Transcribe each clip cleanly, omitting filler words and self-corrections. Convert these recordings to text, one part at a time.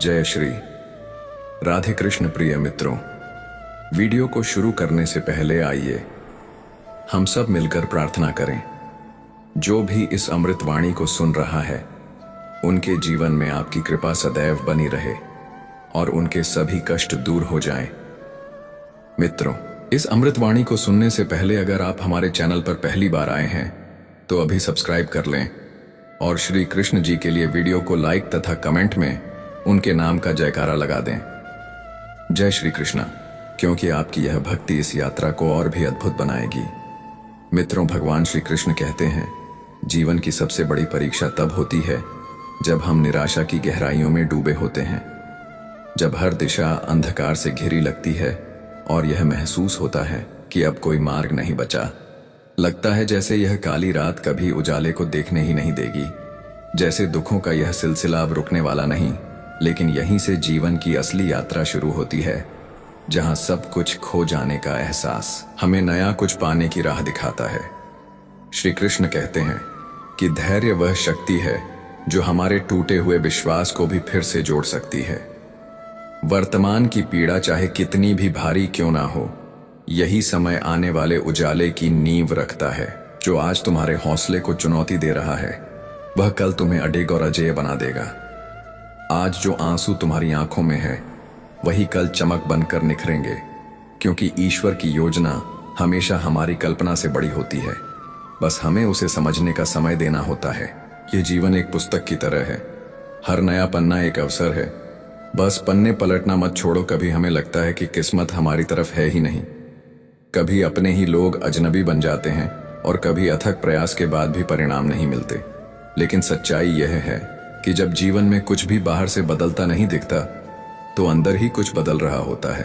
जय श्री राधे कृष्ण। प्रिय मित्रों, वीडियो को शुरू करने से पहले आइए हम सब मिलकर प्रार्थना करें। जो भी इस अमृत वाणी को सुन रहा है उनके जीवन में आपकी कृपा सदैव बनी रहे और उनके सभी कष्ट दूर हो जाएं। मित्रों, इस अमृत वाणी को सुनने से पहले अगर आप हमारे चैनल पर पहली बार आए हैं तो अभी सब्सक्राइब कर लें और श्री कृष्ण जी के लिए वीडियो को लाइक तथा कमेंट में उनके नाम का जयकारा लगा दें। जय श्री कृष्णा, क्योंकि आपकी यह भक्ति इस यात्रा को और भी अद्भुत बनाएगी। मित्रों, भगवान श्री कृष्ण कहते हैं, जीवन की सबसे बड़ी परीक्षा तब होती है जब हम निराशा की गहराइयों में डूबे होते हैं, जब हर दिशा अंधकार से घिरी लगती है और यह महसूस होता है कि अब कोई मार्ग नहीं बचा। लगता है जैसे यह काली रात कभी उजाले को देखने ही नहीं देगी, जैसे दुखों का यह सिलसिला अब रुकने वाला नहीं। लेकिन यहीं से जीवन की असली यात्रा शुरू होती है, जहां सब कुछ खो जाने का एहसास हमें नया कुछ पाने की राह दिखाता है। श्री कृष्ण कहते हैं कि धैर्य वह शक्ति है जो हमारे टूटे हुए विश्वास को भी फिर से जोड़ सकती है। वर्तमान की पीड़ा चाहे कितनी भी भारी क्यों ना हो, यही समय आने वाले उजाले की नींव रखता है। जो आज तुम्हारे हौसले को चुनौती दे रहा है वह कल तुम्हें अडिग और अजेय बना देगा। आज जो आंसू तुम्हारी आंखों में है वही कल चमक बनकर निखरेंगे, क्योंकि ईश्वर की योजना हमेशा हमारी कल्पना से बड़ी होती है। बस हमें उसे समझने का समय देना होता है। ये जीवन एक पुस्तक की तरह है, हर नया पन्ना एक अवसर है। बस पन्ने पलटना मत छोड़ो। कभी हमें लगता है कि किस्मत हमारी तरफ है ही नहीं, कभी अपने ही लोग अजनबी बन जाते हैं और कभी अथक प्रयास के बाद भी परिणाम नहीं मिलते। लेकिन सच्चाई यह है कि जब जीवन में कुछ भी बाहर से बदलता नहीं दिखता तो अंदर ही कुछ बदल रहा होता है।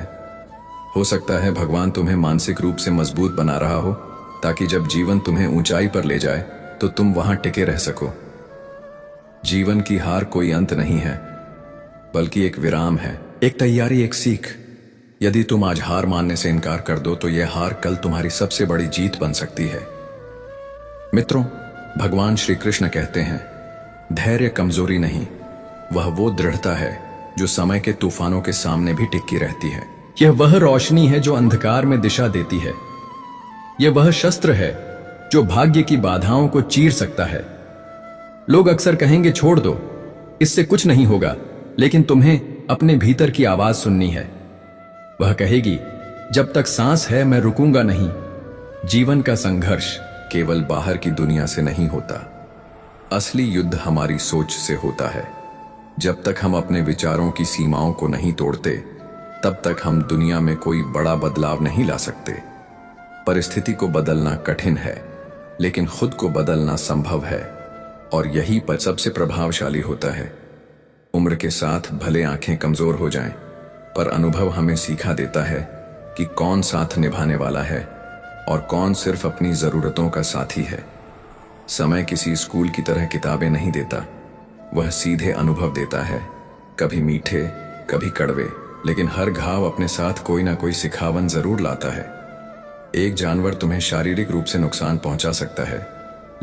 हो सकता है भगवान तुम्हें मानसिक रूप से मजबूत बना रहा हो, ताकि जब जीवन तुम्हें ऊंचाई पर ले जाए तो तुम वहां टिके रह सको। जीवन की हार कोई अंत नहीं है, बल्कि एक विराम है, एक तैयारी, एक सीख। यदि तुम आज हार मानने से इनकार कर दो तो यह हार कल तुम्हारी सबसे बड़ी जीत बन सकती है। मित्रों, भगवान श्री कृष्ण कहते हैं, धैर्य कमजोरी नहीं, वह वो दृढ़ता है जो समय के तूफानों के सामने भी टिकी रहती है। यह वह रोशनी है जो अंधकार में दिशा देती है। यह वह शस्त्र है जो भाग्य की बाधाओं को चीर सकता है। लोग अक्सर कहेंगे, छोड़ दो, इससे कुछ नहीं होगा, लेकिन तुम्हें अपने भीतर की आवाज सुननी है। वह कहेगी, जब तक सांस है मैं रुकूंगा नहीं। जीवन का संघर्ष केवल बाहर की दुनिया से नहीं होता, असली युद्ध हमारी सोच से होता है। जब तक हम अपने विचारों की सीमाओं को नहीं तोड़ते तब तक हम दुनिया में कोई बड़ा बदलाव नहीं ला सकते। परिस्थिति को बदलना कठिन है, लेकिन खुद को बदलना संभव है, और यही पर सबसे प्रभावशाली होता है। उम्र के साथ भले आंखें कमजोर हो जाएं, पर अनुभव हमें सिखा देता है कि कौन साथ निभाने वाला है और कौन सिर्फ अपनी जरूरतों का साथी है। समय किसी स्कूल की तरह किताबें नहीं देता, वह सीधे अनुभव देता है, कभी मीठे कभी कड़वे, लेकिन हर घाव अपने साथ कोई ना कोई सिखावन जरूर लाता है। एक जानवर तुम्हें शारीरिक रूप से नुकसान पहुंचा सकता है,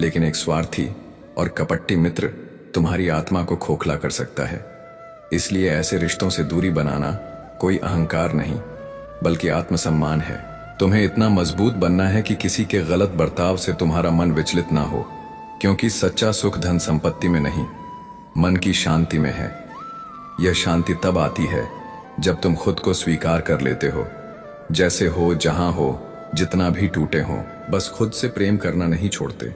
लेकिन एक स्वार्थी और कपटी मित्र तुम्हारी आत्मा को खोखला कर सकता है। इसलिए ऐसे रिश्तों से दूरी बनाना कोई अहंकार नहीं, बल्कि आत्मसम्मान है। तुम्हें इतना मजबूत बनना है कि किसी के गलत बर्ताव से तुम्हारा मन विचलित ना हो, क्योंकि सच्चा सुख धन संपत्ति में नहीं, मन की शांति में है। यह शांति तब आती है जब तुम खुद को स्वीकार कर लेते हो, जैसे हो, जहां हो, जितना भी टूटे हो। बस खुद से प्रेम करना नहीं छोड़ते।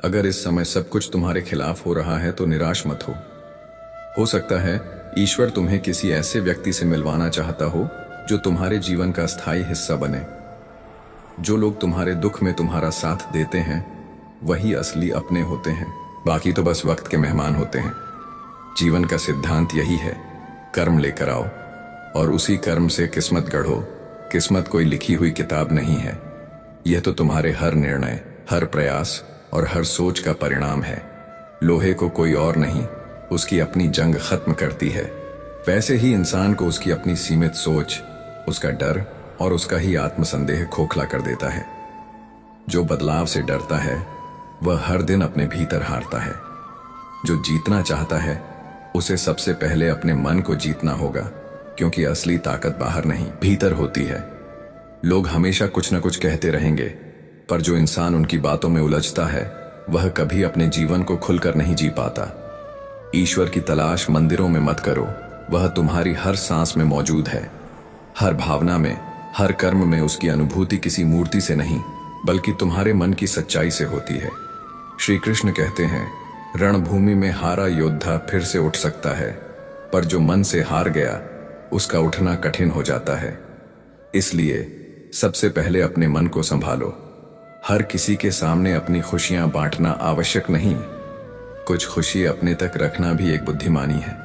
अगर इस समय सब कुछ तुम्हारे खिलाफ हो रहा है तो निराश मत हो सकता है ईश्वर तुम्हें किसी ऐसे व्यक्ति से मिलवाना चाहता हो जो तुम्हारे जीवन का स्थायी हिस्सा बने। जो लोग तुम्हारे दुख में तुम्हारा साथ देते हैं वही असली अपने होते हैं, बाकी तो बस वक्त के मेहमान होते हैं। जीवन का सिद्धांत यही है, कर्म लेकर आओ और उसी कर्म से किस्मत गढ़ो। किस्मत कोई लिखी हुई किताब नहीं है, यह तो तुम्हारे हर निर्णय, हर प्रयास और हर सोच का परिणाम है। लोहे को कोई और नहीं, उसकी अपनी जंग खत्म करती है। वैसे ही इंसान को उसकी अपनी सीमित सोच, उसका डर और उसका ही आत्मसंदेह खोखला कर देता है। जो बदलाव से डरता है वह हर दिन अपने भीतर हारता है। जो जीतना चाहता है उसे सबसे पहले अपने मन को जीतना होगा, क्योंकि असली ताकत बाहर नहीं भीतर होती है। लोग हमेशा कुछ न कुछ कहते रहेंगे, पर जो इंसान उनकी बातों में उलझता है वह कभी अपने जीवन को खुलकर नहीं जी पाता। ईश्वर की तलाश मंदिरों में मत करो, वह तुम्हारी हर सांस में मौजूद है, हर भावना में, हर कर्म में। उसकी अनुभूति किसी मूर्ति से नहीं बल्कि तुम्हारे मन की सच्चाई से होती है। श्री कृष्ण कहते हैं, रणभूमि में हारा योद्धा फिर से उठ सकता है, पर जो मन से हार गया उसका उठना कठिन हो जाता है। इसलिए सबसे पहले अपने मन को संभालो। हर किसी के सामने अपनी खुशियां बांटना आवश्यक नहीं, कुछ खुशी अपने तक रखना भी एक बुद्धिमानी है।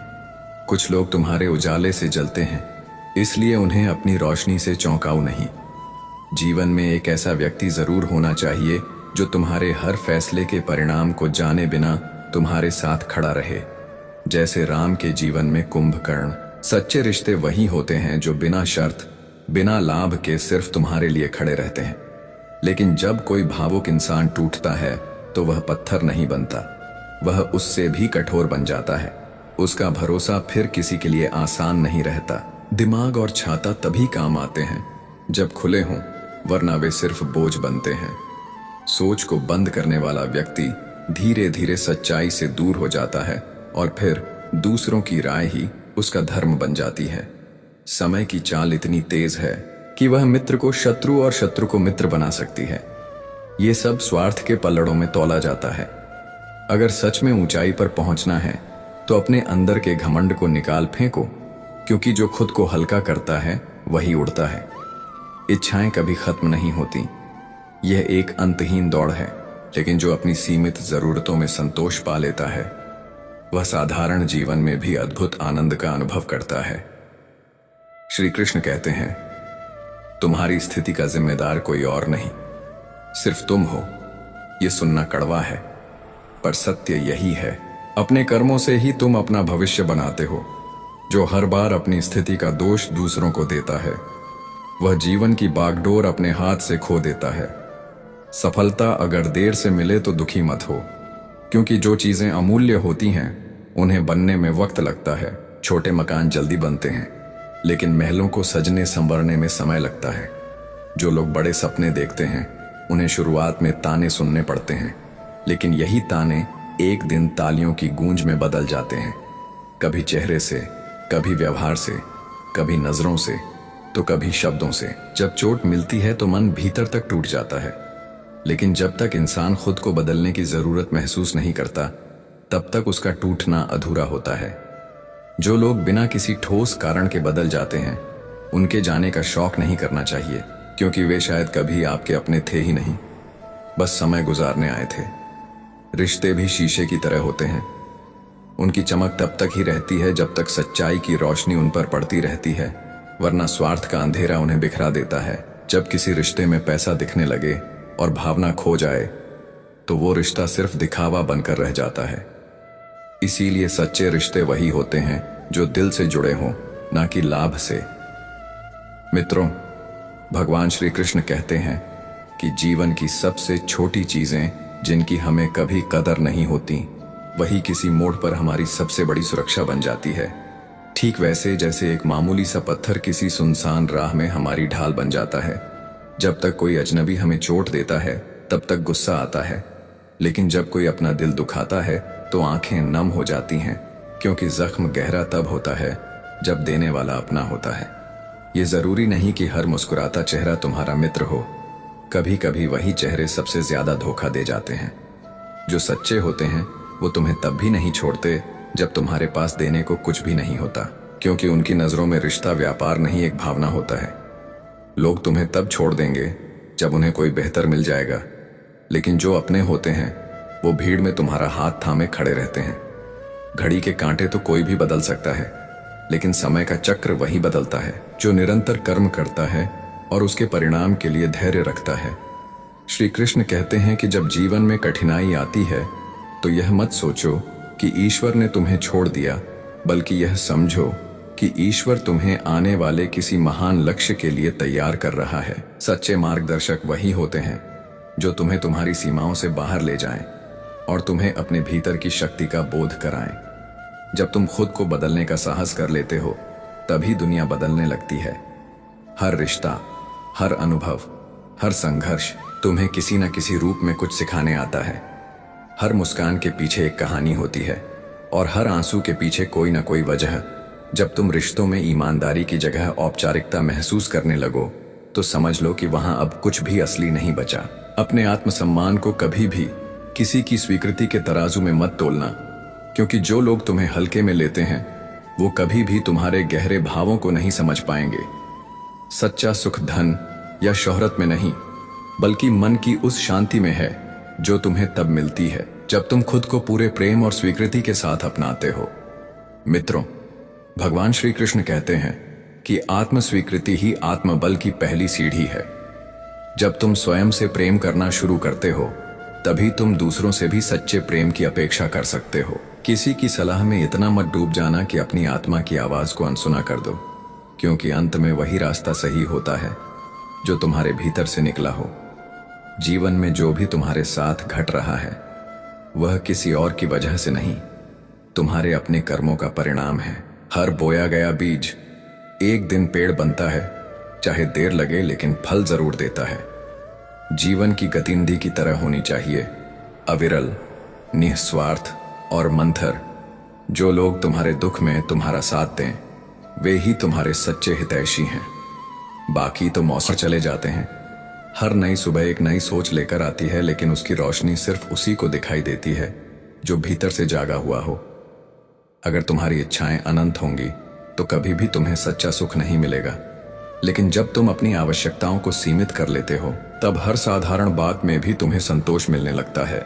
कुछ लोग तुम्हारे उजाले से जलते हैं, इसलिए उन्हें अपनी रोशनी से चौंकाओ नहीं। जीवन में एक ऐसा व्यक्ति जरूर होना चाहिए जो तुम्हारे हर फैसले के परिणाम को जाने बिना तुम्हारे साथ खड़ा रहे। जैसे राम के जीवन में कुंभकर्ण। सच्चे रिश्ते वही होते हैं जो बिना शर्त, बिना लाभ के सिर्फ तुम्हारे लिए खड़े रहते हैं। लेकिन जब कोई भावुक इंसान टूटता है तो वह पत्थर नहीं बनता, वह उससे भी कठोर बन जाता है। उसका भरोसा फिर किसी के लिए आसान नहीं रहता। दिमाग और छाता तभी काम आते हैं जब खुले हों, वरना वे सिर्फ बोझ बनते हैं। सोच को बंद करने वाला व्यक्ति धीरे धीरे सच्चाई से दूर हो जाता है और फिर दूसरों की राय ही उसका धर्म बन जाती है। समय की चाल इतनी तेज है कि वह मित्र को शत्रु और शत्रु को मित्र बना सकती है। ये सब स्वार्थ के पल्लड़ों में तौला जाता है। अगर सच में ऊंचाई पर पहुंचना है तो अपने अंदर के घमंड को निकाल फेंको, क्योंकि जो खुद को हल्का करता है वही उड़ता है। इच्छाएं कभी खत्म नहीं होती, यह एक अंतहीन दौड़ है। लेकिन जो अपनी सीमित जरूरतों में संतोष पा लेता है वह साधारण जीवन में भी अद्भुत आनंद का अनुभव करता है। श्री कृष्ण कहते हैं, तुम्हारी स्थिति का जिम्मेदार कोई और नहीं, सिर्फ तुम हो। यह सुनना कड़वा है, पर सत्य यही है। अपने कर्मों से ही तुम अपना भविष्य बनाते हो। जो हर बार अपनी स्थिति का दोष दूसरों को देता है वह जीवन की बागडोर अपने हाथ से खो देता है। सफलता अगर देर से मिले तो दुखी मत हो, क्योंकि जो चीजें अमूल्य होती हैं उन्हें बनने में वक्त लगता है। छोटे मकान जल्दी बनते हैं, लेकिन महलों को सजने संवरने में समय लगता है। जो लोग बड़े सपने देखते हैं उन्हें शुरुआत में ताने सुनने पड़ते हैं, लेकिन यही ताने एक दिन तालियों की गूंज में बदल जाते हैं। कभी चेहरे से, कभी व्यवहार से, कभी नजरों से, तो कभी शब्दों से। जब चोट मिलती है तो मन भीतर तक टूट जाता है, लेकिन जब तक इंसान खुद को बदलने की जरूरत महसूस नहीं करता तब तक उसका टूटना अधूरा होता है। जो लोग बिना किसी ठोस कारण के बदल जाते हैं उनके जाने का शौक नहीं करना चाहिए, क्योंकि वे शायद कभी आपके अपने थे ही नहीं, बस समय गुजारने आए थे। रिश्ते भी शीशे की तरह होते हैं, उनकी चमक तब तक ही रहती है जब तक सच्चाई की रोशनी उन पर पड़ती रहती है, वरना स्वार्थ का अंधेरा उन्हें बिखरा देता है। जब किसी रिश्ते में पैसा दिखने लगे और भावना खो जाए तो वो रिश्ता सिर्फ दिखावा बनकर रह जाता है। इसीलिए सच्चे रिश्ते वही होते हैं जो दिल से जुड़े हों, ना कि लाभ से। मित्रों, भगवान श्री कृष्ण कहते हैं कि जीवन की सबसे छोटी चीजें जिनकी हमें कभी कदर नहीं होती, वही किसी मोड़ पर हमारी सबसे बड़ी सुरक्षा बन जाती है। ठीक वैसे जैसे एक मामूली सा पत्थर किसी सुनसान राह में हमारी ढाल बन जाता है। जब तक कोई अजनबी हमें चोट देता है तब तक गुस्सा आता है, लेकिन जब कोई अपना दिल दुखाता है तो आंखें नम हो जाती हैं, क्योंकि जख्म गहरा तब होता है जब देने वाला अपना होता है। ये जरूरी नहीं कि हर मुस्कुराता चेहरा तुम्हारा मित्र हो, कभी कभी वही चेहरे सबसे ज्यादा धोखा दे जाते हैं। जो सच्चे होते हैं वो तुम्हें तब भी नहीं छोड़ते जब तुम्हारे पास देने को कुछ भी नहीं होता, क्योंकि उनकी नजरों में रिश्ता व्यापार नहीं एक भावना होता है। लोग तुम्हें तब छोड़ देंगे जब उन्हें कोई बेहतर मिल जाएगा, लेकिन जो अपने होते हैं वो भीड़ में तुम्हारा हाथ थामे खड़े रहते हैं। घड़ी के कांटे तो कोई भी बदल सकता है, लेकिन समय का चक्र वही बदलता है जो निरंतर कर्म करता है और उसके परिणाम के लिए धैर्य रखता है। श्री कृष्ण कहते हैं कि जब जीवन में कठिनाई आती है तो यह मत सोचो कि ईश्वर ने तुम्हें छोड़ दिया, बल्कि यह समझो कि ईश्वर तुम्हें आने वाले किसी महान लक्ष्य के लिए तैयार कर रहा है। सच्चे मार्गदर्शक वही होते हैं जो तुम्हें तुम्हारी सीमाओं से बाहर ले जाएं और तुम्हें अपने भीतर की शक्ति का बोध कराएं। जब तुम खुद को बदलने का साहस कर लेते हो तभी दुनिया बदलने लगती है। हर रिश्ता, हर अनुभव, हर संघर्ष तुम्हें किसी न किसी रूप में कुछ सिखाने आता है। हर मुस्कान के पीछे एक कहानी होती है और हर आंसू के पीछे कोई न कोई वजह। जब तुम रिश्तों में ईमानदारी की जगह औपचारिकता महसूस करने लगो तो समझ लो कि वहां अब कुछ भी असली नहीं बचा। अपने आत्मसम्मान को कभी भी किसी की स्वीकृति के तराजू में मत तोलना, क्योंकि जो लोग तुम्हें हल्के में लेते हैं वो कभी भी तुम्हारे गहरे भावों को नहीं समझ पाएंगे। सच्चा सुख धन या शोहरत में नहीं, बल्कि मन की उस शांति में है जो तुम्हें तब मिलती है जब तुम खुद को पूरे प्रेम और स्वीकृति के साथ अपनाते हो। मित्रों, भगवान श्री कृष्ण कहते हैं कि आत्म स्वीकृति ही आत्मबल की पहली सीढ़ी है। जब तुम स्वयं से प्रेम करना शुरू करते हो तभी तुम दूसरों से भी सच्चे प्रेम की अपेक्षा कर सकते हो। किसी की सलाह में इतना मत डूब जाना कि अपनी आत्मा की आवाज को अनसुना कर दो, क्योंकि अंत में वही रास्ता सही होता है जो तुम्हारे भीतर से निकला हो। जीवन में जो भी तुम्हारे साथ घट रहा है वह किसी और की वजह से नहीं, तुम्हारे अपने कर्मों का परिणाम है। हर बोया गया बीज एक दिन पेड़ बनता है, चाहे देर लगे लेकिन फल जरूर देता है। जीवन की गतिविधि की तरह होनी चाहिए, अविरल, निस्वार्थ और मंथर। जो लोग तुम्हारे दुख में तुम्हारा साथ दें वे ही तुम्हारे सच्चे हितैषी हैं। बाकी तो मौसम चले जाते हैं। हर नई सुबह एक नई सोच लेकर आती है, लेकिन उसकी रोशनी सिर्फ उसी को दिखाई देती है जो भीतर से जागा हुआ हो। अगर तुम्हारी इच्छाएं अनंत होंगी तो कभी भी तुम्हें सच्चा सुख नहीं मिलेगा, लेकिन जब तुम अपनी आवश्यकताओं को सीमित कर लेते हो तब हर साधारण बात में भी तुम्हें संतोष मिलने लगता है।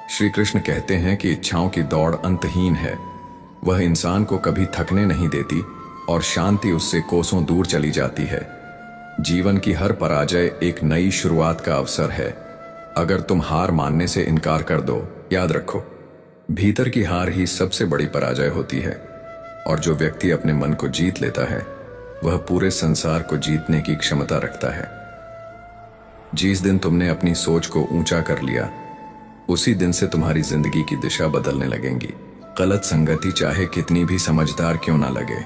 श्री कृष्ण कहते हैं कि इच्छाओं की दौड़ अंतहीन है, वह इंसान को कभी थकने नहीं देती और शांति उससे कोसों दूर चली जाती है। जीवन की हर पराजय एक नई शुरुआत का अवसर है। अगर तुम हार मानने से इनकार कर दो, याद रखो भीतर की हार ही सबसे बड़ी पराजय होती है, और जो व्यक्ति अपने मन को जीत लेता है वह पूरे संसार को जीतने की क्षमता रखता है। जिस दिन तुमने अपनी सोच को ऊंचा कर लिया उसी दिन से तुम्हारी जिंदगी की दिशा बदलने लगेंगी। गलत संगति चाहे कितनी भी समझदार क्यों ना लगे,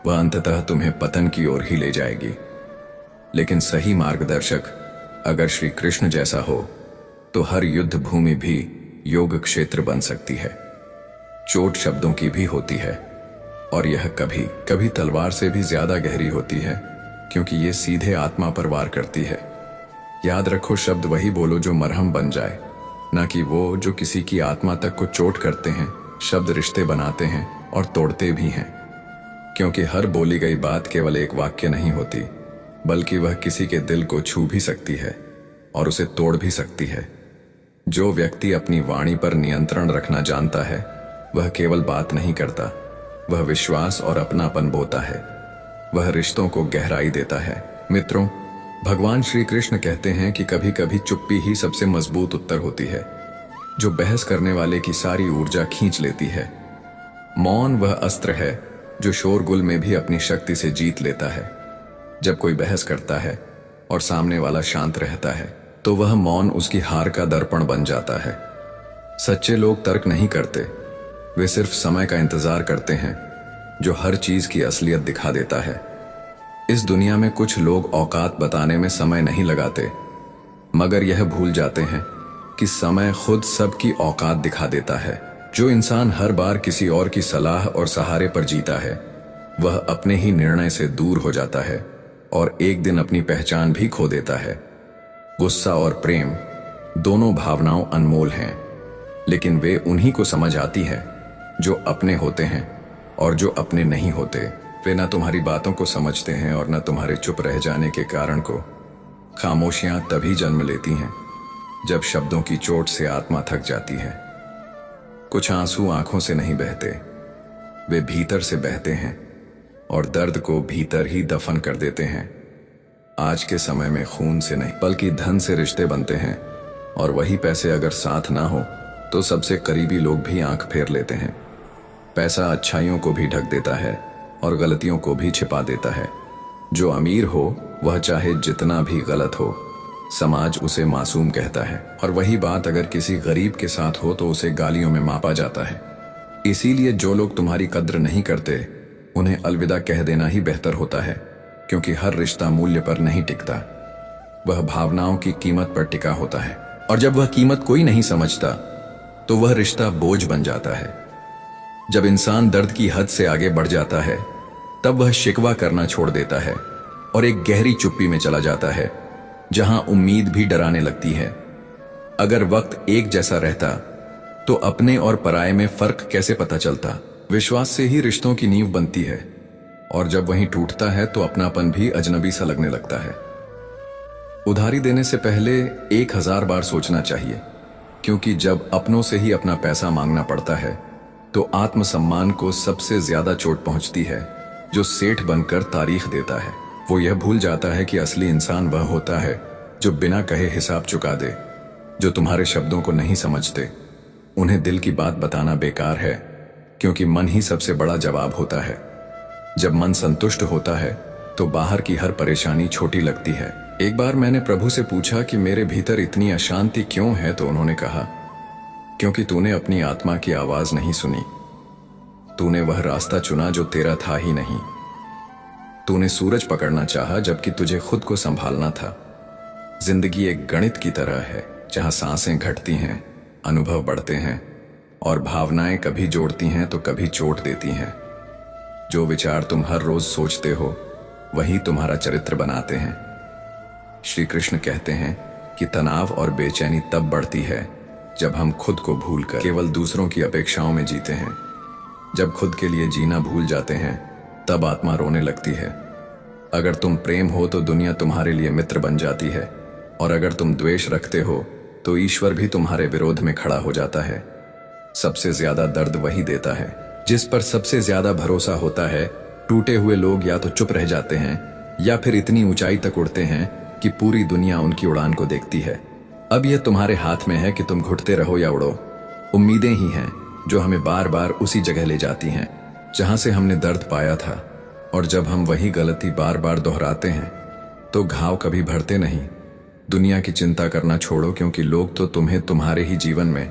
वह अंततः तुम्हें पतन की ओर ही ले जाएगी। लेकिन सही मार्गदर्शक अगर श्री कृष्ण जैसा हो तो हर युद्ध भूमि भी योग क्षेत्र बन सकती है। चोट शब्दों की भी होती है और यह कभी कभी तलवार से भी ज्यादा गहरी होती है, क्योंकि ये सीधे आत्मा पर वार करती है। याद रखो, शब्द वही बोलो जो मरहम बन जाए, ना कि वो जो किसी की आत्मा तक को चोट करते हैं। शब्द रिश्ते बनाते हैं और तोड़ते भी हैं, क्योंकि हर बोली गई बात केवल एक वाक्य नहीं होती, बल्कि वह किसी के दिल को छू भी सकती है और उसे तोड़ भी सकती है। जो व्यक्ति अपनी वाणी पर नियंत्रण रखना जानता है वह केवल बात नहीं करता, वह विश्वास और अपनापन बोता है, वह रिश्तों को गहराई देता है। मित्रों, भगवान श्री कृष्ण कहते हैं कि कभी कभी चुप्पी ही सबसे मजबूत उत्तर होती है, जो बहस करने वाले की सारी ऊर्जा खींच लेती है। मौन वह अस्त्र है जो शोरगुल में भी अपनी शक्ति से जीत लेता है। जब कोई बहस करता है और सामने वाला शांत रहता है तो वह मौन उसकी हार का दर्पण बन जाता है। सच्चे लोग तर्क नहीं करते, वे सिर्फ समय का इंतजार करते हैं जो हर चीज की असलियत दिखा देता है। इस दुनिया में कुछ लोग औकात बताने में समय नहीं लगाते, मगर यह भूल जाते हैं कि समय खुद सबकी औकात दिखा देता है। जो इंसान हर बार किसी और की सलाह और सहारे पर जीता है वह अपने ही निर्णय से दूर हो जाता है और एक दिन अपनी पहचान भी खो देता है। गुस्सा और प्रेम दोनों भावनाओं अनमोल हैं, लेकिन वे उन्हीं को समझ आती है जो अपने होते हैं और जो अपने नहीं होते। वे न तुम्हारी बातों को समझते हैं और न तुम्हारे चुप रह जाने के कारण को। खामोशियां तभी जन्म लेती हैं जब शब्दों की चोट से आत्मा थक जाती है। कुछ आंसू आंखों से नहीं बहते, वे भीतर से बहते हैं और दर्द को भीतर ही दफन कर देते हैं। आज के समय में खून से नहीं बल्कि धन से रिश्ते बनते हैं, और वही पैसे अगर साथ ना हो तो सबसे करीबी लोग भी आंख फेर लेते हैं। पैसा अच्छाइयों को भी ढक देता है और गलतियों को भी छिपा देता है। जो अमीर हो वह चाहे जितना भी गलत हो समाज उसे मासूम कहता है, और वही बात अगर किसी गरीब के साथ हो तो उसे गालियों में मापा जाता है। इसीलिए जो लोग तुम्हारी कद्र नहीं करते उन्हें अलविदा कह देना ही बेहतर होता है, क्योंकि हर रिश्ता मूल्य पर नहीं टिकता, वह भावनाओं की कीमत पर टिका होता है। और जब वह कीमत कोई नहीं समझता तो वह रिश्ता बोझ बन जाता है। जब इंसान दर्द की हद से आगे बढ़ जाता है तब वह शिकवा करना छोड़ देता है और एक गहरी चुप्पी में चला जाता है, जहां उम्मीद भी डराने लगती है। अगर वक्त एक जैसा रहता तो अपने और पराये में फर्क कैसे पता चलता। विश्वास से ही रिश्तों की नींव बनती है, और जब वहीं टूटता है तो अपनापन भी अजनबी सा लगने लगता है। उधारी देने से पहले 1000 बार सोचना चाहिए, क्योंकि जब अपनों से ही अपना पैसा मांगना पड़ता है तो आत्मसम्मान को सबसे ज्यादा चोट पहुंचती है। जो सेठ बनकर तारीख देता है वो यह भूल जाता है कि असली इंसान वह होता है जो बिना कहे हिसाब चुका दे। जो तुम्हारे शब्दों को नहीं समझते उन्हें दिल की बात बताना बेकार है, क्योंकि मन ही सबसे बड़ा जवाब होता है। जब मन संतुष्ट होता है तो बाहर की हर परेशानी छोटी लगती है। एक बार मैंने प्रभु से पूछा कि मेरे भीतर इतनी अशांति क्यों है, तो उन्होंने कहा, क्योंकि तूने अपनी आत्मा की आवाज नहीं सुनी। तूने वह रास्ता चुना जो तेरा था ही नहीं। तूने सूरज पकड़ना चाहा जबकि तुझे खुद को संभालना था। जिंदगी एक गणित की तरह है, जहां सांसें घटती हैं, अनुभव बढ़ते हैं और भावनाएं कभी जोड़ती हैं तो कभी चोट देती हैं। जो विचार तुम हर रोज सोचते हो वही तुम्हारा चरित्र बनाते हैं। श्री कृष्ण कहते हैं कि तनाव और बेचैनी तब बढ़ती है जब हम खुद को भूलकर केवल दूसरों की अपेक्षाओं में जीते हैं। जब खुद के लिए जीना भूल जाते हैं तब आत्मा रोने लगती है। अगर तुम प्रेम हो तो दुनिया तुम्हारे लिए मित्र बन जाती है, और अगर तुम द्वेष रखते हो तो ईश्वर भी तुम्हारे विरोध में खड़ा हो जाता है। सबसे ज्यादा दर्द वही देता है जिस पर सबसे ज्यादा भरोसा होता है। टूटे हुए लोग या तो चुप रह जाते हैं या फिर इतनी ऊंचाई तक उड़ते हैं कि पूरी दुनिया उनकी उड़ान को देखती है। अब यह तुम्हारे हाथ में है कि तुम घुटते रहो या उड़ो। उम्मीदें ही हैं जो हमें बार बार उसी जगह ले जाती हैं जहां से हमने दर्द पाया था, और जब हम वही गलती बार बार दोहराते हैं तो घाव कभी भरते नहीं। दुनिया की चिंता करना छोड़ो, क्योंकि लोग तो तुम्हें तुम्हारे ही जीवन में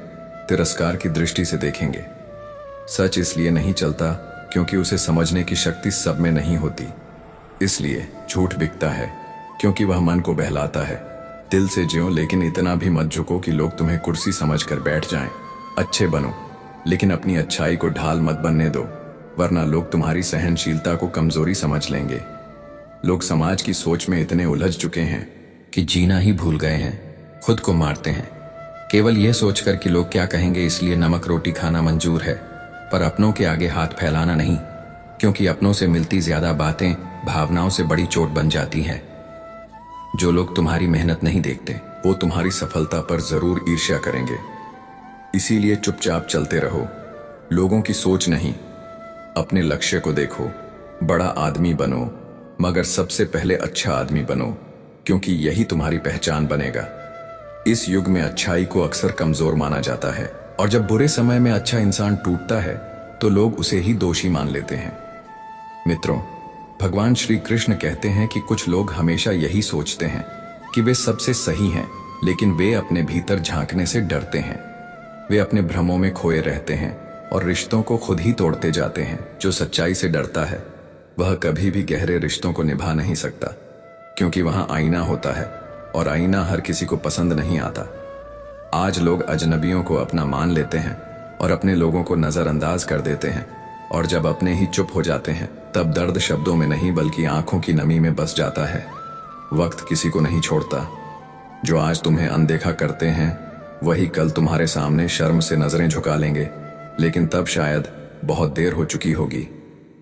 तिरस्कार की दृष्टि से देखेंगे। सच इसलिए नहीं चलता क्योंकि उसे समझने की शक्ति सब में नहीं होती। इसलिए झूठ बिकता है क्योंकि वह मन को बहलाता है। दिल से जियो, लेकिन इतना भी मत झुको कि लोग तुम्हें कुर्सी समझकर बैठ जाएं। अच्छे बनो, लेकिन अपनी अच्छाई को ढाल मत बनने दो, वरना लोग तुम्हारी सहनशीलता को कमजोरी समझ लेंगे। लोग समाज की सोच में इतने उलझ चुके हैं कि जीना ही भूल गए हैं। खुद को मारते हैं केवल यह सोचकर कि लोग क्या कहेंगे, इसलिए नमक रोटी खाना मंजूर है, पर अपनों के आगे हाथ फैलाना नहीं, क्योंकि अपनों से मिलती ज्यादा बातें भावनाओं से बड़ी चोट बन जाती है। जो लोग तुम्हारी मेहनत नहीं देखते वो तुम्हारी सफलता पर जरूर ईर्ष्या करेंगे। इसीलिए चुपचाप चलते रहो, लोगों की सोच नहीं, अपने लक्ष्य को देखो। बड़ा आदमी बनो, मगर सबसे पहले अच्छा आदमी बनो, क्योंकि यही तुम्हारी पहचान बनेगा। इस युग में अच्छाई को अक्सर कमजोर माना जाता है, और जब बुरे समय में अच्छा इंसान टूटता है तो लोग उसे ही दोषी मान लेते हैं। मित्रों, भगवान श्री कृष्ण कहते हैं कि कुछ लोग हमेशा यही सोचते हैं कि वे सबसे सही हैं, लेकिन वे अपने भीतर झांकने से डरते हैं। वे अपने भ्रमों में खोए रहते हैं और रिश्तों को खुद ही तोड़ते जाते हैं। जो सच्चाई से डरता है वह कभी भी गहरे रिश्तों को निभा नहीं सकता, क्योंकि वहां आईना होता है और आईना हर किसी को पसंद नहीं आता। आज लोग अजनबियों को अपना मान लेते हैं और अपने लोगों को नजरअंदाज कर देते हैं, और जब अपने ही चुप हो जाते हैं तब दर्द शब्दों में नहीं बल्कि आंखों की नमी में बस जाता है। वक्त किसी को नहीं छोड़ता। जो आज तुम्हें अनदेखा करते हैं वही कल तुम्हारे सामने शर्म से नजरें झुका लेंगे, लेकिन तब शायद बहुत देर हो चुकी होगी।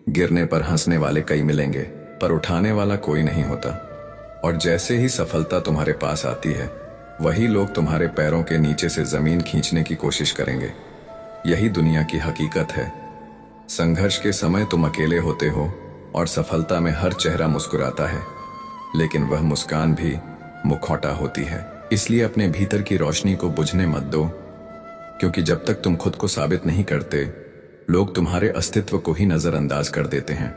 गिरने पर हंसने वाले कई मिलेंगे, पर उठाने वाला कोई नहीं होता। और जैसे ही सफलता तुम्हारे पास आती है वही लोग तुम्हारे पैरों के नीचे से जमीन खींचने की कोशिश करेंगे। यही दुनिया की हकीकत है। संघर्ष के समय तुम अकेले होते हो और सफलता में हर चेहरा मुस्कुराता है, लेकिन वह मुस्कान भी मुखौटा होती है। इसलिए अपने भीतर की रोशनी को बुझने मत दो, क्योंकि जब तक तुम खुद को साबित नहीं करते लोग तुम्हारे अस्तित्व को ही नजरअंदाज कर देते हैं।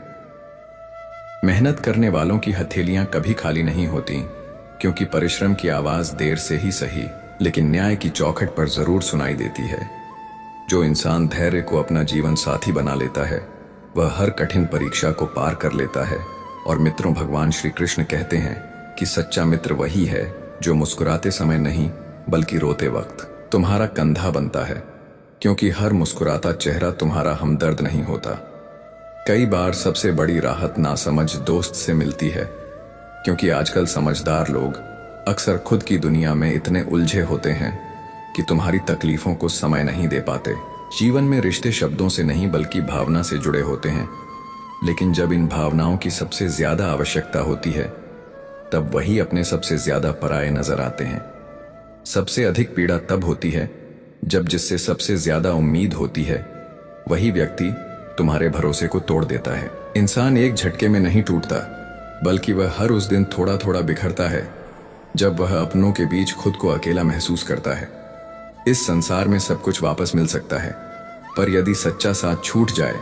मेहनत करने वालों की हथेलियां कभी खाली नहीं होती, क्योंकि परिश्रम की आवाज देर से ही सही लेकिन न्याय की चौखट पर जरूर सुनाई देती है। जो इंसान धैर्य को अपना जीवन साथी बना लेता है वह हर कठिन परीक्षा को पार कर लेता है। और मित्रों, भगवान श्री कृष्ण कहते हैं कि सच्चा मित्र वही है जो मुस्कुराते समय नहीं बल्कि रोते वक्त तुम्हारा कंधा बनता है, क्योंकि हर मुस्कुराता चेहरा तुम्हारा हमदर्द नहीं होता। कई बार सबसे बड़ी राहत नासमझ दोस्त से मिलती है, क्योंकि आजकल समझदार लोग अक्सर खुद की दुनिया में इतने उलझे होते हैं कि तुम्हारी तकलीफों को समय नहीं दे पाते। जीवन में रिश्ते शब्दों से नहीं बल्कि भावना से जुड़े होते हैं, लेकिन जब इन भावनाओं की सबसे ज्यादा आवश्यकता होती है तब वही अपने सबसे ज्यादा पराये नजर आते हैं। सबसे अधिक पीड़ा तब होती है जब जिससे सबसे ज्यादा उम्मीद होती है वही व्यक्ति तुम्हारे भरोसे को तोड़ देता है। इंसान एक झटके में नहीं टूटता, बल्कि वह हर उस दिन थोड़ा थोड़ा बिखरता है जब वह अपनों के बीच खुद को अकेला महसूस करता है। इस संसार में सब कुछ वापस मिल सकता है, पर यदि सच्चा साथ छूट जाए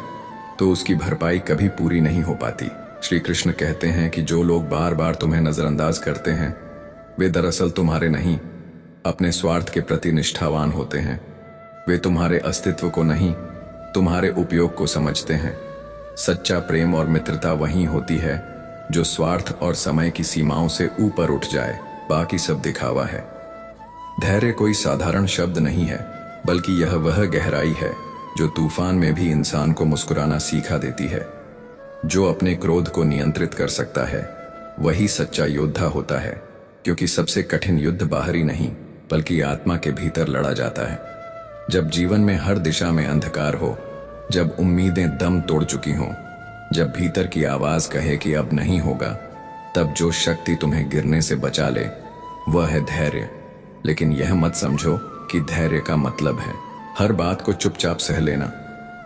तो उसकी भरपाई कभी पूरी नहीं हो पाती। श्री कृष्ण कहते हैं कि जो लोग बार बार तुम्हें नजरअंदाज करते हैं वे दरअसल तुम्हारे नहीं, अपने स्वार्थ के प्रति निष्ठावान होते हैं। वे तुम्हारे अस्तित्व को नहीं, तुम्हारे उपयोग को समझते हैं। सच्चा प्रेम और मित्रता वही होती है जो स्वार्थ और समय की सीमाओं से ऊपर उठ जाए, बाकी सब दिखावा है। धैर्य कोई साधारण शब्द नहीं है, बल्कि यह वह गहराई है जो तूफान में भी इंसान को मुस्कुराना सीखा देती है। जो अपने क्रोध को नियंत्रित कर सकता है वही सच्चा योद्धा होता है, क्योंकि सबसे कठिन युद्ध बाहरी नहीं बल्कि आत्मा के भीतर लड़ा जाता है। जब जीवन में हर दिशा में अंधकार हो, जब उम्मीदें दम तोड़ चुकी हों, जब भीतर की आवाज कहे कि अब नहीं होगा, तब जो शक्ति तुम्हें गिरने से बचा ले वह है धैर्य। लेकिन यह मत समझो कि धैर्य का मतलब है हर बात को चुपचाप सह लेना।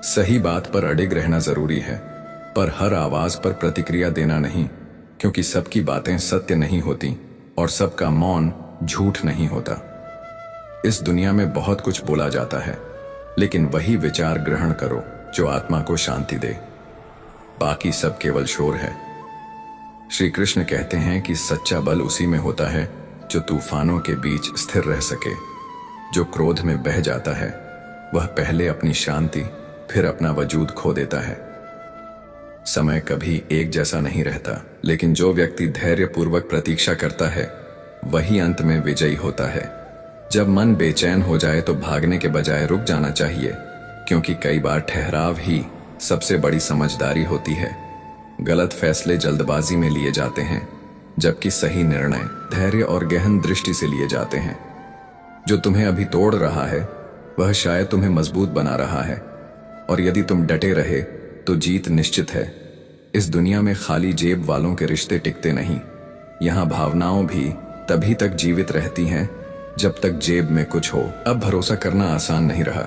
सही बात पर अडिग रहना जरूरी है, पर हर आवाज पर प्रतिक्रिया देना नहीं, क्योंकि सबकी बातें सत्य नहीं होती और सबका मौन झूठ नहीं होता। इस दुनिया में बहुत कुछ बोला जाता है, लेकिन वही विचार ग्रहण करो जो आत्मा को शांति दे, बाकी सब केवल शोर है। श्री कृष्ण कहते हैं कि सच्चा बल उसी में होता है जो तूफानों के बीच स्थिर रह सके। जो क्रोध में बह जाता है वह पहले अपनी शांति फिर अपना वजूद खो देता है। समय कभी एक जैसा नहीं रहता, लेकिन जो व्यक्ति धैर्यपूर्वक प्रतीक्षा करता है वही अंत में विजयी होता है। जब मन बेचैन हो जाए तो भागने के बजाय रुक जाना चाहिए, क्योंकि कई बार ठहराव ही सबसे बड़ी समझदारी होती है। गलत फैसले जल्दबाजी में लिए जाते हैं, जबकि सही निर्णय धैर्य और गहन दृष्टि से लिए जाते हैं। जो तुम्हें अभी तोड़ रहा है वह शायद तुम्हें मजबूत बना रहा है, और यदि तुम डटे रहे तो जीत निश्चित है। इस दुनिया में खाली जेब वालों के रिश्ते टिकते नहीं, यहाँ भावनाओं भी तभी तक जीवित रहती हैं जब तक जेब में कुछ हो। अब भरोसा करना आसान नहीं रहा,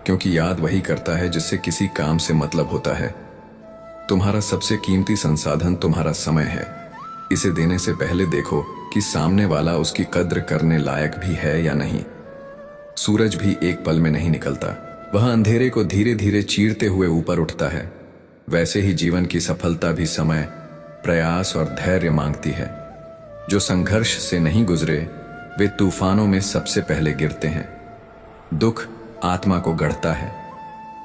क्योंकि याद वही करता है जिससे किसी काम से मतलब होता है। तुम्हारा सबसे कीमती संसाधन तुम्हारा समय है। इसे देने से पहले देखो कि सामने वाला उसकी कद्र करने लायक भी है या नहीं। सूरज भी एक पल में नहीं निकलता, वह अंधेरे को धीरे धीरे चीरते हुए ऊपर उठता है। वैसे ही जीवन की सफलता भी समय, प्रयास और धैर्य मांगती है। जो संघर्ष से नहीं गुजरे वे तूफानों में सबसे पहले गिरते हैं। दुख आत्मा को गढ़ता है,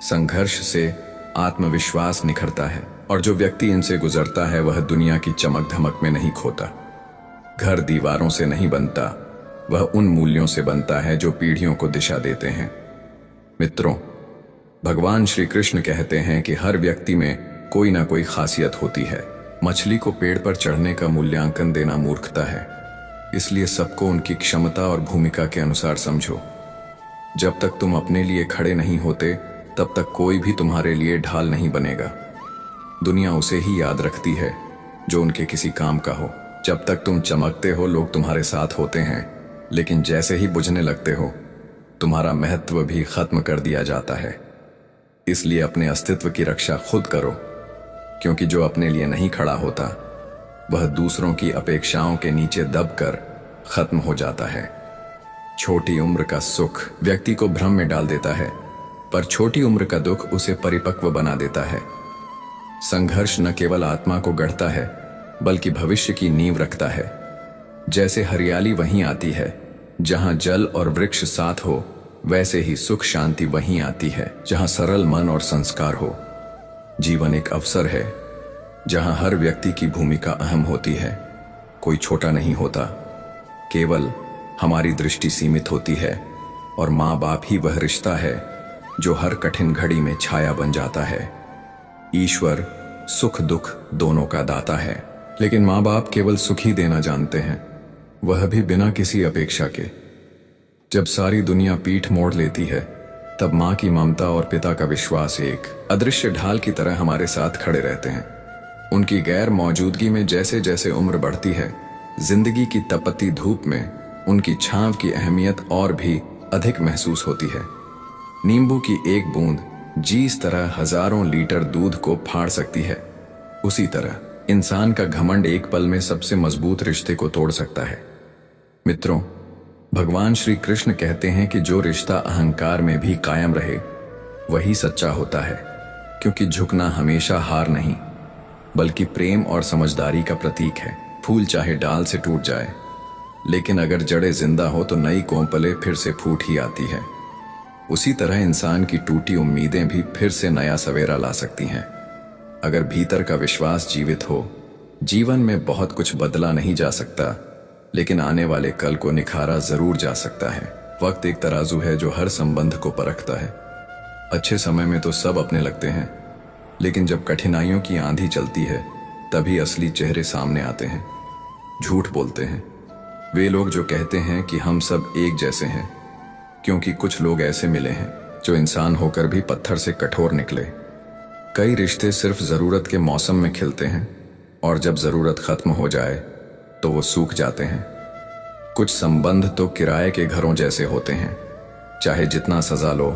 संघर्ष से आत्मविश्वास निखरता है, और जो व्यक्ति इनसे गुजरता है वह दुनिया की चमक धमक में नहीं खोता। घर दीवारों से नहीं बनता, वह उन मूल्यों से बनता है जो पीढ़ियों को दिशा देते हैं। मित्रों, भगवान श्री कृष्ण कहते हैं कि हर व्यक्ति में कोई ना कोई खासियत होती है। मछली को पेड़ पर चढ़ने का मूल्यांकन देना मूर्खता है, इसलिए सबको उनकी क्षमता और भूमिका के अनुसार समझो। जब तक तुम अपने लिए खड़े नहीं होते तब तक कोई भी तुम्हारे लिए ढाल नहीं बनेगा। दुनिया उसे ही याद रखती है जो उनके किसी काम का हो। जब तक तुम चमकते हो लोग तुम्हारे साथ होते हैं, लेकिन जैसे ही बुझने लगते हो तुम्हारा महत्व भी खत्म कर दिया जाता है। इसलिए अपने अस्तित्व की रक्षा खुद करो, क्योंकि जो अपने लिए नहीं खड़ा होता वह दूसरों की अपेक्षाओं के नीचे दबकर खत्म हो जाता है। छोटी उम्र का सुख व्यक्ति को भ्रम में डाल देता है, पर छोटी उम्र का दुख उसे परिपक्व बना देता है। संघर्ष न केवल आत्मा को गढ़ता है बल्कि भविष्य की नींव रखता है। जैसे हरियाली वहीं आती है जहां जल और वृक्ष साथ हो, वैसे ही सुख शांति वहीं आती है जहां सरल मन और संस्कार हो। जीवन एक अवसर है जहां हर व्यक्ति की भूमिका अहम होती है। कोई छोटा नहीं होता, केवल हमारी दृष्टि सीमित होती है। और माँ बाप ही वह रिश्ता है जो हर कठिन घड़ी में छाया बन जाता है। ईश्वर सुख दुख दोनों का दाता है, लेकिन माँ बाप केवल सुख ही देना जानते हैं, वह भी बिना किसी अपेक्षा के। जब सारी दुनिया पीठ मोड़ लेती है, तब माँ की ममता और पिता का विश्वास एक अदृश्य ढाल की तरह हमारे साथ खड़े रहते हैं। उनकी गैर मौजूदगी में जैसे जैसे उम्र बढ़ती है, जिंदगी की तपती धूप में उनकी छांव की अहमियत और भी अधिक महसूस होती है। नींबू की एक बूंद जिस तरह हजारों लीटर दूध को फाड़ सकती है, उसी तरह इंसान का घमंड एक पल में सबसे मजबूत रिश्ते को तोड़ सकता है। मित्रों, भगवान श्री कृष्ण कहते हैं कि जो रिश्ता अहंकार में भी कायम रहे वही सच्चा होता है, क्योंकि झुकना हमेशा हार नहीं बल्कि प्रेम और समझदारी का प्रतीक है। फूल चाहे डाल से टूट जाए, लेकिन अगर जड़ें जिंदा हो तो नई कोंपलें फिर से फूट ही आती है। उसी तरह इंसान की टूटी उम्मीदें भी फिर से नया सवेरा ला सकती हैं। अगर भीतर का विश्वास जीवित हो, जीवन में बहुत कुछ बदला नहीं जा सकता, लेकिन आने वाले कल को निखारा जरूर जा सकता है। वक्त एक तराजू है जो हर संबंध को परखता है। अच्छे समय में तो सब अपने लगते हैं, लेकिन जब कठिनाइयों की आंधी चलती है तभी असली चेहरे सामने आते हैं। झूठ बोलते हैं वे लोग जो कहते हैं कि हम सब एक जैसे हैं, क्योंकि कुछ लोग ऐसे मिले हैं जो इंसान होकर भी पत्थर से कठोर निकले। कई रिश्ते सिर्फ जरूरत के मौसम में खिलते हैं, और जब जरूरत खत्म हो जाए तो वो सूख जाते हैं। कुछ संबंध तो किराए के घरों जैसे होते हैं, चाहे जितना सजा लो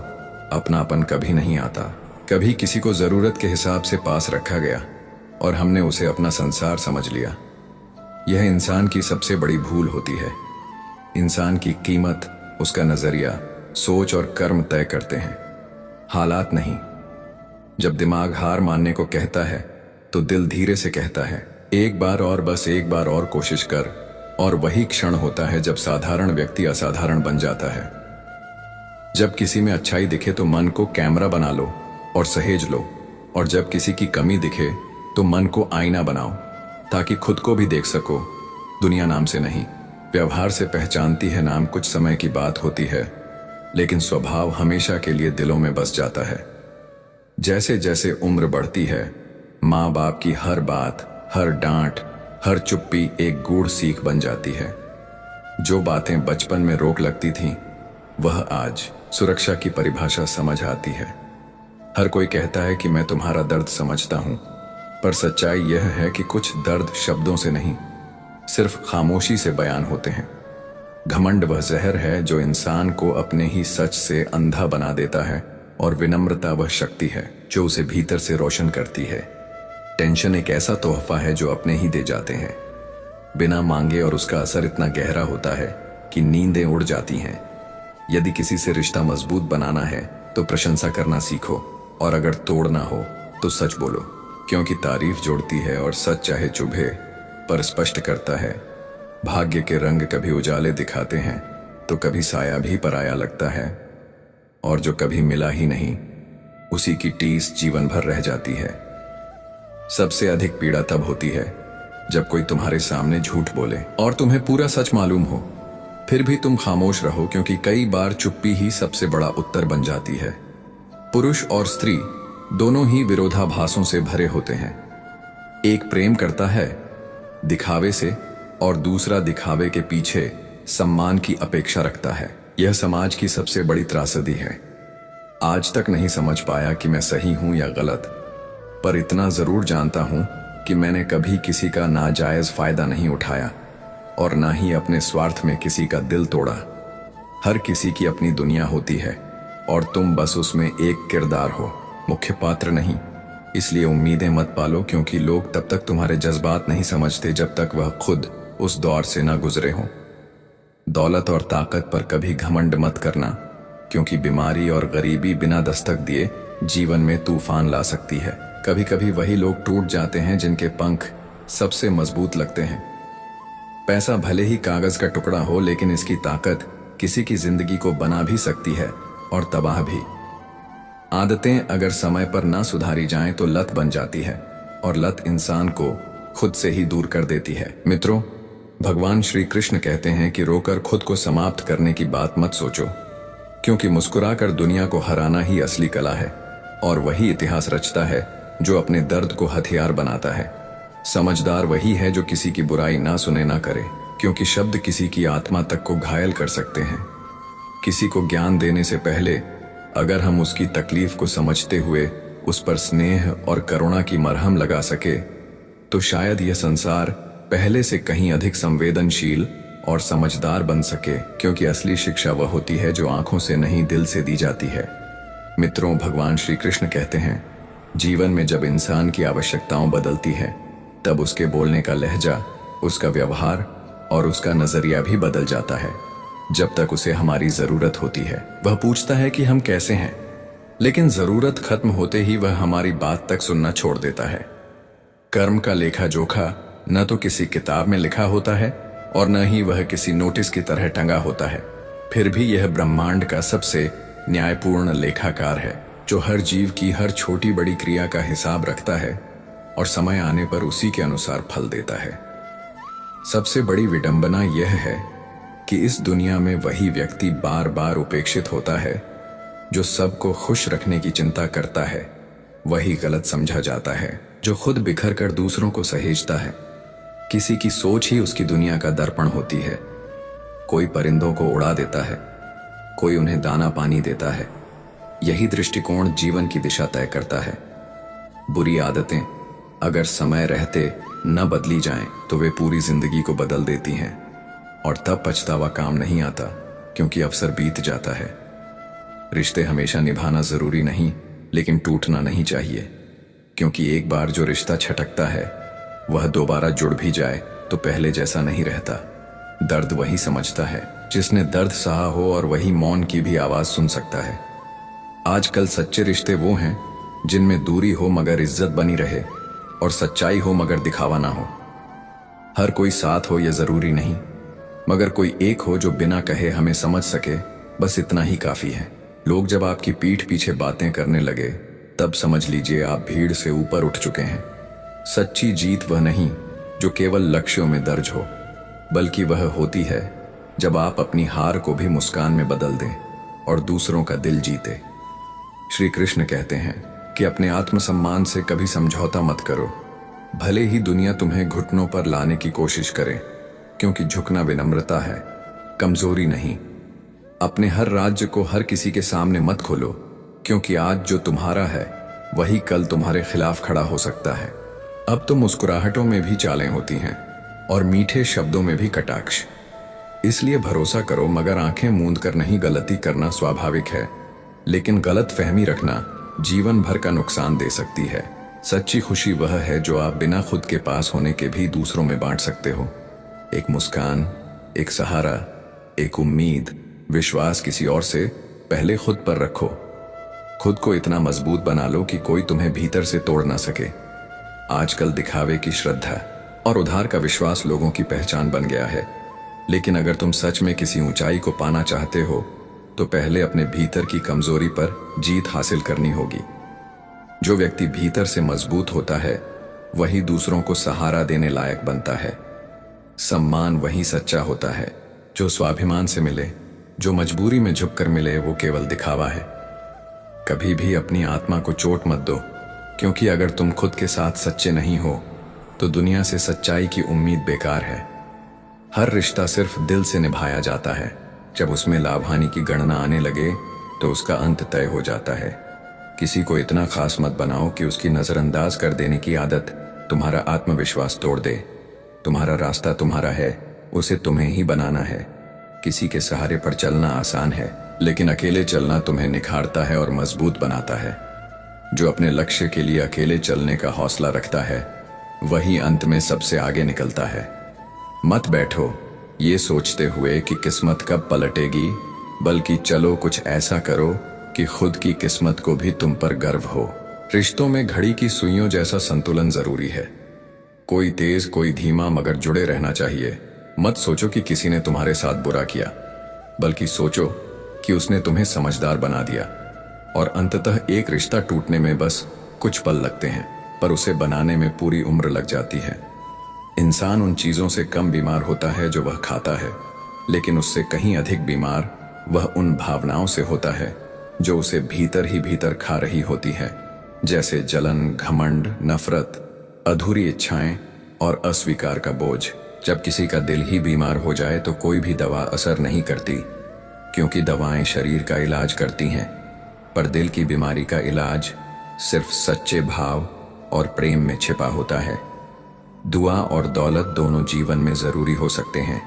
अपनापन कभी नहीं आता। कभी किसी को जरूरत के हिसाब से पास रखा गया और हमने उसे अपना संसार समझ लिया। यह इंसान की सबसे बड़ी भूल होती है। इंसान की कीमत उसका नजरिया, सोच और कर्म तय करते हैं, हालात नहीं। जब दिमाग हार मानने को कहता है तो दिल धीरे से कहता है, एक बार और, बस एक बार और कोशिश कर। और वही क्षण होता है जब साधारण व्यक्ति असाधारण बन जाता है। जब किसी में अच्छाई दिखे तो मन को कैमरा बना लो और सहेज लो, और जब किसी की कमी दिखे तो मन को आईना बनाओ, ताकि खुद को भी देख सको। दुनिया नाम से नहीं, व्यवहार से पहचानती है। नाम कुछ समय की बात होती है, लेकिन स्वभाव हमेशा के लिए दिलों में बस जाता है। जैसे जैसे उम्र बढ़ती है, माँ बाप की हर बात, हर डांट, हर चुप्पी एक गूढ़ सीख बन जाती है। जो बातें बचपन में रोक लगती थीं, वह आज सुरक्षा की परिभाषा समझ आती है। हर कोई कहता है कि मैं तुम्हारा दर्द समझता हूं, पर सच्चाई यह है कि कुछ दर्द शब्दों से नहीं, सिर्फ खामोशी से बयान होते हैं। घमंड वह जहर है जो इंसान को अपने ही सच से अंधा बना देता है, और विनम्रता वह शक्ति है जो उसे भीतर से रोशन करती है। टेंशन एक ऐसा तोहफा है जो अपने ही दे जाते हैं, बिना मांगे, और उसका असर इतना गहरा होता है कि नींदें उड़ जाती हैं। यदि किसी से रिश्ता मजबूत बनाना है तो प्रशंसा करना सीखो, और अगर तोड़ना हो तो सच बोलो, क्योंकि तारीफ जोड़ती है और सच चाहे चुभे पर स्पष्ट करता है। भाग्य के रंग कभी उजाले दिखाते हैं तो कभी साया भी पराया लगता है, और जो कभी मिला ही नहीं उसी की टीस जीवन भर रह जाती है। सबसे अधिक पीड़ा तब होती है जब कोई तुम्हारे सामने झूठ बोले और तुम्हें पूरा सच मालूम हो, फिर भी तुम खामोश रहो, क्योंकि कई बार चुप्पी ही सबसे बड़ा उत्तर बन जाती है। पुरुष और स्त्री दोनों ही विरोधाभासों से भरे होते हैं। एक प्रेम करता है दिखावे से, और दूसरा दिखावे के पीछे सम्मान की अपेक्षा रखता है। यह समाज की सबसे बड़ी त्रासदी है। आज तक नहीं समझ पाया कि मैं सही हूं या गलत, पर इतना जरूर जानता हूं कि मैंने कभी किसी का नाजायज फायदा नहीं उठाया, और ना ही अपने स्वार्थ में किसी का दिल तोड़ा। हर किसी की अपनी दुनिया होती है, और तुम बस उसमें एक किरदार हो, मुख्य पात्र नहीं। इसलिए उम्मीदें मत पालो, क्योंकि लोग तब तक तुम्हारे जज्बात नहीं समझते जब तक वह खुद उस दौर से ना गुजरे हों। दौलत और ताकत पर कभी घमंड मत करना, क्योंकि बीमारी और गरीबी बिना दस्तक दिए जीवन में तूफान ला सकती है। कभी कभी वही लोग टूट जाते हैं जिनके पंख सबसे मजबूत लगते हैं। पैसा भले ही कागज का टुकड़ा हो, लेकिन इसकी ताकत किसी की जिंदगी को बना भी सकती है और तबाह भी। आदतें अगर समय पर ना सुधारी जाएं तो लत बन जाती है और लत इंसान को खुद से ही दूर कर देती है। मित्रों, भगवान श्री कृष्ण कहते हैं कि रोकर खुद को समाप्त करने की बात मत सोचो, क्योंकि मुस्कुराकर दुनिया को हराना ही असली कला है और वही इतिहास रचता है जो अपने दर्द को हथियार बनाता है। समझदार वही है जो किसी की बुराई ना सुने ना करे, क्योंकि शब्द किसी की आत्मा तक को घायल कर सकते हैं। किसी को ज्ञान देने से पहले अगर हम उसकी तकलीफ को समझते हुए उस पर स्नेह और करुणा की मरहम लगा सके तो शायद यह संसार पहले से कहीं अधिक संवेदनशील और समझदार बन सके, क्योंकि असली शिक्षा वह होती है जो आंखों से नहीं दिल से दी जाती है। मित्रों, भगवान श्री कृष्ण कहते हैं, जीवन में जब इंसान की आवश्यकताओं बदलती है तब उसके बोलने का लहजा, उसका व्यवहार और उसका नजरिया भी बदल जाता है। जब तक उसे हमारी जरूरत होती है वह पूछता है कि हम कैसे हैं, लेकिन जरूरत खत्म होते ही वह हमारी बात तक सुनना छोड़ देता है। कर्म का लेखा जोखा न तो किसी किताब में लिखा होता है और न ही वह किसी नोटिस की तरह टंगा होता है। फिर भी यह ब्रह्मांड का सबसे न्यायपूर्ण लेखाकार है, जो हर जीव की हर छोटी बड़ी क्रिया का हिसाब रखता है और समय आने पर उसी के अनुसार फल देता है। सबसे बड़ी विडंबना यह है कि इस दुनिया में वही व्यक्ति बार बार उपेक्षित होता है जो सबको खुश रखने की चिंता करता है। वही गलत समझा जाता है जो खुद बिखर कर दूसरों को सहेजता है। किसी की सोच ही उसकी दुनिया का दर्पण होती है। कोई परिंदों को उड़ा देता है, कोई उन्हें दाना पानी देता है। यही दृष्टिकोण जीवन की दिशा तय करता है। बुरी आदतें अगर समय रहते न बदली जाएं तो वे पूरी जिंदगी को बदल देती हैं और तब पछतावा काम नहीं आता, क्योंकि अवसर बीत जाता है। रिश्ते हमेशा निभाना जरूरी नहीं, लेकिन टूटना नहीं चाहिए, क्योंकि एक बार जो रिश्ता छटकता है वह दोबारा जुड़ भी जाए तो पहले जैसा नहीं रहता। दर्द वही समझता है जिसने दर्द सहा हो, और वही मौन की भी आवाज सुन सकता है। आजकल सच्चे रिश्ते वो हैं जिनमें दूरी हो मगर इज्जत बनी रहे और सच्चाई हो मगर दिखावा ना हो। हर कोई साथ हो यह जरूरी नहीं, मगर कोई एक हो जो बिना कहे हमें समझ सके, बस इतना ही काफी है। लोग जब आपकी पीठ पीछे बातें करने लगे तब समझ लीजिए आप भीड़ से ऊपर उठ चुके हैं। सच्ची जीत वह नहीं जो केवल लक्ष्यों में दर्ज हो, बल्कि वह होती है जब आप अपनी हार को भी मुस्कान में बदल दें और दूसरों का दिल जीते। श्री कृष्ण कहते हैं कि अपने आत्मसम्मान से कभी समझौता मत करो, भले ही दुनिया तुम्हें घुटनों पर लाने की कोशिश करे, क्योंकि झुकना विनम्रता है, कमजोरी नहीं। अपने हर राज्य को हर किसी के सामने मत खोलो, क्योंकि आज जो तुम्हारा है वही कल तुम्हारे खिलाफ खड़ा हो सकता है। अब तो मुस्कुराहटों में भी चालें होती हैं और मीठे शब्दों में भी कटाक्ष। इसलिए भरोसा करो, मगर आंखें मूंद कर नहीं। गलती करना स्वाभाविक है, लेकिन गलत फहमी रखना जीवन भर का नुकसान दे सकती है। सच्ची खुशी वह है जो आप बिना खुद के पास होने के भी दूसरों में बांट सकते हो। एक मुस्कान, एक सहारा, एक उम्मीद, विश्वास किसी और से पहले खुद पर रखो। खुद को इतना मजबूत बना लो कि कोई तुम्हें भीतर से तोड़ ना सके। आजकल दिखावे की श्रद्धा और उधार का विश्वास लोगों की पहचान बन गया है, लेकिन अगर तुम सच में किसी ऊंचाई को पाना चाहते हो तो पहले अपने भीतर की कमजोरी पर जीत हासिल करनी होगी। जो व्यक्ति भीतर से मजबूत होता है वही दूसरों को सहारा देने लायक बनता है। सम्मान वही सच्चा होता है जो स्वाभिमान से मिले। जो मजबूरी में झुककर मिले वो केवल दिखावा है। कभी भी अपनी आत्मा को चोट मत दो, क्योंकि अगर तुम खुद के साथ सच्चे नहीं हो तो दुनिया से सच्चाई की उम्मीद बेकार है। हर रिश्ता सिर्फ दिल से निभाया जाता है। जब उसमें लाभ हानि की गणना आने लगे तो उसका अंत तय हो जाता है। किसी को इतना खास मत बनाओ कि उसकी नजरअंदाज कर देने की आदत तुम्हारा आत्मविश्वास तोड़ दे। तुम्हारा रास्ता तुम्हारा है, उसे तुम्हें ही बनाना है। किसी के सहारे पर चलना आसान है, लेकिन अकेले चलना तुम्हें निखारता है और मजबूत बनाता है। जो अपने लक्ष्य के लिए अकेले चलने का हौसला रखता है वही अंत में सबसे आगे निकलता है। मत बैठो ये सोचते हुए कि किस्मत कब पलटेगी, बल्कि चलो कुछ ऐसा करो कि खुद की किस्मत को भी तुम पर गर्व हो। रिश्तों में घड़ी की सुइयों जैसा संतुलन जरूरी है। कोई तेज कोई धीमा, मगर जुड़े रहना चाहिए। मत सोचो कि किसी ने तुम्हारे साथ बुरा किया, बल्कि सोचो कि उसने तुम्हें समझदार बना दिया। और अंततः एक रिश्ता टूटने में बस कुछ पल लगते हैं, पर उसे बनाने में पूरी उम्र लग जाती है। इंसान उन चीजों से कम बीमार होता है जो वह खाता है, लेकिन उससे कहीं अधिक बीमार वह उन भावनाओं से होता है जो उसे भीतर ही भीतर खा रही होती है, जैसे जलन, घमंड, नफरत, अधूरी इच्छाएं और अस्वीकार का बोझ। जब किसी का दिल ही बीमार हो जाए तो कोई भी दवा असर नहीं करती, क्योंकि दवाएं शरीर का इलाज करती हैं, पर दिल की बीमारी का इलाज सिर्फ सच्चे भाव और प्रेम में छिपा होता है। दुआ और दौलत दोनों जीवन में जरूरी हो सकते हैं,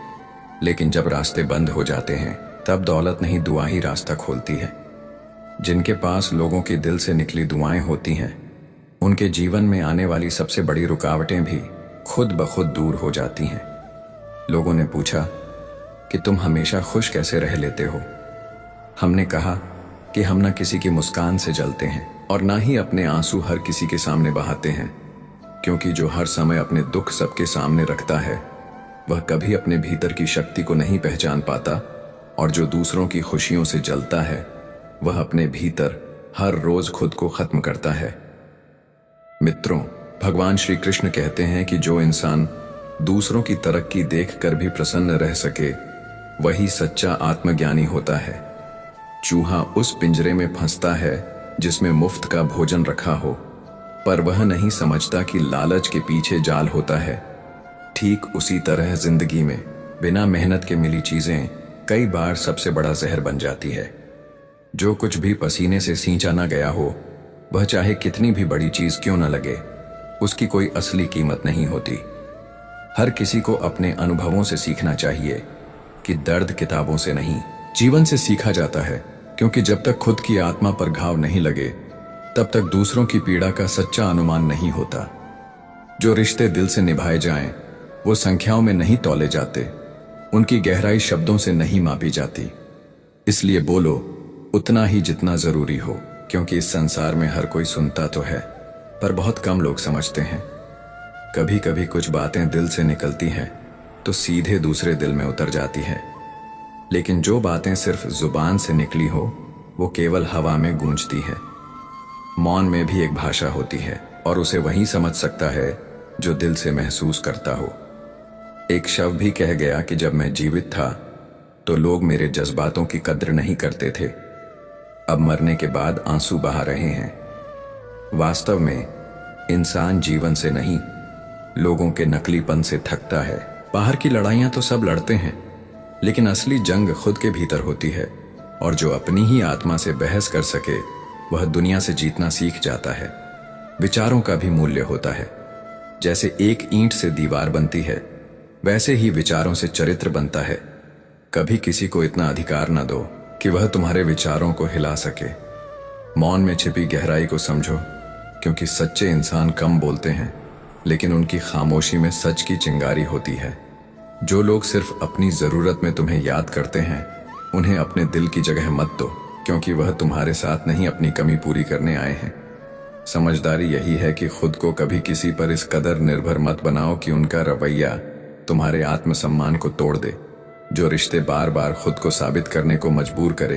लेकिन जब रास्ते बंद हो जाते हैं तब दौलत नहीं, दुआ ही रास्ता खोलती है। जिनके पास लोगों के दिल से निकली दुआएं होती हैं, उनके जीवन में आने वाली सबसे बड़ी रुकावटें भी खुद ब खुद दूर हो जाती हैं। लोगों ने पूछा कि तुम हमेशा खुश कैसे रह लेते हो? हमने कहा कि हम न किसी की मुस्कान से जलते हैं और ना ही अपने आंसू हर किसी के सामने बहाते हैं, क्योंकि जो हर समय अपने दुख सबके सामने रखता है वह कभी अपने भीतर की शक्ति को नहीं पहचान पाता, और जो दूसरों की खुशियों से जलता है वह अपने भीतर हर रोज खुद को खत्म करता है। मित्रों, भगवान श्री कृष्ण कहते हैं कि जो इंसान दूसरों की तरक्की देखकर भी प्रसन्न रह सके वही सच्चा आत्मज्ञानी होता है। चूहा उस पिंजरे में फंसता है जिसमें मुफ्त का भोजन रखा हो, पर वह नहीं समझता कि लालच के पीछे जाल होता है। ठीक उसी तरह जिंदगी में बिना मेहनत के मिली चीजें कई बार सबसे बड़ा जहर बन जाती है। जो कुछ भी पसीने से सींचा ना गया हो, वह चाहे कितनी भी बड़ी चीज क्यों न लगे, उसकी कोई असली कीमत नहीं होती। हर किसी को अपने अनुभवों से सीखना चाहिए कि दर्द किताबों से नहीं, जीवन से सीखा जाता है, क्योंकि जब तक खुद की आत्मा पर घाव नहीं लगे तब तक दूसरों की पीड़ा का सच्चा अनुमान नहीं होता। जो रिश्ते दिल से निभाए जाएं, वो संख्याओं में नहीं तौले जाते, उनकी गहराई शब्दों से नहीं मापी जाती। इसलिए बोलो उतना ही जितना जरूरी हो, क्योंकि इस संसार में हर कोई सुनता तो है, पर बहुत कम लोग समझते हैं। कभी कभी कुछ बातें दिल से निकलती हैं तो सीधे दूसरे दिल में उतर जाती है, लेकिन जो बातें सिर्फ जुबान से निकली हो वो केवल हवा में गूंजती है। मौन में भी एक भाषा होती है, और उसे वही समझ सकता है जो दिल से महसूस करता हो। एक शव भी कह गया कि जब मैं जीवित था तो लोग मेरे जज्बातों की कद्र नहीं करते थे, अब मरने के बाद आंसू बहा रहे हैं। वास्तव में इंसान जीवन से नहीं, लोगों के नकलीपन से थकता है। बाहर की लड़ाइयां तो सब लड़ते हैं, लेकिन असली जंग खुद के भीतर होती है, और जो अपनी ही आत्मा से बहस कर सके वह दुनिया से जीतना सीख जाता है। विचारों का भी मूल्य होता है। जैसे एक ईंट से दीवार बनती है, वैसे ही विचारों से चरित्र बनता है। कभी किसी को इतना अधिकार न दो कि वह तुम्हारे विचारों को हिला सके। मौन में छिपी गहराई को समझो, क्योंकि सच्चे इंसान कम बोलते हैं, लेकिन उनकी खामोशी में सच की चिंगारी होती है। जो लोग सिर्फ अपनी जरूरत में तुम्हें याद करते हैं, उन्हें अपने दिल की जगह मत दो, क्योंकि वह तुम्हारे साथ नहीं अपनी कमी पूरी करने आए हैं। समझदारी यही है कि खुद को कभी किसी पर इस कदर निर्भर मत बनाओ कि उनका रवैया तुम्हारे आत्मसम्मान को तोड़ दे। जो रिश्ते बार बार खुद को साबित करने को मजबूर करे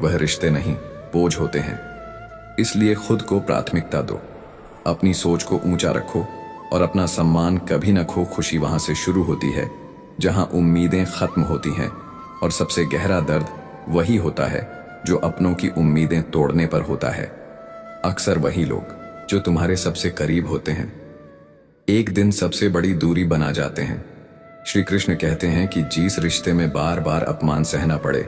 वह रिश्ते नहीं, बोझ होते हैं। इसलिए खुद को प्राथमिकता दो, अपनी सोच को ऊंचा रखो, और अपना सम्मान कभी न खो। खुशी वहां से शुरू होती है जहां उम्मीदें खत्म होती हैं, और सबसे गहरा दर्द वही होता है जो अपनों की उम्मीदें तोड़ने पर होता है। अक्सर वही लोग जो तुम्हारे सबसे करीब होते हैं एक दिन सबसे बड़ी दूरी बना जाते हैं। श्री कृष्ण कहते हैं कि जिस रिश्ते में बार बार अपमान सहना पड़े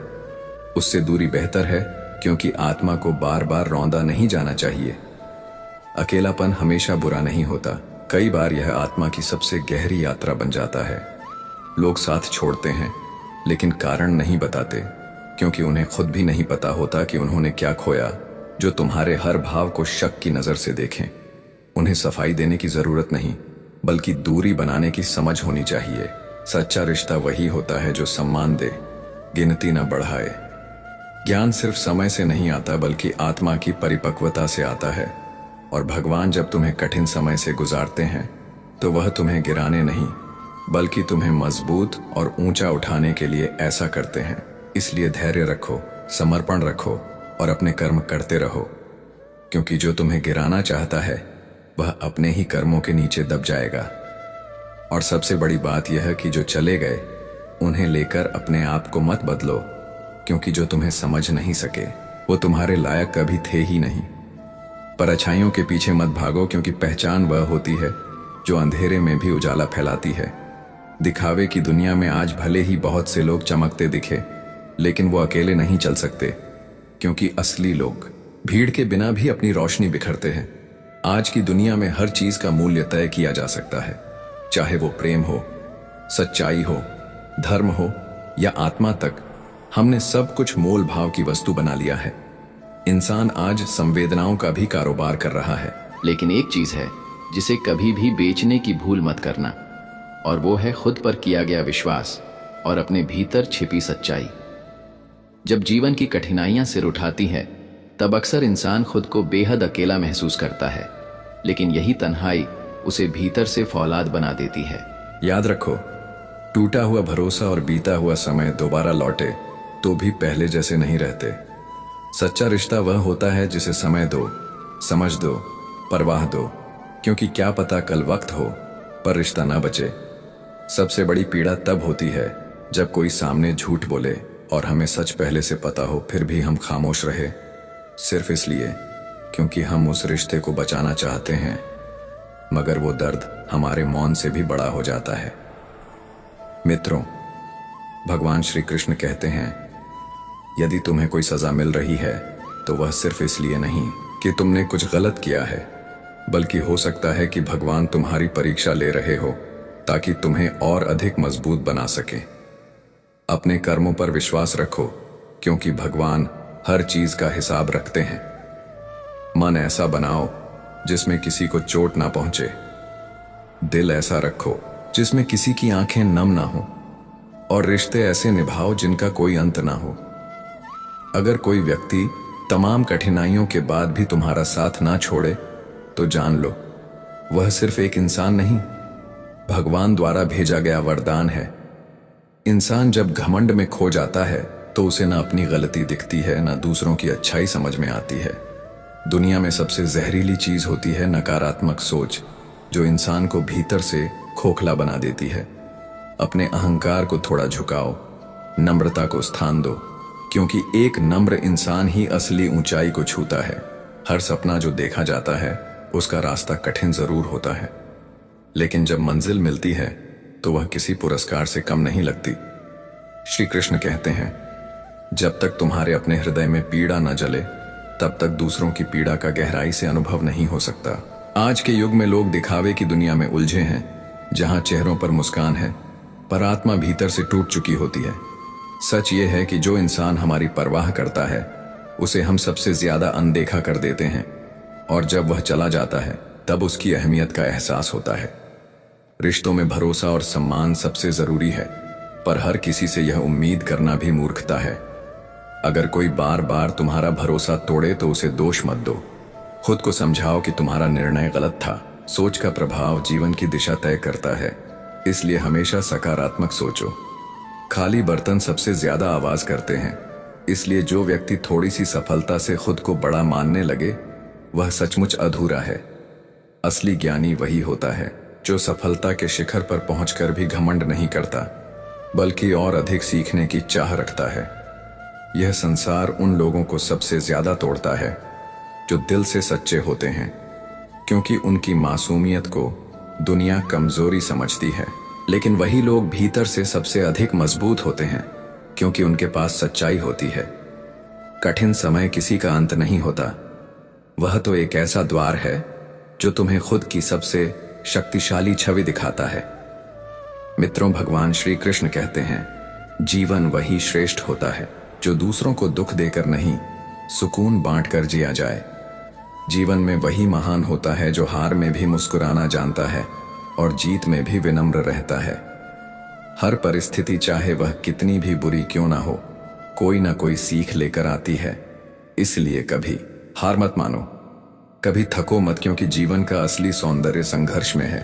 उससे दूरी बेहतर है, क्योंकि आत्मा को बार बार रौंदा नहीं जाना चाहिए। अकेलापन हमेशा बुरा नहीं होता, कई बार यह आत्मा की सबसे गहरी यात्रा बन जाता है। लोग साथ छोड़ते हैं लेकिन कारण नहीं बताते, क्योंकि उन्हें खुद भी नहीं पता होता कि उन्होंने क्या खोया जो तुम्हारे हर भाव को शक की नजर से देखें। उन्हें सफाई देने की जरूरत नहीं, बल्कि दूरी बनाने की समझ होनी चाहिए। सच्चा रिश्ता वही होता है जो सम्मान दे, गिनती न बढ़ाए। ज्ञान सिर्फ समय से नहीं आता, बल्कि आत्मा की परिपक्वता से आता है। और भगवान जब तुम्हें कठिन समय से गुजारते हैं तो वह तुम्हें गिराने नहीं, बल्कि तुम्हें मजबूत और ऊंचा उठाने के लिए ऐसा करते हैं। इसलिए धैर्य रखो, समर्पण रखो और अपने कर्म करते रहो, क्योंकि जो तुम्हें गिराना चाहता है वह अपने ही कर्मों के नीचे दब जाएगा। और सबसे बड़ी बात यह है कि जो चले गए उन्हें लेकर अपने आप को मत बदलो, क्योंकि जो तुम्हें समझ नहीं सके वो तुम्हारे लायक कभी थे ही नहीं। पर अच्छाइयों के पीछे मत भागो, क्योंकि पहचान वह होती है जो अंधेरे में भी उजाला फैलाती है। दिखावे की दुनिया में आज भले ही बहुत से लोग चमकते दिखे, लेकिन वो अकेले नहीं चल सकते, क्योंकि असली लोग भीड़ के बिना भी अपनी रोशनी बिखरते हैं। आज की दुनिया में हर चीज का मूल्य तय किया जा सकता है, चाहे वो प्रेम हो, सच्चाई हो, धर्म हो या आत्मा तक। हमने सब कुछ मोल भाव की वस्तु बना लिया है। इंसान आज संवेदनाओं का भी कारोबार कर रहा है। लेकिन एक चीज है जिसे कभी भी बेचने की भूल मत करना, और वो है खुद पर किया गया विश्वास और अपने भीतर छिपी सच्चाई। जब जीवन की कठिनाइयां सिर उठाती है तब अक्सर इंसान खुद को बेहद अकेला महसूस करता है, लेकिन यही तन्हाई उसे भीतर से फौलाद बना देती है। याद रखो, टूटा हुआ भरोसा और बीता हुआ समय दोबारा लौटे तो भी पहले जैसे नहीं रहते। सच्चा रिश्ता वह होता है जिसे समय दो, समझ दो, परवाह दो, क्योंकि क्या पता कल वक्त हो पर रिश्ता ना बचे। सबसे बड़ी पीड़ा तब होती है जब कोई सामने झूठ बोले और हमें सच पहले से पता हो, फिर भी हम खामोश रहे, सिर्फ इसलिए क्योंकि हम उस रिश्ते को बचाना चाहते हैं, मगर वो दर्द हमारे मौन से भी बड़ा हो जाता है। मित्रों, भगवान श्री कृष्ण कहते हैं, यदि तुम्हें कोई सजा मिल रही है तो वह सिर्फ इसलिए नहीं कि तुमने कुछ गलत किया है, बल्कि हो सकता है कि भगवान तुम्हारी परीक्षा ले रहे हो ताकि तुम्हें और अधिक मजबूत बना सके। अपने कर्मों पर विश्वास रखो, क्योंकि भगवान हर चीज का हिसाब रखते हैं। मन ऐसा बनाओ जिसमें किसी को चोट ना पहुंचे, दिल ऐसा रखो जिसमें किसी की आंखें नम ना हो, और रिश्ते ऐसे निभाओ जिनका कोई अंत ना हो। अगर कोई व्यक्ति तमाम कठिनाइयों के बाद भी तुम्हारा साथ ना छोड़े तो जान लो वह सिर्फ एक इंसान नहीं, भगवान द्वारा भेजा गया वरदान है। इंसान जब घमंड में खो जाता है तो उसे ना अपनी गलती दिखती है, ना दूसरों की अच्छाई समझ में आती है। दुनिया में सबसे जहरीली चीज होती है नकारात्मक सोच, जो इंसान को भीतर से खोखला बना देती है। अपने अहंकार को थोड़ा झुकाओ, नम्रता को स्थान दो, क्योंकि एक नम्र इंसान ही असली ऊंचाई को छूता है। हर सपना जो देखा जाता है उसका रास्ता कठिन जरूर होता है, लेकिन जब मंजिल मिलती है तो वह किसी पुरस्कार से कम नहीं लगती। श्री कृष्ण कहते हैं, जब तक तुम्हारे अपने हृदय में पीड़ा न जले तब तक दूसरों की पीड़ा का गहराई से अनुभव नहीं हो सकता। आज के युग में लोग दिखावे की दुनिया में उलझे हैं, जहां चेहरों पर मुस्कान है पर आत्मा भीतर से टूट चुकी होती है। सच ये है कि जो इंसान हमारी परवाह करता है उसे हम सबसे ज्यादा अनदेखा कर देते हैं, और जब वह चला जाता है तब उसकी अहमियत का एहसास होता है। रिश्तों में भरोसा और सम्मान सबसे जरूरी है, पर हर किसी से यह उम्मीद करना भी मूर्खता है। अगर कोई बार बार तुम्हारा भरोसा तोड़े तो उसे दोष मत दो, खुद को समझाओ कि तुम्हारा निर्णय गलत था। सोच का प्रभाव जीवन की दिशा तय करता है, इसलिए हमेशा सकारात्मक सोचो। खाली बर्तन सबसे ज्यादा आवाज करते हैं, इसलिए जो व्यक्ति थोड़ी सी सफलता से खुद को बड़ा मानने लगे वह सचमुच अधूरा है। असली ज्ञानी वही होता है जो सफलता के शिखर पर पहुंचकर भी घमंड नहीं करता, बल्कि और अधिक सीखने की चाह रखता है। यह संसार उन लोगों को सबसे ज्यादा तोड़ता है जो दिल से सच्चे होते हैं, क्योंकि उनकी मासूमियत को दुनिया कमजोरी समझती है। लेकिन वही लोग भीतर से सबसे अधिक मजबूत होते हैं, क्योंकि उनके पास सच्चाई होती है। कठिन समय किसी का अंत नहीं होता, वह तो एक ऐसा द्वार है जो तुम्हें खुद की सबसे शक्तिशाली छवि दिखाता है। मित्रों, भगवान श्री कृष्ण कहते हैं, जीवन वही श्रेष्ठ होता है जो दूसरों को दुख देकर नहीं, सुकून बांटकर जिया जाए। जीवन में वही महान होता है जो हार में भी मुस्कुराना जानता है और जीत में भी विनम्र रहता है। हर परिस्थिति, चाहे वह कितनी भी बुरी क्यों ना हो, कोई ना कोई सीख लेकर आती है। इसलिए कभी हार मत मानो, कभी थको मत, क्योंकि जीवन का असली सौंदर्य संघर्ष में है।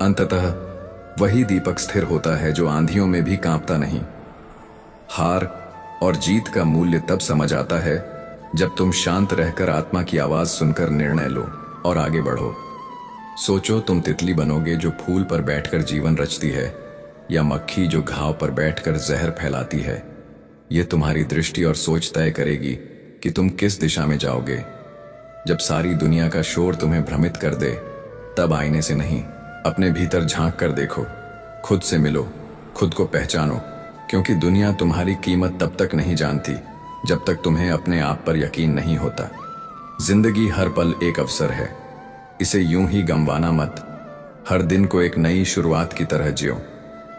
अंततः वही दीपक स्थिर होता है जो आंधियों में भी कांपता नहीं। हार और जीत का मूल्य तब समझ आता है जब तुम शांत रहकर आत्मा की आवाज सुनकर निर्णय लो और आगे बढ़ो। सोचो, तुम तितली बनोगे जो फूल पर बैठकर जीवन रचती है, या मक्खी जो घाव पर बैठकर जहर फैलाती है। यह तुम्हारी दृष्टि और सोच तय करेगी कि तुम किस दिशा में जाओगे। जब सारी दुनिया का शोर तुम्हें भ्रमित कर दे, तब आईने से नहीं, अपने भीतर झांक कर देखो, खुद से मिलो, खुद को पहचानो, क्योंकि दुनिया तुम्हारी कीमत तब तक नहीं जानती जब तक तुम्हें अपने आप पर यकीन नहीं होता। जिंदगी हर पल एक अवसर है, इसे यूं ही गंवाना मत। हर दिन को एक नई शुरुआत की तरह जियो,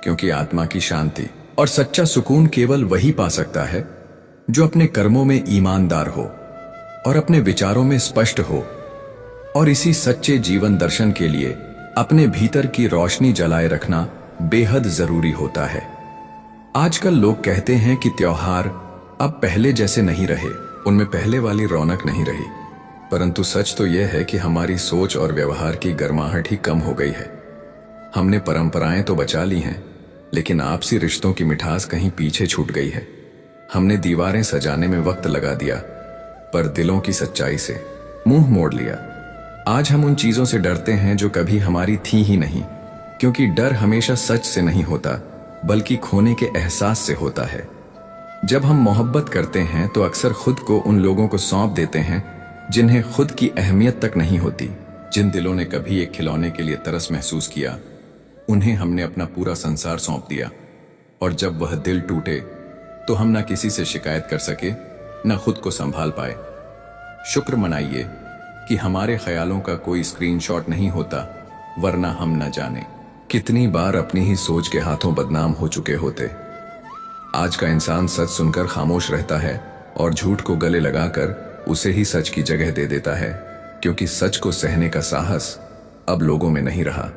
क्योंकि आत्मा की शांति और सच्चा सुकून केवल वही पा सकता है जो अपने कर्मों में ईमानदार हो और अपने विचारों में स्पष्ट हो। और इसी सच्चे जीवन दर्शन के लिए अपने भीतर की रोशनी जलाए रखना बेहद जरूरी होता है। आजकल लोग कहते हैं कि त्योहार अब पहले जैसे नहीं रहे, उनमें पहले वाली रौनक नहीं रही, परंतु सच तो यह है कि हमारी सोच और व्यवहार की गर्माहट ही कम हो गई है। हमने परंपराएं तो बचा ली हैं, लेकिन आपसी रिश्तों की मिठास कहीं पीछे छूट गई है। हमने दीवारें सजाने में वक्त लगा दिया, पर दिलों की सच्चाई से मुंह मोड़ लिया। आज हम उन चीजों से डरते हैं जो कभी हमारी थी ही नहीं, क्योंकि डर हमेशा सच से नहीं होता, बल्कि खोने के एहसास से होता है। जब हम मोहब्बत करते हैं तो अक्सर खुद को उन लोगों को सौंप देते हैं जिन्हें खुद की अहमियत तक नहीं होती। जिन दिलों ने कभी एक खिलौने के लिए तरस महसूस किया, उन्हें हमने अपना पूरा संसार सौंप दिया, और जब वह दिल टूटे तो हम ना किसी से शिकायत कर सके, ना खुद को संभाल पाए। शुक्र मनाइए कि हमारे ख्यालों का कोई स्क्रीनशॉट नहीं होता, वरना हम न जाने कितनी बार अपनी ही सोच के हाथों बदनाम हो चुके होते। आज का इंसान सच सुनकर खामोश रहता है और झूठ को गले लगाकर उसे ही सच की जगह दे देता है, क्योंकि सच को सहने का साहस अब लोगों में नहीं रहा।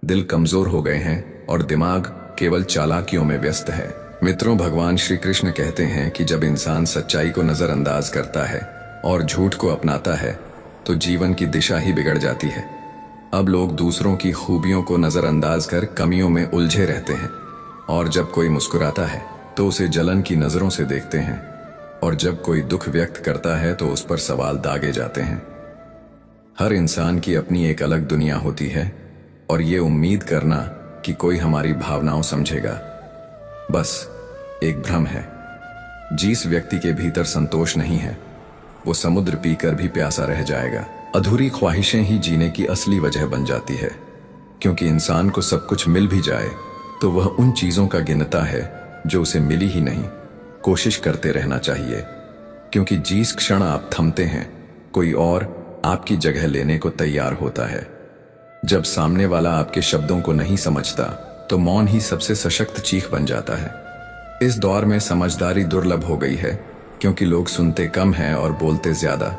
दिल कमजोर हो गए हैं और दिमाग केवल चालाकियों में व्यस्त है। मित्रों, भगवान श्री कृष्ण कहते हैं कि जब इंसान सच्चाई को नजरअंदाज करता है और झूठ को अपनाता है तो जीवन की दिशा ही बिगड़ जाती है। अब लोग दूसरों की खूबियों को नजरअंदाज कर कमियों में उलझे रहते हैं, और जब कोई मुस्कुराता है तो उसे जलन की नजरों से देखते हैं, और जब कोई दुख व्यक्त करता है तो उस पर सवाल दागे जाते हैं। हर इंसान की अपनी एक अलग दुनिया होती है, और ये उम्मीद करना कि कोई हमारी भावनाओं समझेगा, बस एक भ्रम है। जिस व्यक्ति के भीतर संतोष नहीं है, वो समुद्र पीकर भी प्यासा रह जाएगा। अधूरी ख्वाहिशें ही जीने की असली वजह बन जाती है, क्योंकि इंसान को सब कुछ मिल भी जाए तो वह उन चीजों का गिनता है जो उसे मिली ही नहीं। कोशिश करते रहना चाहिए, क्योंकि जिस क्षण आप थमते हैं, कोई और आपकी जगह लेने को तैयार होता है। जब सामने वाला आपके शब्दों को नहीं समझता तो मौन ही सबसे सशक्त चीख बन जाता है। इस दौर में समझदारी दुर्लभ हो गई है, क्योंकि लोग सुनते कम हैं और बोलते ज्यादा।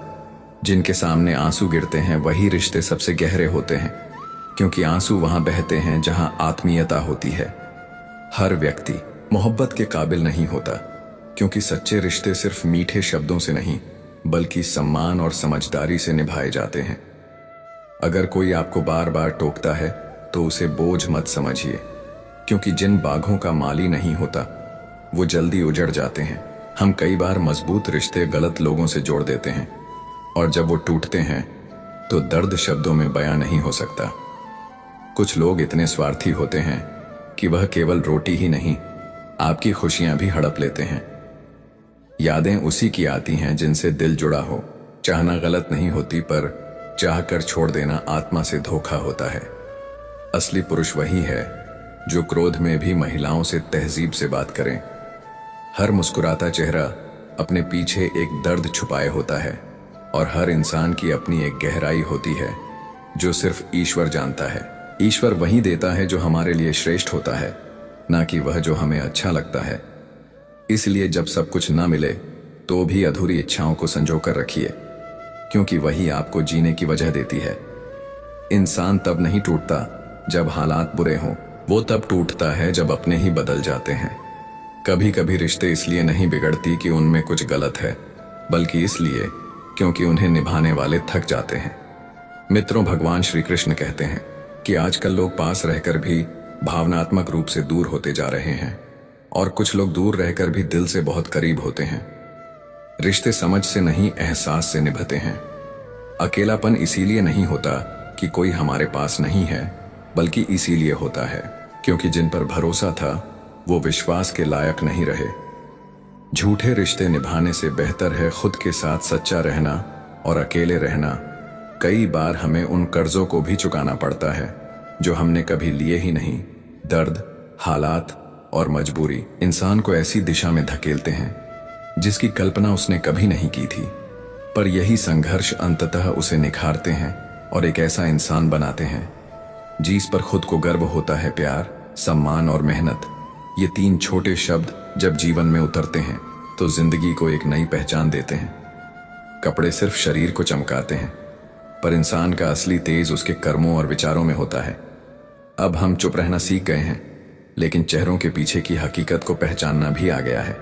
जिनके सामने आंसू गिरते हैं वही रिश्ते सबसे गहरे होते हैं, क्योंकि आंसू वहां बहते हैं जहां आत्मीयता होती है। हर व्यक्ति मोहब्बत के काबिल नहीं होता, क्योंकि सच्चे रिश्ते सिर्फ मीठे शब्दों से नहीं, बल्कि सम्मान और समझदारी से निभाए जाते हैं। अगर कोई आपको बार बार टोकता है तो उसे बोझ मत समझिए, क्योंकि जिन बाघों का माली नहीं होता वो जल्दी उजड़ जाते हैं। हम कई बार मजबूत रिश्ते गलत लोगों से जोड़ देते हैं, और जब वो टूटते हैं तो दर्द शब्दों में बयां नहीं हो सकता। कुछ लोग इतने स्वार्थी होते हैं कि वह केवल रोटी ही नहीं, आपकी खुशियां भी हड़प लेते हैं। यादें उसी की आती हैं जिनसे दिल जुड़ा हो। चाहना गलत नहीं होती, पर चाह कर छोड़ देना आत्मा से धोखा होता है। असली पुरुष वही है जो क्रोध में भी महिलाओं से तहजीब से बात करें। हर मुस्कुराता चेहरा अपने पीछे एक दर्द छुपाए होता है, और हर इंसान की अपनी एक गहराई होती है जो सिर्फ ईश्वर जानता है। ईश्वर वही देता है जो हमारे लिए श्रेष्ठ होता है, ना कि वह जो हमें अच्छा लगता है। इसलिए जब सब कुछ ना मिले तो भी अधूरी इच्छाओं को संजो कर रखिए, क्योंकि वही आपको जीने की वजह देती है। इंसान तब नहीं टूटता जब हालात बुरे हों, वो तब टूटता है जब अपने ही बदल जाते हैं। कभी कभी रिश्ते इसलिए नहीं बिगड़ती कि उनमें कुछ गलत है, बल्कि इसलिए क्योंकि उन्हें निभाने वाले थक जाते हैं। मित्रों, भगवान श्री कृष्ण कहते हैं कि आजकल लोग पास रहकर भी भावनात्मक रूप से दूर होते जा रहे हैं, और कुछ लोग दूर रहकर भी दिल से बहुत करीब होते हैं। रिश्ते समझ से नहीं, एहसास से निभते हैं। अकेलापन इसीलिए नहीं होता कि कोई हमारे पास नहीं है, बल्कि इसीलिए होता है क्योंकि जिन पर भरोसा था वो विश्वास के लायक नहीं रहे। झूठे रिश्ते निभाने से बेहतर है खुद के साथ सच्चा रहना और अकेले रहना। कई बार हमें उन कर्जों को भी चुकाना पड़ता है जो हमने कभी लिए ही नहीं। दर्द, हालात और मजबूरी इंसान को ऐसी दिशा में धकेलते हैं जिसकी कल्पना उसने कभी नहीं की थी, पर यही संघर्ष अंततः उसे निखारते हैं और एक ऐसा इंसान बनाते हैं जिस पर खुद को गर्व होता है। प्यार, सम्मान और मेहनत, ये 3 छोटे शब्द जब जीवन में उतरते हैं तो जिंदगी को एक नई पहचान देते हैं। कपड़े सिर्फ शरीर को चमकाते हैं, पर इंसान का असली तेज उसके कर्मों और विचारों में होता है। अब हम चुप रहना सीख गए हैं, लेकिन चेहरों के पीछे की हकीकत को पहचानना भी आ गया है।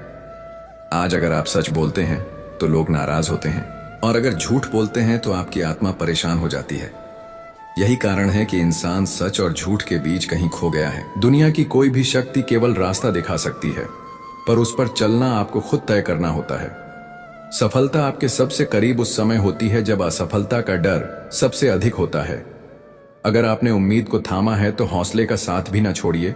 आज अगर आप सच बोलते हैं तो लोग नाराज होते हैं, और अगर झूठ बोलते हैं तो आपकी आत्मा परेशान हो जाती है। यही कारण है कि इंसान सच और झूठ के बीच कहीं खो गया है। दुनिया की कोई भी शक्ति केवल रास्ता दिखा सकती है, पर उस पर चलना आपको खुद तय करना होता है। सफलता आपके सबसे करीब उस समय होती है जब असफलता का डर सबसे अधिक होता है। अगर आपने उम्मीद को थामा है तो हौसले का साथ भी ना छोड़िए,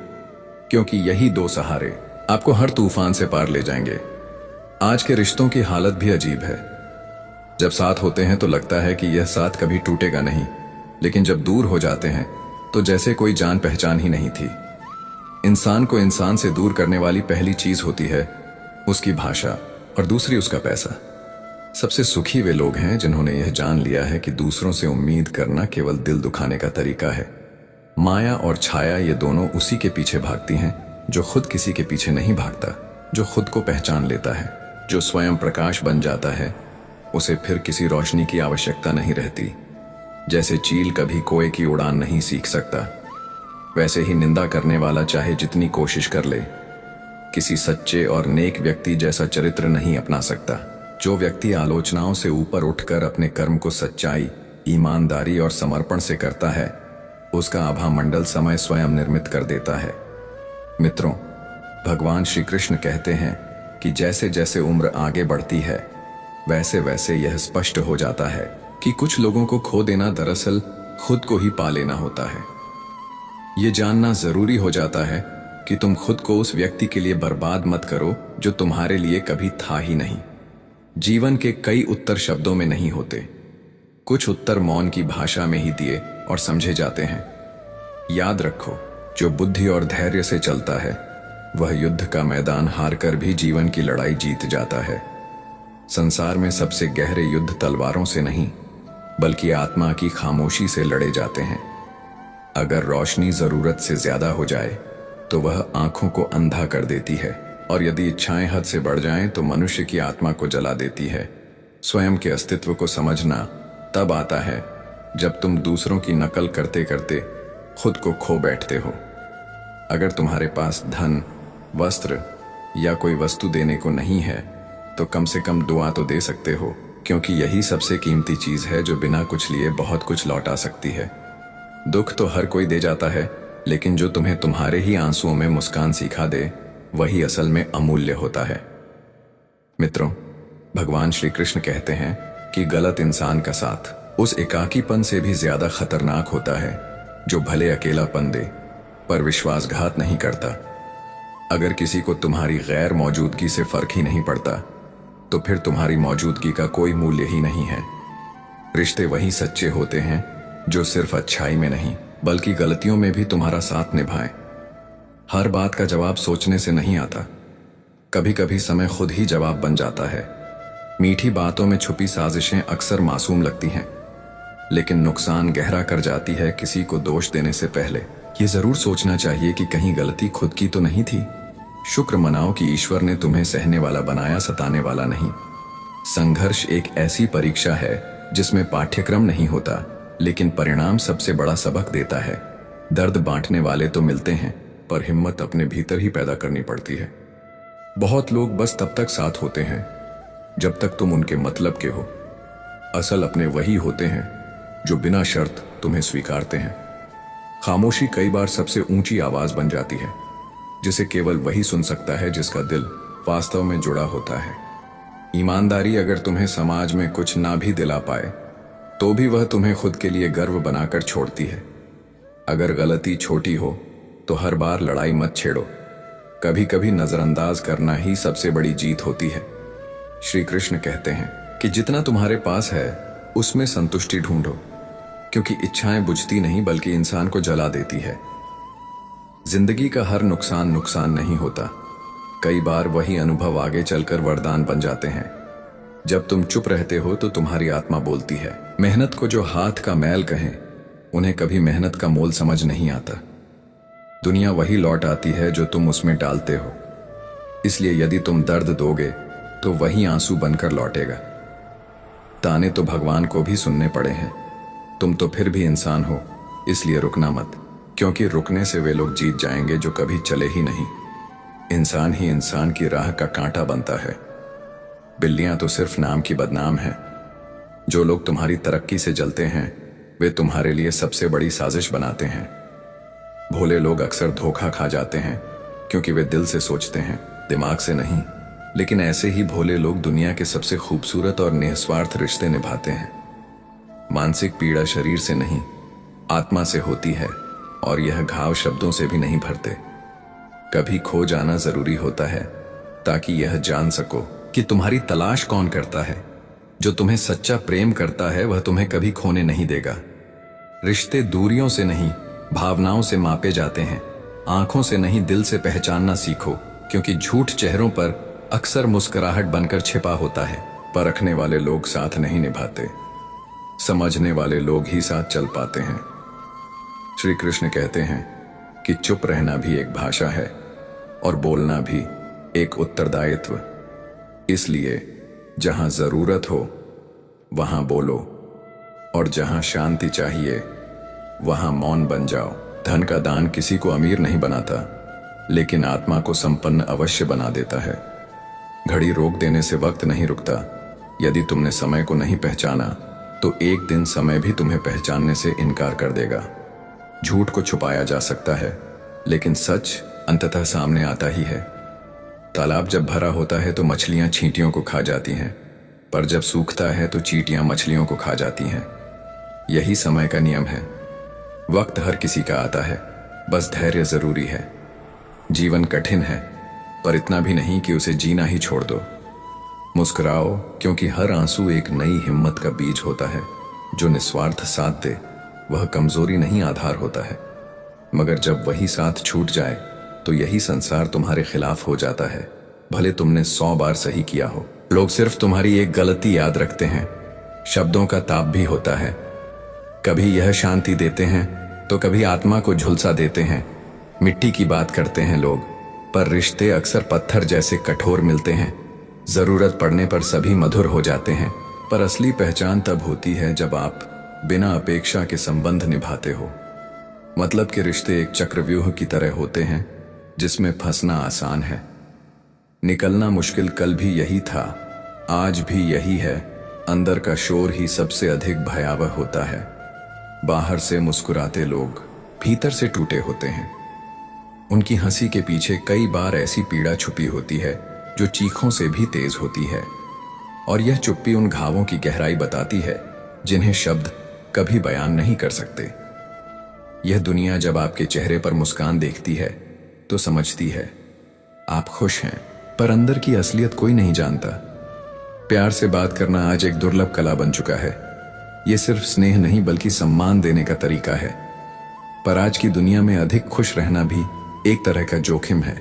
क्योंकि यही 2 सहारे आपको हर तूफान से पार ले जाएंगे। आज के रिश्तों की हालत भी अजीब है। जब साथ होते हैं तो लगता है कि यह साथ कभी टूटेगा नहीं, लेकिन जब दूर हो जाते हैं तो जैसे कोई जान पहचान ही नहीं थी। इंसान को इंसान से दूर करने वाली पहली चीज होती है उसकी भाषा और दूसरी उसका पैसा। सबसे सुखी वे लोग हैं जिन्होंने यह जान लिया है कि दूसरों से उम्मीद करना केवल दिल दुखाने का तरीका है। माया और छाया, ये दोनों उसी के पीछे भागती हैं जो खुद किसी के पीछे नहीं भागता, जो खुद को पहचान लेता है, जो स्वयं प्रकाश बन जाता है। उसे फिर किसी रोशनी की आवश्यकता नहीं रहती। जैसे चील कभी कोए की उड़ान नहीं सीख सकता, वैसे ही निंदा करने वाला चाहे जितनी कोशिश कर ले, किसी सच्चे और नेक व्यक्ति जैसा चरित्र नहीं अपना सकता। जो व्यक्ति आलोचनाओं से ऊपर उठकर अपने कर्म को सच्चाई, ईमानदारी और समर्पण से करता है, उसका आभा मंडल समय स्वयं निर्मित कर देता है। मित्रों, भगवान श्री कृष्ण कहते हैं कि जैसे जैसे उम्र आगे बढ़ती है वैसे वैसे यह स्पष्ट हो जाता है कि कुछ लोगों को खो देना दरअसल खुद को ही पा लेना होता है। यह जानना जरूरी हो जाता है कि तुम खुद को उस व्यक्ति के लिए बर्बाद मत करो जो तुम्हारे लिए कभी था ही नहीं। जीवन के कई उत्तर शब्दों में नहीं होते, कुछ उत्तर मौन की भाषा में ही दिए और समझे जाते हैं। याद रखो, जो बुद्धि और धैर्य से चलता है वह युद्ध का मैदान हारकर भी जीवन की लड़ाई जीत जाता है। संसार में सबसे गहरे युद्ध तलवारों से नहीं, बल्कि आत्मा की खामोशी से लड़े जाते हैं। अगर रोशनी जरूरत से ज्यादा हो जाए तो वह आंखों को अंधा कर देती है, और यदि इच्छाएं हद से बढ़ जाएं तो मनुष्य की आत्मा को जला देती है। स्वयं के अस्तित्व को समझना तब आता है जब तुम दूसरों की नकल करते करते खुद को खो बैठते हो। अगर तुम्हारे पास धन, वस्त्र या कोई वस्तु देने को नहीं है तो कम से कम दुआ तो दे सकते हो, क्योंकि यही सबसे कीमती चीज है जो बिना कुछ लिए बहुत कुछ लौटा सकती है। दुख तो हर कोई दे जाता है, लेकिन जो तुम्हें तुम्हारे ही आंसुओं में मुस्कान सिखा दे वही असल में अमूल्य होता है। मित्रों, भगवान श्री कृष्ण कहते हैं कि गलत इंसान का साथ उस एकाकीपन से भी ज्यादा खतरनाक होता है जो भले अकेलापन दे पर विश्वासघात नहीं करता। अगर किसी को तुम्हारी गैर मौजूदगी से फर्क ही नहीं पड़ता तो फिर तुम्हारी मौजूदगी का कोई मूल्य ही नहीं है। रिश्ते वही सच्चे होते हैं जो सिर्फ अच्छाई में नहीं बल्कि गलतियों में भी तुम्हारा साथ निभाएं। हर बात का जवाब सोचने से नहीं आता, कभी कभी समय खुद ही जवाब बन जाता है। मीठी बातों में छुपी साजिशें अक्सर मासूम लगती हैं, लेकिन नुकसान गहरा कर जाती है। किसी को दोष देने से पहले ये जरूर सोचना चाहिए कि कहीं गलती खुद की तो नहीं थी। शुक्र मनाओ कि ईश्वर ने तुम्हें सहने वाला बनाया, सताने वाला नहीं। संघर्ष एक ऐसी परीक्षा है जिसमें पाठ्यक्रम नहीं होता, लेकिन परिणाम सबसे बड़ा सबक देता है। दर्द बांटने वाले तो मिलते हैं, पर हिम्मत अपने भीतर ही पैदा करनी पड़ती है। बहुत लोग बस तब तक साथ होते हैं जब तक तुम उनके मतलब के हो। असल अपने वही होते हैं जो बिना शर्त तुम्हें स्वीकारते हैं। खामोशी कई बार सबसे ऊंची आवाज बन जाती है। जिसे केवल वही सुन सकता है जिसका दिल वास्तव में जुड़ा होता है। ईमानदारी अगर तुम्हें समाज में कुछ ना भी दिला पाए तो भी वह तुम्हें खुद के लिए गर्व बनाकर छोड़ती है। अगर गलती छोटी हो तो हर बार लड़ाई मत छेड़ो, कभी कभी नजरअंदाज करना ही सबसे बड़ी जीत होती है। श्री कृष्ण कहते हैं कि जितना तुम्हारे पास है उसमें संतुष्टि ढूंढो, क्योंकि इच्छाएं बुझती नहीं बल्कि इंसान को जला देती है। जिंदगी का हर नुकसान नुकसान नहीं होता, कई बार वही अनुभव आगे चलकर वरदान बन जाते हैं। जब तुम चुप रहते हो तो तुम्हारी आत्मा बोलती है। मेहनत को जो हाथ का मैल कहें, उन्हें कभी मेहनत का मोल समझ नहीं आता। दुनिया वही लौट आती है जो तुम उसमें डालते हो, इसलिए यदि तुम दर्द दोगे तो वही आंसू बनकर लौटेगा। ताने तो भगवान को भी सुनने पड़े हैं। तुम तो फिर भी इंसान हो, इसलिए रुकना मत, क्योंकि रुकने से वे लोग जीत जाएंगे जो कभी चले ही नहीं। इंसान ही इंसान की राह का कांटा बनता है। बिल्लियां तो सिर्फ नाम की बदनाम हैं। जो लोग तुम्हारी तरक्की से जलते हैं वे तुम्हारे लिए सबसे बड़ी साजिश बनाते हैं। भोले लोग अक्सर धोखा खा जाते हैं क्योंकि वे दिल से सोचते हैं, दिमाग से नहीं। लेकिन ऐसे ही भोले लोग दुनिया के सबसे खूबसूरत और निस्वार्थ रिश्ते निभाते हैं। मानसिक पीड़ा शरीर से नहीं, आत्मा से होती है, और यह घाव शब्दों से भी नहीं भरते। कभी खो जाना जरूरी होता है ताकि यह जान सको कि तुम्हारी तलाश कौन करता है। जो तुम्हें सच्चा प्रेम करता है वह तुम्हें कभी खोने नहीं देगा। रिश्ते दूरियों से नहीं, भावनाओं से मापे जाते हैं। आंखों से नहीं, दिल से पहचानना सीखो, क्योंकि झूठ चेहरों पर अक्सर मुस्कुराहट बनकर छिपा होता है। परखने वाले लोग साथ नहीं निभाते, समझने वाले लोग ही साथ चल पाते हैं। श्री कृष्ण कहते हैं कि चुप रहना भी एक भाषा है और बोलना भी एक उत्तरदायित्व। इसलिए जहां जरूरत हो वहां बोलो, और जहां शांति चाहिए वहां मौन बन जाओ। धन का दान किसी को अमीर नहीं बनाता, लेकिन आत्मा को संपन्न अवश्य बना देता है। घड़ी रोक देने से वक्त नहीं रुकता। यदि तुमने समय को नहीं पहचाना तो एक दिन समय भी तुम्हें पहचानने से इनकार कर देगा। झूठ को छुपाया जा सकता है, लेकिन सच अंततः सामने आता ही है। तालाब जब भरा होता है तो मछलियां चींटियों को खा जाती हैं, पर जब सूखता है तो चींटियां मछलियों को खा जाती हैं। यही समय का नियम है। वक्त हर किसी का आता है, बस धैर्य जरूरी है। जीवन कठिन है, पर इतना भी नहीं कि उसे जीना ही छोड़ दो। मुस्कुराओ, क्योंकि हर आंसू एक नई हिम्मत का बीज होता है। जो निस्वार्थ साथ दे वह कमजोरी नहीं, आधार होता है। मगर जब वही साथ छूट जाए तो यही संसार तुम्हारे खिलाफ हो जाता है, भले तुमने 100 बार सही किया हो। लोग सिर्फ तुम्हारी एक गलती याद रखते हैं। शब्दों का ताप भी होता है, कभी यह शांति देते हैं तो कभी आत्मा को झुलसा देते हैं। मिट्टी की बात करते हैं लोग, पर रिश्ते अक्सर पत्थर जैसे कठोर मिलते हैं। जरूरत पड़ने पर सभी मधुर हो जाते हैं, पर असली पहचान तब होती है जब आप बिना अपेक्षा के संबंध निभाते हो। मतलब कि रिश्ते एक चक्रव्यूह की तरह होते हैं जिसमें फंसना आसान है, निकलना मुश्किल। कल भी यही था, आज भी यही है। अंदर का शोर ही सबसे अधिक भयावह होता है। बाहर से मुस्कुराते लोग भीतर से टूटे होते हैं। उनकी हंसी के पीछे कई बार ऐसी पीड़ा छुपी होती है जो चीखों से भी तेज होती है, और यह चुप्पी उन घावों की गहराई बताती है जिन्हें शब्द कभी बयान नहीं कर सकते। यह दुनिया जब आपके चेहरे पर मुस्कान देखती है तो समझती है आप खुश हैं, पर अंदर की असलियत कोई नहीं जानता। प्यार से बात करना आज एक दुर्लभ कला बन चुका है। यह सिर्फ स्नेह नहीं बल्कि सम्मान देने का तरीका है। पर आज की दुनिया में अधिक खुश रहना भी एक तरह का जोखिम है,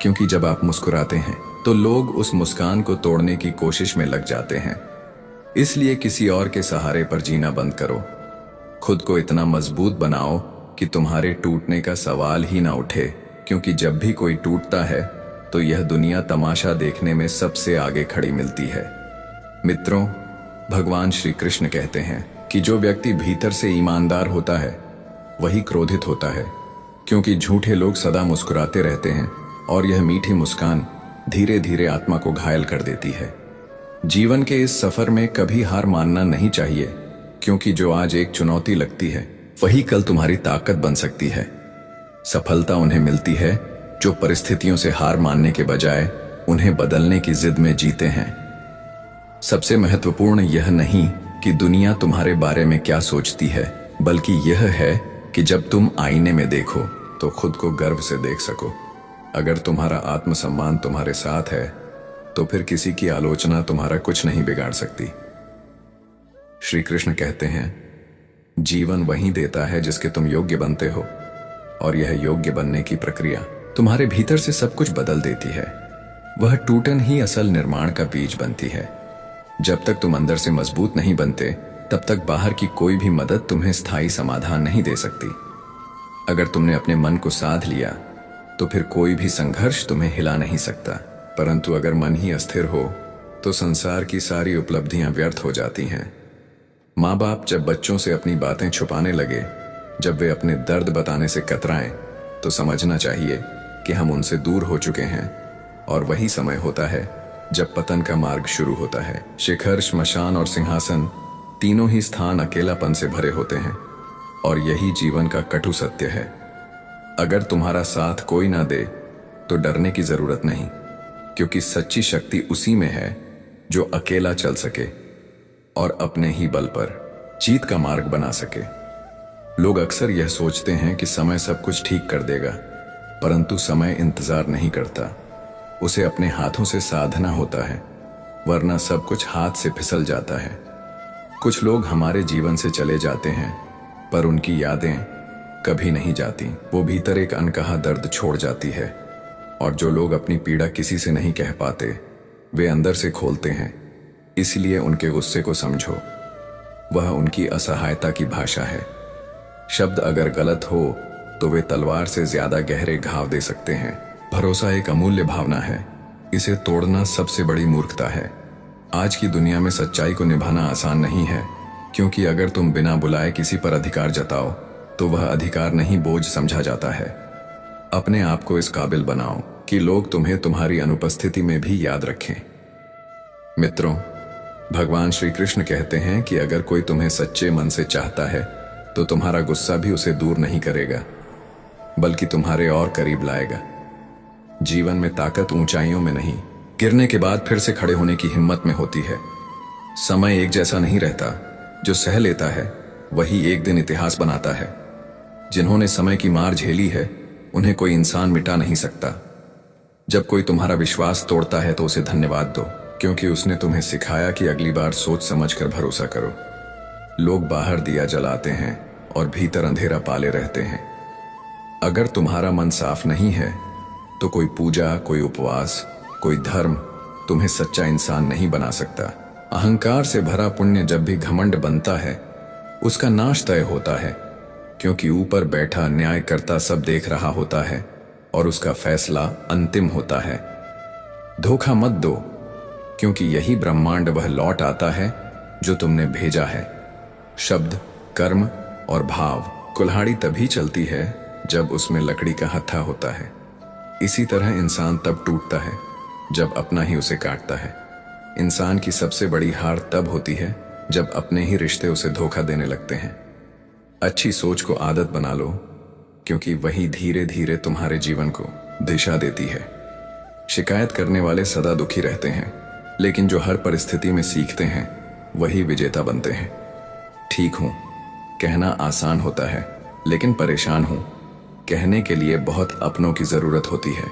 क्योंकि जब आप मुस्कुराते हैं तो लोग उस मुस्कान को तोड़ने की कोशिश में लग जाते हैं। इसलिए किसी और के सहारे पर जीना बंद करो। खुद को इतना मजबूत बनाओ कि तुम्हारे टूटने का सवाल ही ना उठे, क्योंकि जब भी कोई टूटता है तो यह दुनिया तमाशा देखने में सबसे आगे खड़ी मिलती है। मित्रों, भगवान श्री कृष्ण कहते हैं कि जो व्यक्ति भीतर से ईमानदार होता है वही क्रोधित होता है, क्योंकि झूठे लोग सदा मुस्कुराते रहते हैं और यह मीठी मुस्कान धीरे धीरे आत्मा को घायल कर देती है। जीवन के इस सफर में कभी हार मानना नहीं चाहिए, क्योंकि जो आज एक चुनौती लगती है वही कल तुम्हारी ताकत बन सकती है। सफलता उन्हें मिलती है जो परिस्थितियों से हार मानने के बजाय उन्हें बदलने की जिद में जीते हैं। सबसे महत्वपूर्ण यह नहीं कि दुनिया तुम्हारे बारे में क्या सोचती है, बल्कि यह है कि जब तुम आईने में देखो तो खुद को गर्व से देख सको। अगर तुम्हारा आत्मसम्मान तुम्हारे साथ है तो फिर किसी की आलोचना तुम्हारा कुछ नहीं बिगाड़ सकती। श्री कृष्ण कहते हैं, जीवन वही देता है जिसके तुम योग्य बनते हो, और यह योग्य बनने की प्रक्रिया तुम्हारे भीतर से सब कुछ बदल देती है। वह टूटन ही असल निर्माण का बीज बनती है। जब तक तुम अंदर से मजबूत नहीं बनते, तब तक बाहर की कोई भी मदद तुम्हें स्थायी समाधान नहीं दे सकती। अगर तुमने अपने मन को साध लिया तो फिर कोई भी संघर्ष तुम्हें हिला नहीं सकता। परंतु अगर मन ही अस्थिर हो तो संसार की सारी उपलब्धियां व्यर्थ हो जाती हैं। माँ बाप जब बच्चों से अपनी बातें छुपाने लगे, जब वे अपने दर्द बताने से कतराएं, तो समझना चाहिए कि हम उनसे दूर हो चुके हैं, और वही समय होता है जब पतन का मार्ग शुरू होता है। शिखर, श्मशान और सिंहासन, तीनों ही स्थान अकेलापन से भरे होते हैं, और यही जीवन का कटु सत्य है। अगर तुम्हारा साथ कोई ना दे तो डरने की जरूरत नहीं, क्योंकि सच्ची शक्ति उसी में है जो अकेला चल सके और अपने ही बल पर जीत का मार्ग बना सके। लोग अक्सर यह सोचते हैं कि समय सब कुछ ठीक कर देगा, परंतु समय इंतजार नहीं करता। उसे अपने हाथों से साधना होता है, वरना सब कुछ हाथ से फिसल जाता है। कुछ लोग हमारे जीवन से चले जाते हैं, पर उनकी यादें कभी नहीं जाती। वो भीतर एक अनकहा दर्द छोड़ जाती है, और जो लोग अपनी पीड़ा किसी से नहीं कह पाते, वे अंदर से खोलते हैं। इसलिए उनके गुस्से को समझो, वह उनकी असहायता की भाषा है। शब्द अगर गलत हो तो वे तलवार से ज्यादा गहरे घाव दे सकते हैं। भरोसा एक अमूल्य भावना है, इसे तोड़ना सबसे बड़ी मूर्खता है। आज की दुनिया में सच्चाई को निभाना आसान नहीं है, क्योंकि अगर तुम बिना बुलाए किसी पर अधिकार जताओ तो वह अधिकार नहीं, बोझ समझा जाता है। अपने आप को इस काबिल बनाओ कि लोग तुम्हें तुम्हारी अनुपस्थिति में भी याद रखें। मित्रों, भगवान श्री कृष्ण कहते हैं कि अगर कोई तुम्हें सच्चे मन से चाहता है तो तुम्हारा गुस्सा भी उसे दूर नहीं करेगा, बल्कि तुम्हारे और करीब लाएगा। जीवन में ताकत ऊंचाइयों में नहीं, गिरने के बाद फिर से खड़े होने की हिम्मत में होती है। समय एक जैसा नहीं रहता, जो सह लेता है वही एक दिन इतिहास बनाता है। जिन्होंने समय की मार झेली है, उन्हें कोई इंसान मिटा नहीं सकता। जब कोई तुम्हारा विश्वास तोड़ता है तो उसे धन्यवाद दो, क्योंकि उसने तुम्हें सिखाया कि अगली बार सोच समझकर भरोसा करो। लोग बाहर दिया जलाते हैं और भीतर अंधेरा पाले रहते हैं। अगर तुम्हारा मन साफ नहीं है तो कोई पूजा, कोई उपवास, कोई धर्म तुम्हें सच्चा इंसान नहीं बना सकता। अहंकार से भरा पुण्य जब भी घमंड बनता है, उसका नाश तय होता है, क्योंकि ऊपर बैठा न्यायकर्ता सब देख रहा होता है और उसका फैसला अंतिम होता है। धोखा मत दो, क्योंकि यही ब्रह्मांड वह लौट आता है जो तुमने भेजा है। शब्द, कर्म और भाव। कुल्हाड़ी तभी चलती है जब उसमें लकड़ी का हत्था होता है। इसी तरह इंसान तब टूटता है जब अपना ही उसे काटता है। इंसान की सबसे बड़ी हार तब होती है जब अपने ही रिश्ते उसे धोखा देने लगते हैं। अच्छी सोच को आदत बना लो, क्योंकि वही धीरे धीरे तुम्हारे जीवन को दिशा देती है। शिकायत करने वाले सदा दुखी रहते हैं, लेकिन जो हर परिस्थिति में सीखते हैं वही विजेता बनते हैं। ठीक हूं कहना आसान होता है, लेकिन परेशान हूं कहने के लिए बहुत अपनों की जरूरत होती है।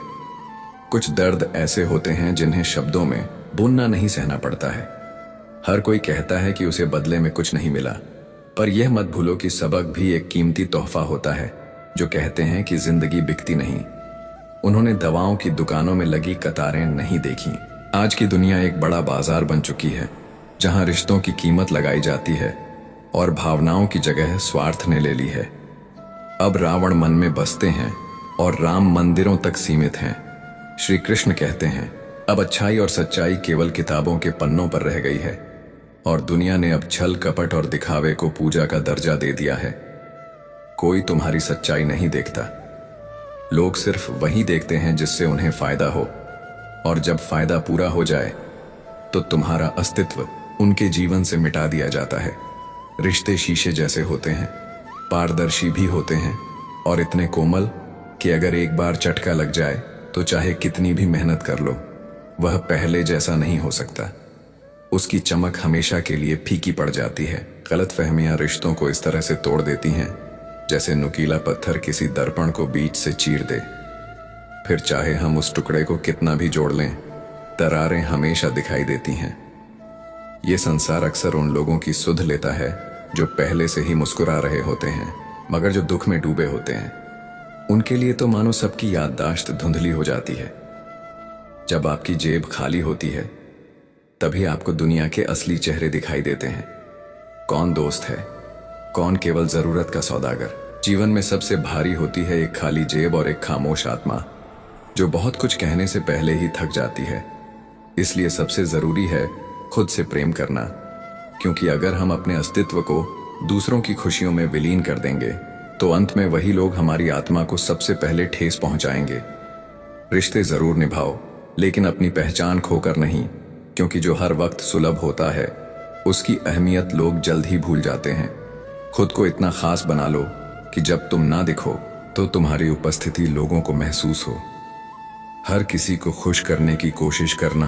कुछ दर्द ऐसे होते हैं जिन्हें शब्दों में बुनना नहीं सहना पड़ता है। हर कोई कहता है कि उसे बदले में कुछ नहीं मिला, पर यह मत भूलो कि सबक भी एक कीमती तोहफा होता है। जो कहते हैं कि जिंदगी बिकती नहीं, उन्होंने दवाओं की दुकानों में लगी कतारें नहीं देखी। आज की दुनिया एक बड़ा बाजार बन चुकी है, जहां रिश्तों की कीमत लगाई जाती है और भावनाओं की जगह स्वार्थ ने ले ली है। अब रावण मन में बसते हैं और राम मंदिरों तक सीमित हैं। श्री कृष्ण कहते हैं, अब अच्छाई और सच्चाई केवल किताबों के पन्नों पर रह गई है, और दुनिया ने अब छल कपट और दिखावे को पूजा का दर्जा दे दिया है। कोई तुम्हारी सच्चाई नहीं देखता। लोग सिर्फ वही देखते हैं जिससे उन्हें फायदा हो, और जब फायदा पूरा हो जाए तो तुम्हारा अस्तित्व उनके जीवन से मिटा दिया जाता है। रिश्ते शीशे जैसे होते हैं, पारदर्शी भी होते हैं और इतने कोमल कि अगर एक बार चटका लग जाए तो चाहे कितनी भी मेहनत कर लो, वह पहले जैसा नहीं हो सकता। उसकी चमक हमेशा के लिए फीकी पड़ जाती है। गलतफहमियां रिश्तों को इस तरह से तोड़ देती हैं जैसे नुकीला पत्थर किसी दर्पण को बीच से चीर दे। फिर चाहे हम उस टुकड़े को कितना भी जोड़ लें, दरारें हमेशा दिखाई देती हैं। ये संसार अक्सर उन लोगों की सुध लेता है जो पहले से ही मुस्कुरा रहे होते हैं, मगर जो दुख में डूबे होते हैं उनके लिए तो मानो सबकी याददाश्त धुंधली हो जाती है। जब आपकी जेब खाली होती है तभी आपको दुनिया के असली चेहरे दिखाई देते हैं। कौन दोस्त है, कौन केवल जरूरत का सौदागर। जीवन में सबसे भारी होती है एक खाली जेब और एक खामोश आत्मा जो बहुत कुछ कहने से पहले ही थक जाती है। इसलिए सबसे जरूरी है खुद से प्रेम करना, क्योंकि अगर हम अपने अस्तित्व को दूसरों की खुशियों में विलीन कर देंगे तो अंत में वही लोग हमारी आत्मा को सबसे पहले ठेस पहुंचाएंगे। रिश्ते जरूर निभाओ, लेकिन अपनी पहचान खोकर नहीं, क्योंकि जो हर वक्त सुलभ होता है उसकी अहमियत लोग जल्द ही भूल जाते हैं। खुद को इतना खास बना लो कि जब तुम ना दिखो तो तुम्हारी उपस्थिति लोगों को महसूस हो। हर किसी को खुश करने की कोशिश करना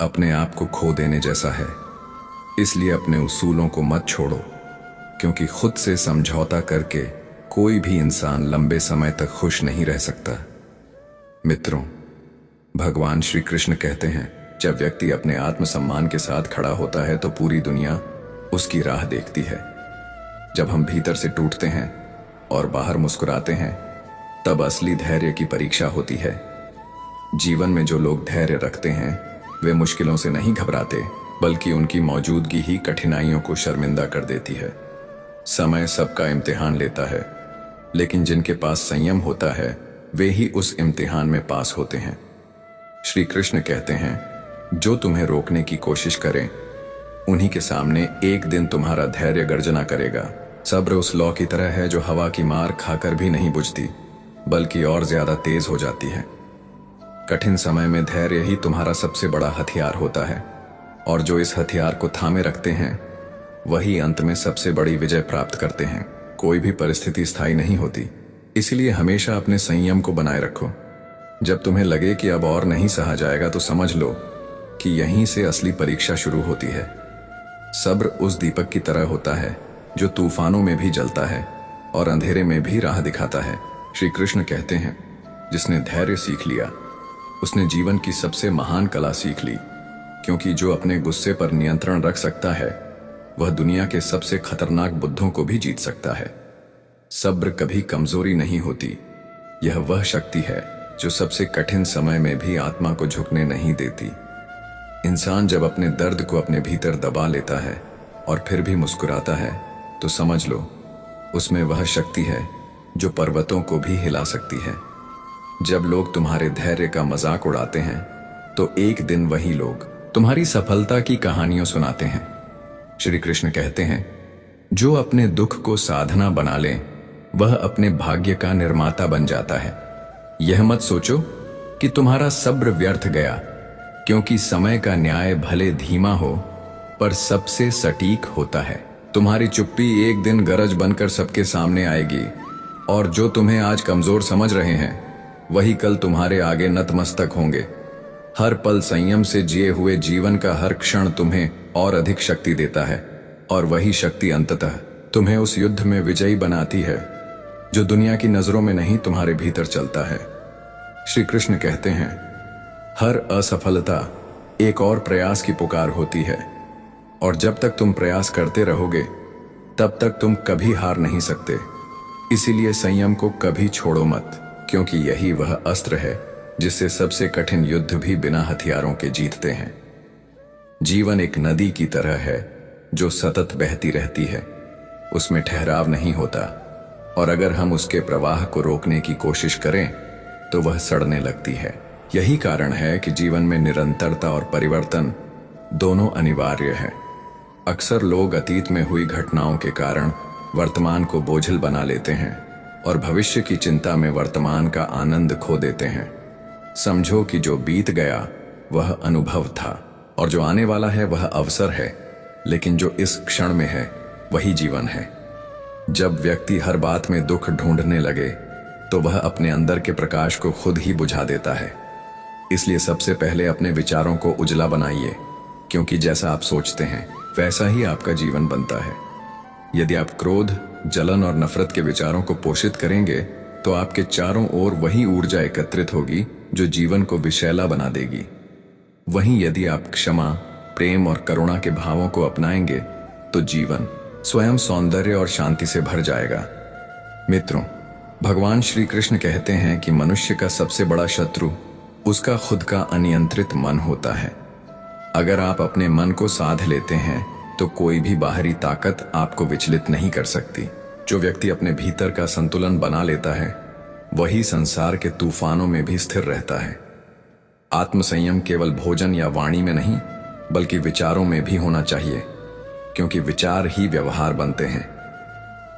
अपने आप को खो देने जैसा है। इसलिए अपने उसूलों को मत छोड़ो, क्योंकि खुद से समझौता करके कोई भी इंसान लंबे समय तक खुश नहीं रह सकता। मित्रों, भगवान श्री कृष्ण कहते हैं, जब व्यक्ति अपने आत्मसम्मान के साथ खड़ा होता है तो पूरी दुनिया उसकी राह देखती है। जब हम भीतर से टूटते हैं और बाहर मुस्कुराते हैं तब असली धैर्य की परीक्षा होती है। जीवन में जो लोग धैर्य रखते हैं वे मुश्किलों से नहीं घबराते, बल्कि उनकी मौजूदगी ही कठिनाइयों को शर्मिंदा कर देती है। समय सबका इम्तिहान लेता है, लेकिन जिनके पास संयम होता है वे ही उस इम्तिहान में पास होते हैं। श्री कृष्ण कहते हैं, जो तुम्हें रोकने की कोशिश करें उन्हीं के सामने एक दिन तुम्हारा धैर्य गर्जना करेगा। सब्र उस लौ की तरह है जो हवा की मार खाकर भी नहीं बुझती, बल्कि और ज्यादा तेज हो जाती है। कठिन समय में धैर्य ही तुम्हारा सबसे बड़ा हथियार होता है, और जो इस हथियार को थामे रखते हैं वही अंत में सबसे बड़ी विजय प्राप्त करते हैं। कोई भी परिस्थिति स्थायी नहीं होती, इसलिए हमेशा अपने संयम को बनाए रखो। जब तुम्हें लगे कि अब और नहीं सहा जाएगा तो समझ लो कि यहीं से असली परीक्षा शुरू होती है। सब्र उस दीपक की तरह होता है जो तूफानों में भी जलता है और अंधेरे में भी राह दिखाता है। श्री कृष्ण कहते हैं, जिसने धैर्य सीख लिया उसने जीवन की सबसे महान कला सीख ली, क्योंकि जो अपने गुस्से पर नियंत्रण रख सकता है वह दुनिया के सबसे खतरनाक बुद्धों को भी जीत सकता है। सब्र कभी कमजोरी नहीं होती, यह वह शक्ति है जो सबसे कठिन समय में भी आत्मा को झुकने नहीं देती। इंसान जब अपने दर्द को अपने भीतर दबा लेता है और फिर भी मुस्कुराता है तो समझ लो उसमें वह शक्ति है जो पर्वतों को भी हिला सकती है। जब लोग तुम्हारे धैर्य का मजाक उड़ाते हैं तो एक दिन वही लोग तुम्हारी सफलता की कहानियां सुनाते हैं। श्री कृष्ण कहते हैं, जो अपने दुख को साधना बना ले वह अपने भाग्य का निर्माता बन जाता है। यह मत सोचो कि तुम्हारा सब्र व्यर्थ गया, क्योंकि समय का न्याय भले धीमा हो पर सबसे सटीक होता है। तुम्हारी चुप्पी एक दिन गरज बनकर सबके सामने आएगी, और जो तुम्हें आज कमजोर समझ रहे हैं वही कल तुम्हारे आगे नतमस्तक होंगे। हर पल संयम से जिए हुए जीवन का हर क्षण तुम्हें और अधिक शक्ति देता है, और वही शक्ति अंततः तुम्हें उस युद्ध में विजयी बनाती है जो दुनिया की नजरों में नहीं तुम्हारे भीतर चलता है। श्री कृष्ण कहते हैं, हर असफलता एक और प्रयास की पुकार होती है, और जब तक तुम प्रयास करते रहोगे तब तक तुम कभी हार नहीं सकते। इसीलिए संयम को कभी छोड़ो मत, क्योंकि यही वह अस्त्र है जिससे सबसे कठिन युद्ध भी बिना हथियारों के जीतते हैं। जीवन एक नदी की तरह है जो सतत बहती रहती है, उसमें ठहराव नहीं होता, और अगर हम उसके प्रवाह को रोकने की कोशिश करें तो वह सड़ने लगती है। यही कारण है कि जीवन में निरंतरता और परिवर्तन दोनों अनिवार्य है। अक्सर लोग अतीत में हुई घटनाओं के कारण वर्तमान को बोझिल बना लेते हैं और भविष्य की चिंता में वर्तमान का आनंद खो देते हैं। समझो कि जो बीत गया वह अनुभव था, और जो आने वाला है वह अवसर है, लेकिन जो इस क्षण में है वही जीवन है। जब व्यक्ति हर बात में दुख ढूंढने लगे तो वह अपने अंदर के प्रकाश को खुद ही बुझा देता है। इसलिए सबसे पहले अपने विचारों को उजला बनाइए, क्योंकि जैसा आप सोचते हैं वैसा ही आपका जीवन बनता है। यदि आप क्रोध, जलन और नफरत के विचारों को पोषित करेंगे तो आपके चारों ओर वही ऊर्जा एकत्रित होगी जो जीवन को विषैला बना देगी। वहीं यदि आप क्षमा, प्रेम और करुणा के भावों को अपनाएंगे तो जीवन स्वयं सौंदर्य और शांति से भर जाएगा। मित्रों, भगवान श्री कृष्ण कहते हैं कि मनुष्य का सबसे बड़ा शत्रु उसका खुद का अनियंत्रित मन होता है। अगर आप अपने मन को साध लेते हैं तो कोई भी बाहरी ताकत आपको विचलित नहीं कर सकती। जो व्यक्ति अपने भीतर का संतुलन बना लेता है वही संसार के तूफानों में भी स्थिर रहता है। आत्मसंयम केवल भोजन या वाणी में नहीं बल्कि विचारों में भी होना चाहिए, क्योंकि विचार ही व्यवहार बनते हैं।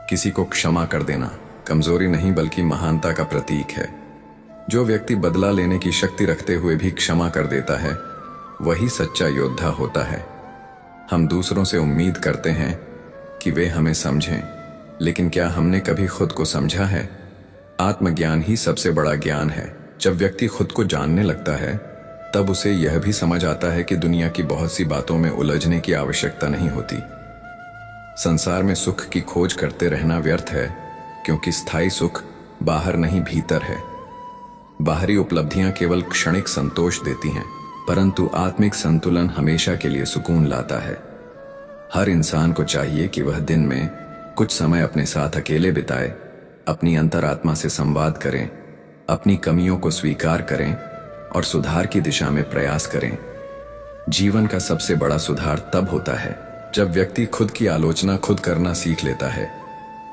किसी को क्षमा कर देना कमजोरी नहीं बल्कि महानता का प्रतीक है। जो व्यक्ति बदला लेने की शक्ति रखते हुए भी क्षमा कर देता है वही सच्चा योद्धा होता है। हम दूसरों से उम्मीद करते हैं कि वे हमें समझें, लेकिन क्या हमने कभी खुद को समझा है? आत्मज्ञान ही सबसे बड़ा ज्ञान है। जब व्यक्ति खुद को जानने लगता है तब उसे यह भी समझ आता है कि दुनिया की बहुत सी बातों में उलझने की आवश्यकता नहीं होती। संसार में सुख की खोज करते रहना व्यर्थ है, क्योंकि स्थायी सुख बाहर नहीं भीतर है। बाहरी उपलब्धियां केवल क्षणिक संतोष देती हैं, परंतु आत्मिक संतुलन हमेशा के लिए सुकून लाता है। हर इंसान को चाहिए कि वह दिन में कुछ समय अपने साथ अकेले बिताए, अपनी अंतरात्मा से संवाद करें, अपनी कमियों को स्वीकार करें और सुधार की दिशा में प्रयास करें। जीवन का सबसे बड़ा सुधार तब होता है जब व्यक्ति खुद की आलोचना खुद करना सीख लेता है।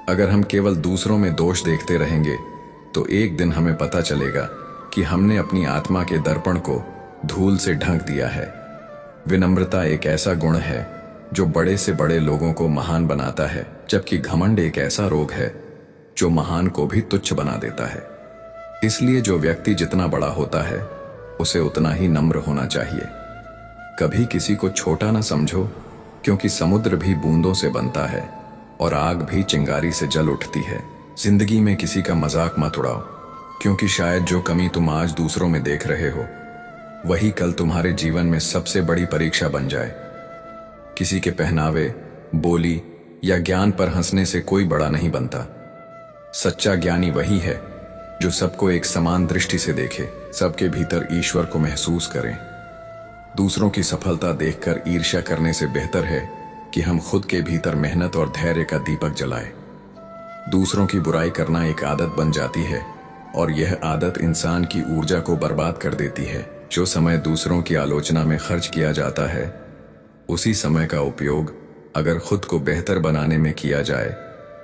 अगर हम केवल दूसरों में दोष देखते रहेंगे तो एक दिन हमें पता चलेगा कि हमने अपनी आत्मा के दर्पण को धूल से ढक दिया है। विनम्रता एक ऐसा गुण है जो बड़े से बड़े लोगों को महान बनाता है, जबकि घमंड एक ऐसा रोग है जो महान को भी तुच्छ बना देता है। इसलिए जो व्यक्ति जितना बड़ा होता है उसे उतना ही नम्र होना चाहिए। कभी किसी को छोटा ना समझो, क्योंकि समुद्र भी बूंदों से बनता है और आग भी चिंगारी से जल उठती है। जिंदगी में किसी का मजाक मत उड़ाओ, क्योंकि शायद जो कमी तुम आज दूसरों में देख रहे हो वही कल तुम्हारे जीवन में सबसे बड़ी परीक्षा बन जाए। किसी के पहनावे, बोली या ज्ञान पर हंसने से कोई बड़ा नहीं बनता। सच्चा ज्ञानी वही है जो सबको एक समान दृष्टि से देखे, सबके भीतर ईश्वर को महसूस करें। दूसरों की सफलता देखकर ईर्ष्या करने से बेहतर है कि हम खुद के भीतर मेहनत और धैर्य का दीपक जलाएं। दूसरों की बुराई करना एक आदत बन जाती है और यह आदत इंसान की ऊर्जा को बर्बाद कर देती है। जो समय दूसरों की आलोचना में खर्च किया जाता है उसी समय का उपयोग अगर खुद को बेहतर बनाने में किया जाए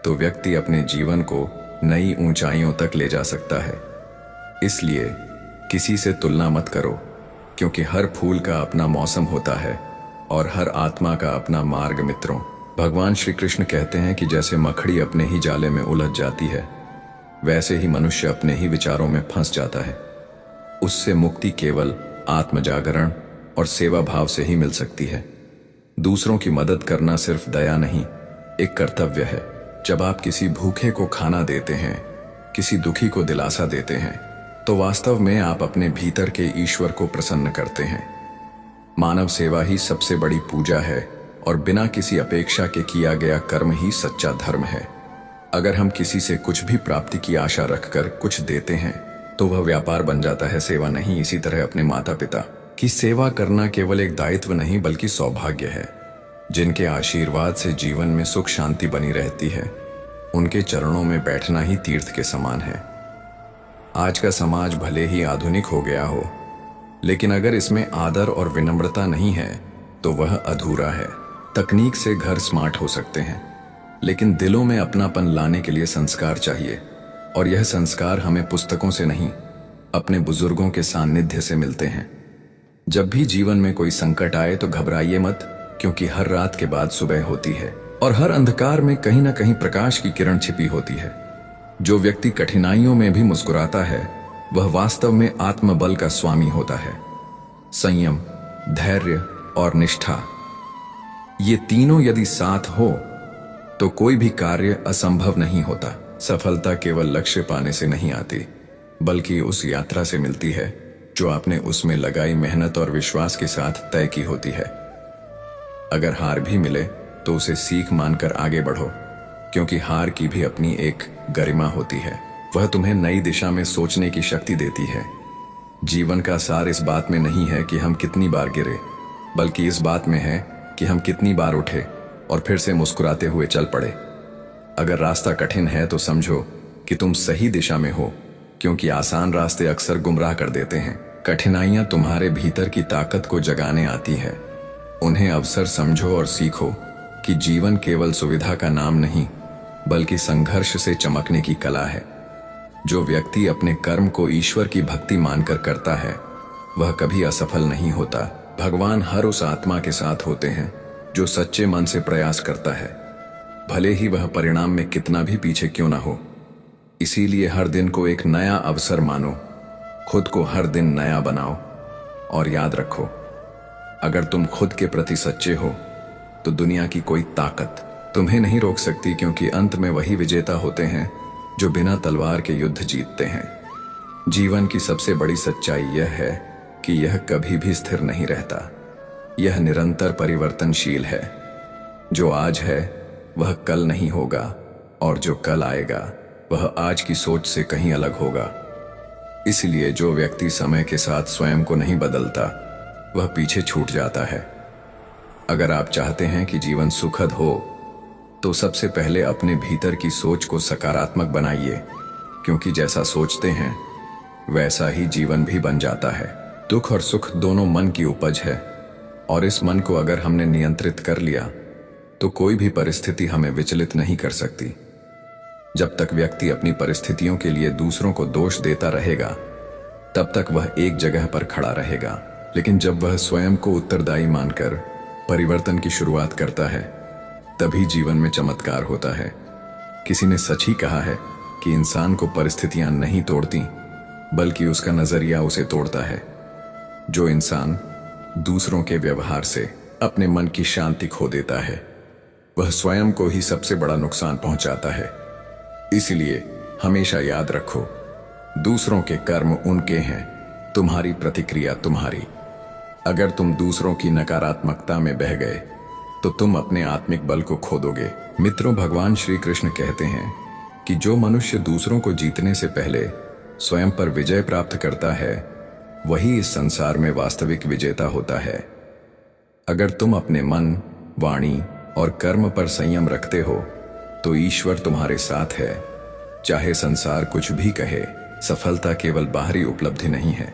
तो व्यक्ति अपने जीवन को नई ऊंचाइयों तक ले जा सकता है। इसलिए किसी से तुलना मत करो, क्योंकि हर फूल का अपना मौसम होता है और हर आत्मा का अपना मार्ग। मित्रों, भगवान श्री कृष्ण कहते हैं कि जैसे मकड़ी अपने ही जाले में उलझ जाती है, वैसे ही मनुष्य अपने ही विचारों में फंस जाता है। उससे मुक्ति केवल आत्म जागरण और सेवा भाव से ही मिल सकती है। दूसरों की मदद करना सिर्फ दया नहीं, एक कर्तव्य है। जब आप किसी भूखे को खाना देते हैं, किसी दुखी को दिलासा देते हैं, तो वास्तव में आप अपने भीतर के ईश्वर को प्रसन्न करते हैं। मानव सेवा ही सबसे बड़ी पूजा है और बिना किसी अपेक्षा के किया गया कर्म ही सच्चा धर्म है। अगर हम किसी से कुछ भी प्राप्ति की आशा रखकर कुछ देते हैं तो वह व्यापार बन जाता है, सेवा नहीं। इसी तरह अपने माता पिता की सेवा करना केवल एक दायित्व नहीं बल्कि सौभाग्य है। जिनके आशीर्वाद से जीवन में सुख शांति बनी रहती है, उनके चरणों में बैठना ही तीर्थ के समान है। आज का समाज भले ही आधुनिक हो गया हो, लेकिन अगर इसमें आदर और विनम्रता नहीं है तो वह अधूरा है। तकनीक से घर स्मार्ट हो सकते हैं, लेकिन दिलों में अपनापन लाने के लिए संस्कार चाहिए, और यह संस्कार हमें पुस्तकों से नहीं, अपने बुजुर्गों के सानिध्य से मिलते हैं। जब भी जीवन में कोई संकट आए तो घबराइए मत, क्योंकि हर रात के बाद सुबह होती है और हर अंधकार में कहीं ना कहीं प्रकाश की किरण छिपी होती है। जो व्यक्ति कठिनाइयों में भी मुस्कुराता है वह वास्तव में आत्मबल का स्वामी होता है। संयम, धैर्य और निष्ठा, ये तीनों यदि साथ हो तो कोई भी कार्य असंभव नहीं होता। सफलता केवल लक्ष्य पाने से नहीं आती, बल्कि उस यात्रा से मिलती है जो आपने उसमें लगाई मेहनत और विश्वास के साथ तय की होती है। अगर हार भी मिले तो उसे सीख मानकर आगे बढ़ो, क्योंकि हार की भी अपनी एक गरिमा होती है। वह तुम्हें नई दिशा में सोचने की शक्ति देती है। जीवन का सार इस बात में नहीं है कि हम कितनी बार गिरे, बल्कि इस बात में है कि हम कितनी बार उठे और फिर से मुस्कुराते हुए चल पड़े। अगर रास्ता कठिन है तो समझो कि तुम सही दिशा में हो, क्योंकि आसान रास्ते अक्सर गुमराह कर देते हैं। कठिनाइयां तुम्हारे भीतर की ताकत को जगाने आती है। उन्हें अवसर समझो और सीखो कि जीवन केवल सुविधा का नाम नहीं, बल्कि संघर्ष से चमकने की कला है। जो व्यक्ति अपने कर्म को ईश्वर की भक्ति मानकर करता है, वह कभी असफल नहीं होता। भगवान हर उस आत्मा के साथ होते हैं जो सच्चे मन से प्रयास करता है, भले ही वह परिणाम में कितना भी पीछे क्यों ना हो। इसीलिए हर दिन को एक नया अवसर मानो, खुद को हर दिन नया बनाओ और याद रखो, अगर तुम खुद के प्रति सच्चे हो तो दुनिया की कोई ताकत तुम्हें नहीं रोक सकती, क्योंकि अंत में वही विजेता होते हैं जो बिना तलवार के युद्ध जीतते हैं। जीवन की सबसे बड़ी सच्चाई यह है कि यह कभी भी स्थिर नहीं रहता। यह निरंतर परिवर्तनशील है। जो आज है वह कल नहीं होगा, और जो कल आएगा वह आज की सोच से कहीं अलग होगा। इसलिए जो व्यक्ति समय के साथ स्वयं को नहीं बदलता, वह पीछे छूट जाता है। अगर आप चाहते हैं कि जीवन सुखद हो, तो सबसे पहले अपने भीतर की सोच को सकारात्मक बनाइए, क्योंकि जैसा सोचते हैं वैसा ही जीवन भी बन जाता है। दुख और सुख दोनों मन की उपज है, और इस मन को अगर हमने नियंत्रित कर लिया तो कोई भी परिस्थिति हमें विचलित नहीं कर सकती। जब तक व्यक्ति अपनी परिस्थितियों के लिए दूसरों को दोष देता रहेगा, तब तक वह एक जगह पर खड़ा रहेगा। लेकिन जब वह स्वयं को उत्तरदायी मानकर परिवर्तन की शुरुआत करता है, तभी जीवन में चमत्कार होता है। किसी ने सच ही कहा है कि इंसान को परिस्थितियां नहीं तोड़ती, बल्कि उसका नजरिया उसे तोड़ता है। जो इंसान दूसरों के व्यवहार से अपने मन की शांति खो देता है, वह स्वयं को ही सबसे बड़ा नुकसान पहुंचाता है। इसलिए हमेशा याद रखो, दूसरों के कर्म उनके हैं, तुम्हारी प्रतिक्रिया तुम्हारी। अगर तुम दूसरों की नकारात्मकता में बह गए तो तुम अपने आत्मिक बल को खो दोगे। मित्रों, भगवान श्री कृष्ण कहते हैं कि जो मनुष्य दूसरों को जीतने से पहले स्वयं पर विजय प्राप्त करता है, वही इस संसार में वास्तविक विजेता होता है। अगर तुम अपने मन, वाणी और कर्म पर संयम रखते हो, तो ईश्वर तुम्हारे साथ है। चाहे संसार कुछ भी कहे, सफलता केवल बाहरी उपलब्धि नहीं है,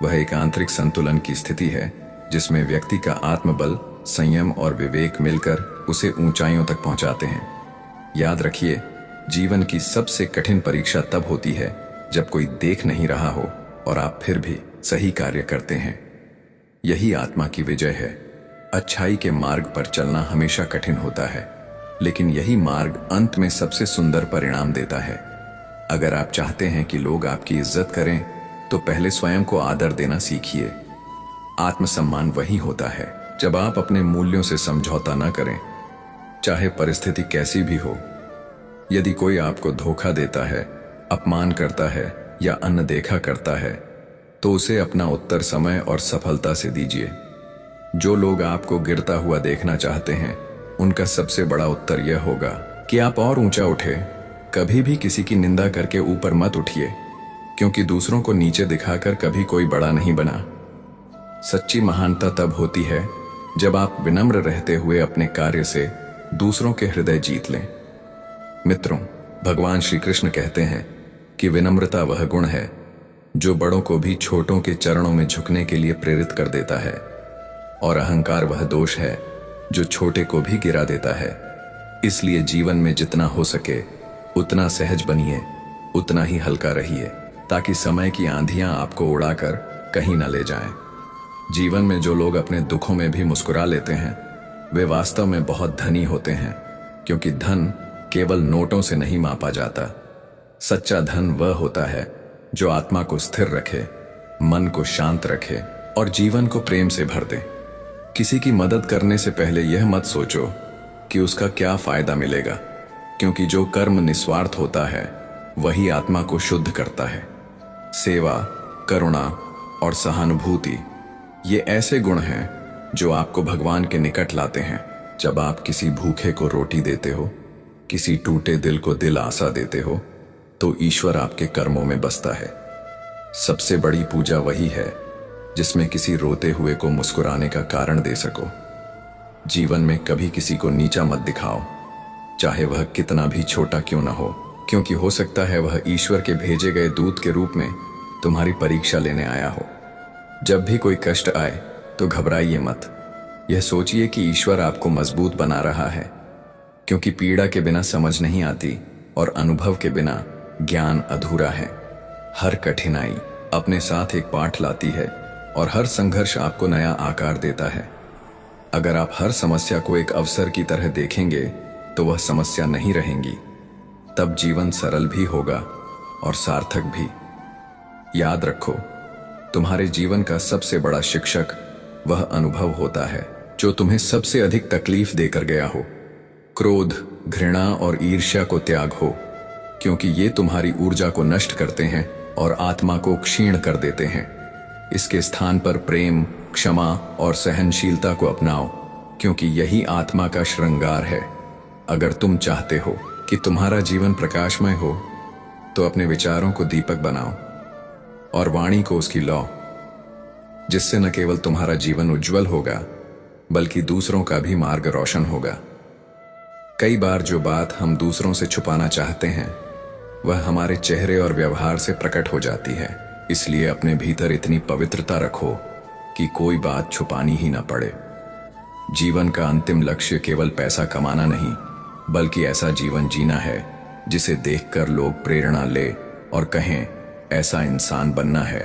वह एक आंतरिक संतुलन की स्थिति है, जिसमें व्यक्ति का आत्मबल, संयम और विवेक मिलकर उसे ऊंचाइयों तक पहुंचाते हैं। याद रखिए, जीवन की सबसे कठिन परीक्षा तब होती है जब कोई देख नहीं रहा हो और आप फिर भी सही कार्य करते हैं। यही आत्मा की विजय है। अच्छाई के मार्ग पर चलना हमेशा कठिन होता है, लेकिन यही मार्ग अंत में सबसे सुंदर परिणाम देता है। अगर आप चाहते हैं कि लोग आपकी इज्जत करें, तो पहले स्वयं को आदर देना सीखिए। आत्मसम्मान वही होता है जब आप अपने मूल्यों से समझौता न करें, चाहे परिस्थिति कैसी भी हो। यदि कोई आपको धोखा देता है, अपमान करता है या अनदेखा करता है, तो उसे अपना उत्तर समय और सफलता से दीजिए। जो लोग आपको गिरता हुआ देखना चाहते हैं, उनका सबसे बड़ा उत्तर यह होगा कि आप और ऊंचा उठे। कभी भी किसी की निंदा करके ऊपर मत उठिए, क्योंकि दूसरों को नीचे दिखाकर कभी कोई बड़ा नहीं बना। सच्ची महानता तब होती है जब आप विनम्र रहते हुए अपने कार्य से दूसरों के हृदय जीत लें। मित्रों, भगवान श्री कृष्ण कहते हैं कि विनम्रता वह गुण है जो बड़ों को भी छोटों के चरणों में झुकने के लिए प्रेरित कर देता है, और अहंकार वह दोष है जो छोटे को भी गिरा देता है। इसलिए जीवन में जितना हो सके उतना सहज बनिए, उतना ही हल्का रहिए, ताकि समय की आंधियां आपको उड़ाकर कहीं न ले जाएं। जीवन में जो लोग अपने दुखों में भी मुस्कुरा लेते हैं, वे वास्तव में बहुत धनी होते हैं, क्योंकि धन केवल नोटों से नहीं मापा जाता। सच्चा धन वह होता है जो आत्मा को स्थिर रखे, मन को शांत रखे और जीवन को प्रेम से भर दे। किसी की मदद करने से पहले यह मत सोचो कि उसका क्या फायदा मिलेगा, क्योंकि जो कर्म निस्वार्थ होता है वही आत्मा को शुद्ध करता है। सेवा, करुणा और सहानुभूति ये ऐसे गुण हैं जो आपको भगवान के निकट लाते हैं। जब आप किसी भूखे को रोटी देते हो, किसी टूटे दिल को दिल आसा देते हो, तो ईश्वर आपके कर्मों में बसता है। सबसे बड़ी पूजा वही है जिसमें किसी रोते हुए को मुस्कुराने का कारण दे सको। जीवन में कभी किसी को नीचा मत दिखाओ, चाहे वह कितना भी छोटा क्यों ना हो, क्योंकि हो सकता है वह ईश्वर के भेजे गए दूत के रूप में तुम्हारी परीक्षा लेने आया हो। जब भी कोई कष्ट आए तो घबराइए मत। यह सोचिए कि ईश्वर आपको मजबूत बना रहा है, क्योंकि पीड़ा के बिना समझ नहीं आती और अनुभव के बिना ज्ञान अधूरा है। हर कठिनाई अपने साथ एक पाठ लाती है और हर संघर्ष आपको नया आकार देता है। अगर आप हर समस्या को एक अवसर की तरह देखेंगे तो वह समस्या नहीं रहेंगी। तब जीवन सरल भी होगा और सार्थक भी। याद रखो, तुम्हारे जीवन का सबसे बड़ा शिक्षक वह अनुभव होता है जो तुम्हें सबसे अधिक तकलीफ देकर गया हो। क्रोध, घृणा और ईर्ष्या को त्याग हो, क्योंकि ये तुम्हारी ऊर्जा को नष्ट करते हैं और आत्मा को क्षीण कर देते हैं। इसके स्थान पर प्रेम, क्षमा और सहनशीलता को अपनाओ, क्योंकि यही आत्मा का श्रृंगार है। अगर तुम चाहते हो कि तुम्हारा जीवन प्रकाशमय हो, तो अपने विचारों को दीपक बनाओ और वाणी को उसकी लौ, जिससे न केवल तुम्हारा जीवन उज्जवल होगा बल्कि दूसरों का भी मार्ग रोशन होगा। कई बार जो बात हम दूसरों से छुपाना चाहते हैं वह हमारे चेहरे और व्यवहार से प्रकट हो जाती है। इसलिए अपने भीतर इतनी पवित्रता रखो कि कोई बात छुपानी ही ना पड़े। जीवन का अंतिम लक्ष्य केवल पैसा कमाना नहीं, बल्कि ऐसा जीवन जीना है जिसे देखकर लोग प्रेरणा ले और कहें, ऐसा इंसान बनना है।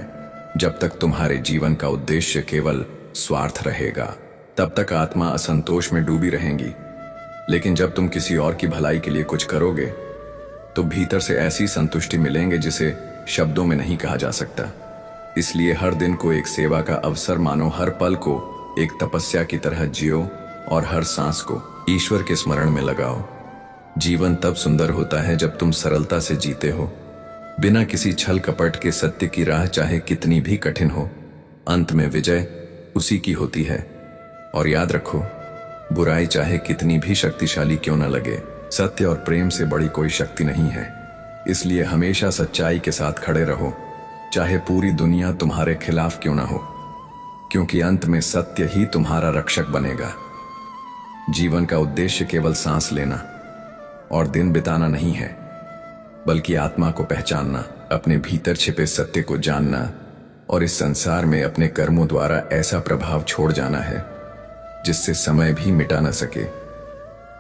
जब तक तुम्हारे जीवन का उद्देश्य केवल स्वार्थ रहेगा, तब तक आत्मा असंतोष में डूबी रहेगी। लेकिन जब तुम किसी और की भलाई के लिए कुछ करोगे, तो भीतर से ऐसी संतुष्टि मिलेंगे जिसे शब्दों में नहीं कहा जा सकता। इसलिए हर दिन को एक सेवा का अवसर मानो, हर पल को एक तपस्या की तरह जियो और हर सांस को ईश्वर के स्मरण में लगाओ। जीवन तब सुंदर होता है जब तुम सरलता से जीते हो, बिना किसी छल कपट के। सत्य की राह चाहे कितनी भी कठिन हो, अंत में विजय उसी की होती है। और याद रखो, बुराई चाहे कितनी भी शक्तिशाली क्यों न लगे, सत्य और प्रेम से बड़ी कोई शक्ति नहीं है। इसलिए हमेशा सच्चाई के साथ खड़े रहो, चाहे पूरी दुनिया तुम्हारे खिलाफ क्यों ना हो, क्योंकि अंत में सत्य ही तुम्हारा रक्षक बनेगा। जीवन का उद्देश्य केवल सांस लेना और दिन बिताना नहीं है, बल्कि आत्मा को पहचानना, अपने भीतर छिपे सत्य को जानना और इस संसार में अपने कर्मों द्वारा ऐसा प्रभाव छोड़ जाना है जिससे समय भी मिटा न सके।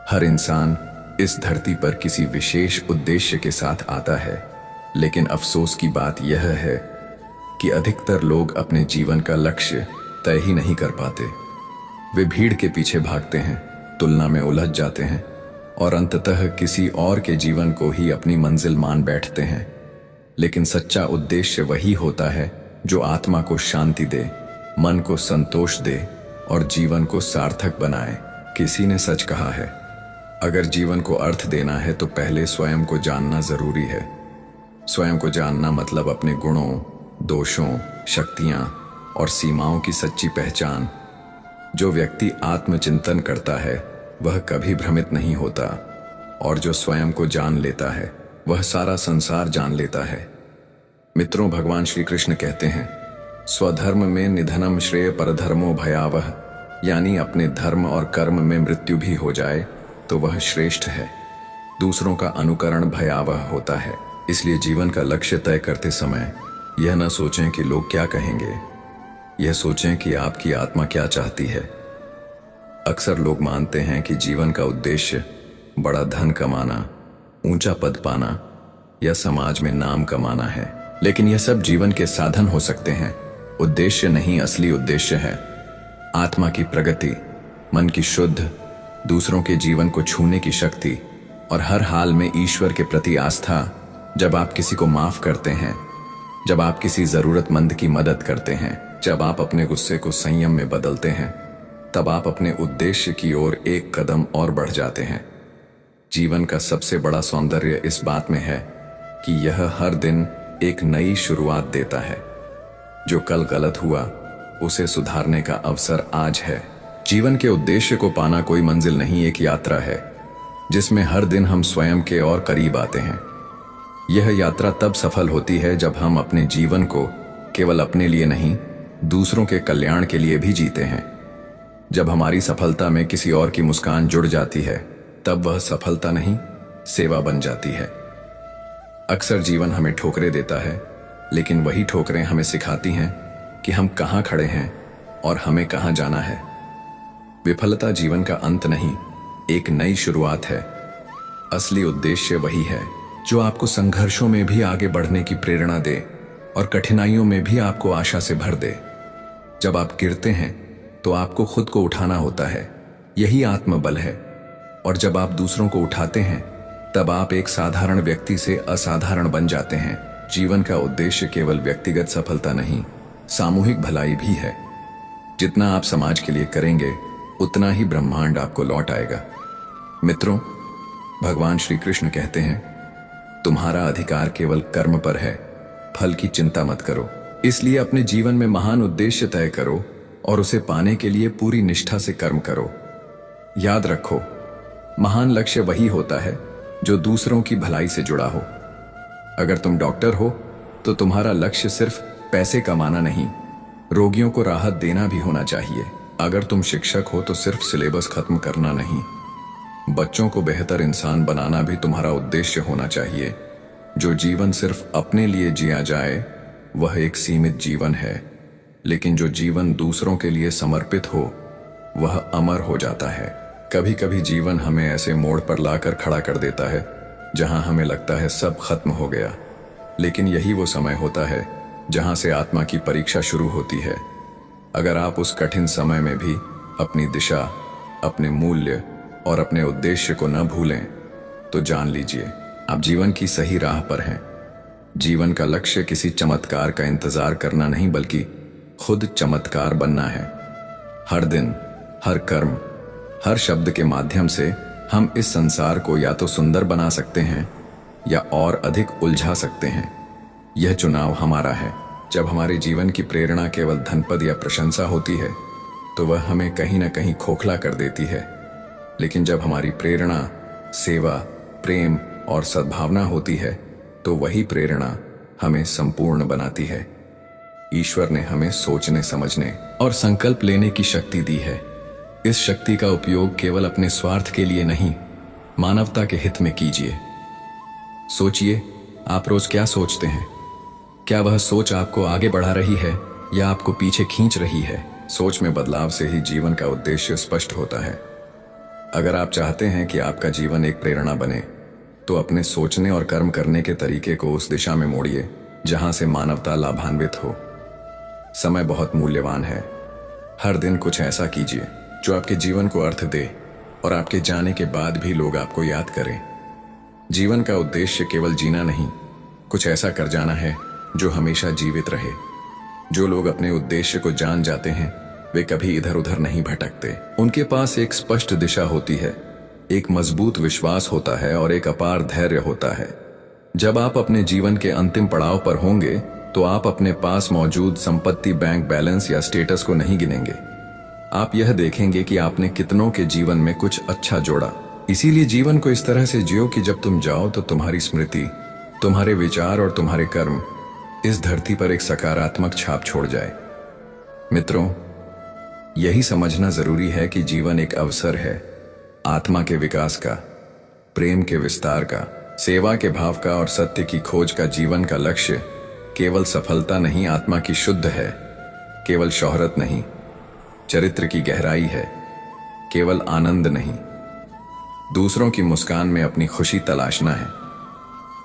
हर इंसान इस धरती पर किसी विशेष उद्देश्य के साथ आता है, लेकिन अफसोस की बात यह है कि अधिकतर लोग अपने जीवन का लक्ष्य तय ही नहीं कर पाते। वे भीड़ के पीछे भागते हैं, तुलना में उलझ जाते हैं और अंततः किसी और के जीवन को ही अपनी मंजिल मान बैठते हैं। लेकिन सच्चा उद्देश्य वही होता है जो आत्मा को शांति दे, मन को संतोष दे और जीवन को सार्थक बनाए। किसी ने सच कहा है, अगर जीवन को अर्थ देना है तो पहले स्वयं को जानना जरूरी है। स्वयं को जानना मतलब अपने गुणों, दोषों, शक्तियां और सीमाओं की सच्ची पहचान। जो व्यक्ति आत्मचिंतन करता है वह कभी भ्रमित नहीं होता, और जो स्वयं को जान लेता है वह सारा संसार जान लेता है। मित्रों, भगवान श्री कृष्ण कहते हैं, स्वधर्म में निधनम श्रेय परधर्मो भयावह, यानी अपने धर्म और कर्म में मृत्यु भी हो जाए तो वह श्रेष्ठ है। दूसरों का अनुकरण भयावह होता है। इसलिए जीवन का लक्ष्य तय करते समय यह न सोचें कि लोग क्या कहेंगे, यह सोचें कि आपकी आत्मा क्या चाहती है। अक्सर लोग मानते हैं कि जीवन का उद्देश्य बड़ा धन कमाना, ऊंचा पद पाना या समाज में नाम कमाना है, लेकिन यह सब जीवन के साधन हो सकते हैं, उद्देश्य नहीं। असली उद्देश्य है आत्मा की प्रगति, मन की शुद्ध, दूसरों के जीवन को छूने की शक्ति और हर हाल में ईश्वर के प्रति आस्था। जब आप किसी को माफ करते हैं, जब आप किसी जरूरतमंद की मदद करते हैं, जब आप अपने गुस्से को संयम में बदलते हैं, तब आप अपने उद्देश्य की ओर एक कदम और बढ़ जाते हैं। जीवन का सबसे बड़ा सौंदर्य इस बात में है कि यह हर दिन एक नई शुरुआत देता है। जो कल गलत हुआ उसे सुधारने का अवसर आज है। जीवन के उद्देश्य को पाना कोई मंजिल नहीं, एक यात्रा है जिसमें हर दिन हम स्वयं के और करीब आते हैं। यह यात्रा तब सफल होती है जब हम अपने जीवन को केवल अपने लिए नहीं, दूसरों के कल्याण के लिए भी जीते हैं। जब हमारी सफलता में किसी और की मुस्कान जुड़ जाती है तब वह सफलता नहीं, सेवा बन जाती है। अक्सर जीवन हमें ठोकरें देता है, लेकिन वही ठोकरें हमें सिखाती हैं कि हम कहाँ खड़े हैं और हमें कहाँ जाना है। विफलता जीवन का अंत नहीं, एक नई शुरुआत है। असली उद्देश्य वही है जो आपको संघर्षों में भी आगे बढ़ने की प्रेरणा दे और कठिनाइयों में भी आपको आशा से भर दे। जब आप गिरते हैं तो आपको खुद को उठाना होता है, यही आत्मबल है। और जब आप दूसरों को उठाते हैं तब आप एक साधारण व्यक्ति से असाधारण बन जाते हैं। जीवन का उद्देश्य केवल व्यक्तिगत सफलता नहीं, सामूहिक भलाई भी है। जितना आप समाज के लिए करेंगे उतना ही ब्रह्मांड आपको लौट आएगा। मित्रों, भगवान श्री कृष्ण कहते हैं, तुम्हारा अधिकार केवल कर्म पर है, फल की चिंता मत करो। इसलिए अपने जीवन में महान उद्देश्य तय करो और उसे पाने के लिए पूरी निष्ठा से कर्म करो। याद रखो, महान लक्ष्य वही होता है जो दूसरों की भलाई से जुड़ा हो। अगर तुम डॉक्टर हो तो तुम्हारा लक्ष्य सिर्फ पैसे कमाना नहीं, रोगियों को राहत देना भी होना चाहिए। अगर तुम शिक्षक हो तो सिर्फ सिलेबस खत्म करना नहीं, बच्चों को बेहतर इंसान बनाना भी तुम्हारा उद्देश्य होना चाहिए। जो जीवन सिर्फ अपने लिए जिया जाए वह एक सीमित जीवन है, लेकिन जो जीवन दूसरों के लिए समर्पित हो वह अमर हो जाता है। कभी कभी जीवन हमें ऐसे मोड़ पर लाकर खड़ा कर देता है जहां हमें लगता है सब खत्म हो गया, लेकिन यही वो समय होता है जहां से आत्मा की परीक्षा शुरू होती है। अगर आप उस कठिन समय में भी अपनी दिशा, अपने मूल्य और अपने उद्देश्य को न भूलें तो जान लीजिए आप जीवन की सही राह पर हैं। जीवन का लक्ष्य किसी चमत्कार का इंतजार करना नहीं, बल्कि खुद चमत्कार बनना है। हर दिन, हर कर्म, हर शब्द के माध्यम से हम इस संसार को या तो सुंदर बना सकते हैं या और अधिक उलझा सकते हैं। यह चुनाव हमारा है। जब हमारे जीवन की प्रेरणा केवल धनपद या प्रशंसा होती है तो वह हमें कहीं ना कहीं खोखला कर देती है, लेकिन जब हमारी प्रेरणा सेवा, प्रेम और सद्भावना होती है तो वही प्रेरणा हमें संपूर्ण बनाती है। ईश्वर ने हमें सोचने, समझने और संकल्प लेने की शक्ति दी है। इस शक्ति का उपयोग केवल अपने स्वार्थ के लिए नहीं, मानवता के हित में कीजिए। सोचिए, आप रोज क्या सोचते हैं? क्या वह सोच आपको आगे बढ़ा रही है या आपको पीछे खींच रही है? सोच में बदलाव से ही जीवन का उद्देश्य स्पष्ट होता है। अगर आप चाहते हैं कि आपका जीवन एक प्रेरणा बने तो अपने सोचने और कर्म करने के तरीके को उस दिशा में मोड़िए जहां से मानवता लाभान्वित हो। समय बहुत मूल्यवान है। हर दिन कुछ ऐसा कीजिए जो आपके जीवन को अर्थ दे और आपके जाने के बाद भी लोग आपको याद करें। जीवन का उद्देश्य केवल जीना नहीं, कुछ ऐसा कर जाना है जो हमेशा जीवित रहे। जो लोग अपने उद्देश्य को जान जाते हैं वे कभी इधर उधर नहीं भटकते। उनके पास एक स्पष्ट दिशा होती है, एक मजबूत विश्वास होता है और एक अपार धैर्य होता है। जब आप अपने जीवन के अंतिम पड़ाव पर होंगे तो आप अपने पास मौजूद संपत्ति, बैंक बैलेंस या स्टेटस को नहीं गिनेंगे। आप यह देखेंगे कि आपने कितनों के जीवन में कुछ अच्छा जोड़ा। इसीलिए जीवन को इस तरह से जियो कि जब तुम जाओ तो तुम्हारी स्मृति, तुम्हारे विचार और तुम्हारे कर्म इस धरती पर एक सकारात्मक छाप छोड़ जाए। मित्रों, यही समझना जरूरी है कि जीवन एक अवसर है, आत्मा के विकास का, प्रेम के विस्तार का, सेवा के भाव का और सत्य की खोज का। जीवन का लक्ष्य केवल सफलता नहीं, आत्मा की शुद्ध है। केवल शोहरत नहीं, चरित्र की गहराई है। केवल आनंद नहीं, दूसरों की मुस्कान में अपनी खुशी तलाशना है।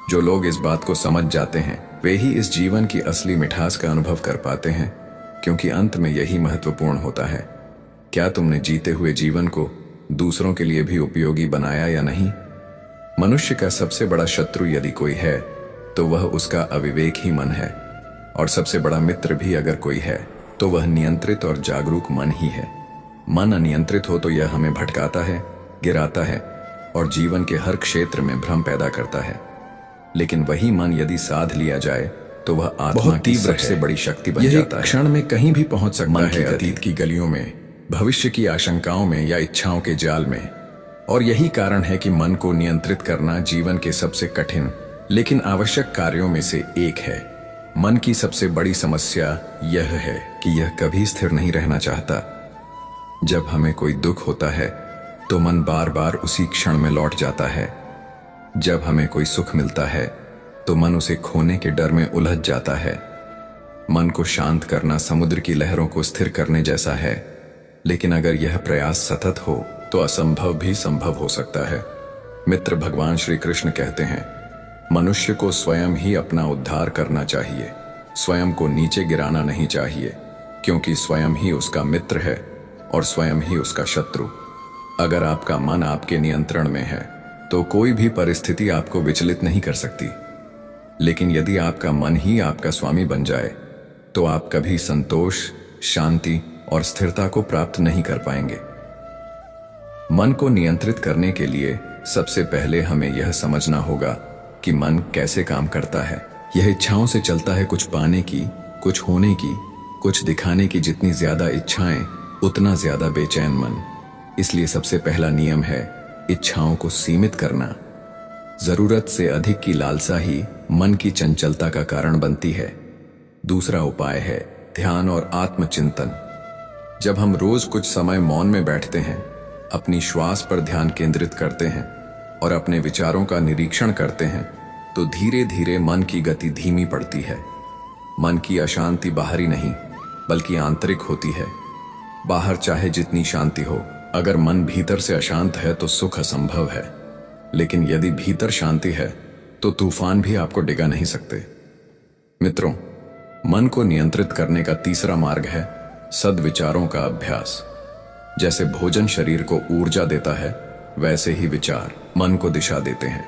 जो लोग इस बात को समझ जाते हैं वे ही इस जीवन की असली मिठास का अनुभव कर पाते हैं, क्योंकि अंत में यही महत्वपूर्ण होता है। क्या तुमने जीते हुए जीवन को दूसरों के लिए भी उपयोगी बनाया या नहीं? मनुष्य का सबसे बड़ा शत्रु यदि कोई है तो वह उसका अविवेक ही मन है, और सबसे बड़ा मित्र भी अगर कोई है तो वह नियंत्रित और जागरूक मन ही है। मन अनियंत्रित हो तो यह हमें भटकाता है, गिराता है और जीवन के हर क्षेत्र में भ्रम पैदा करता है। लेकिन वही मन यदि साध लिया जाए तो वह आत्मा की सबसे बड़ी शक्ति बन जाता है। क्षण में कहीं भी पहुंच सकता है, अतीत की गलियों में, भविष्य की आशंकाओं में या इच्छाओं के जाल में। और यही कारण है कि मन को नियंत्रित करना जीवन के सबसे कठिन लेकिन आवश्यक कार्यों में से एक है। मन की सबसे बड़ी समस्या यह है कि यह कभी स्थिर नहीं रहना चाहता। जब हमें कोई दुख होता है तो मन बार बार उसी क्षण में लौट जाता है। जब हमें कोई सुख मिलता है तो मन उसे खोने के डर में उलझ जाता है। मन को शांत करना समुद्र की लहरों को स्थिर करने जैसा है, लेकिन अगर यह प्रयास सतत हो तो असंभव भी संभव हो सकता है। मित्र भगवान श्री कृष्ण कहते हैं, मनुष्य को स्वयं ही अपना उद्धार करना चाहिए, स्वयं को नीचे गिराना नहीं चाहिए, क्योंकि स्वयं ही उसका मित्र है और स्वयं ही उसका शत्रु। अगर आपका मन आपके नियंत्रण में है तो कोई भी परिस्थिति आपको विचलित नहीं कर सकती। लेकिन यदि आपका मन ही आपका स्वामी बन जाए तो आप कभी संतोष, शांति और स्थिरता को प्राप्त नहीं कर पाएंगे। मन को नियंत्रित करने के लिए सबसे पहले हमें यह समझना होगा कि मन कैसे काम करता है। यह इच्छाओं से चलता है, कुछ पाने की, कुछ होने की, कुछ दिखाने की। जितनी ज्यादा इच्छाएं उतना ज्यादा बेचैन मन। इसलिए सबसे पहला नियम है इच्छाओं को सीमित करना। जरूरत से अधिक की लालसा ही मन की चंचलता का कारण बनती है। दूसरा उपाय है ध्यान और आत्मचिंतन। जब हम रोज कुछ समय मौन में बैठते हैं, अपनी श्वास पर ध्यान केंद्रित करते हैं और अपने विचारों का निरीक्षण करते हैं, तो धीरे धीरे मन की गति धीमी पड़ती है। मन की अशांति बाहरी नहीं बल्कि आंतरिक होती है। बाहर चाहे जितनी शांति हो, अगर मन भीतर से अशांत है तो सुख असंभव है। लेकिन यदि भीतर शांति है तो तूफान भी आपको डिगा नहीं सकते। मित्रों, मन को नियंत्रित करने का तीसरा मार्ग है सद्विचारों का अभ्यास। जैसे भोजन शरीर को ऊर्जा देता है, वैसे ही विचार मन को दिशा देते हैं।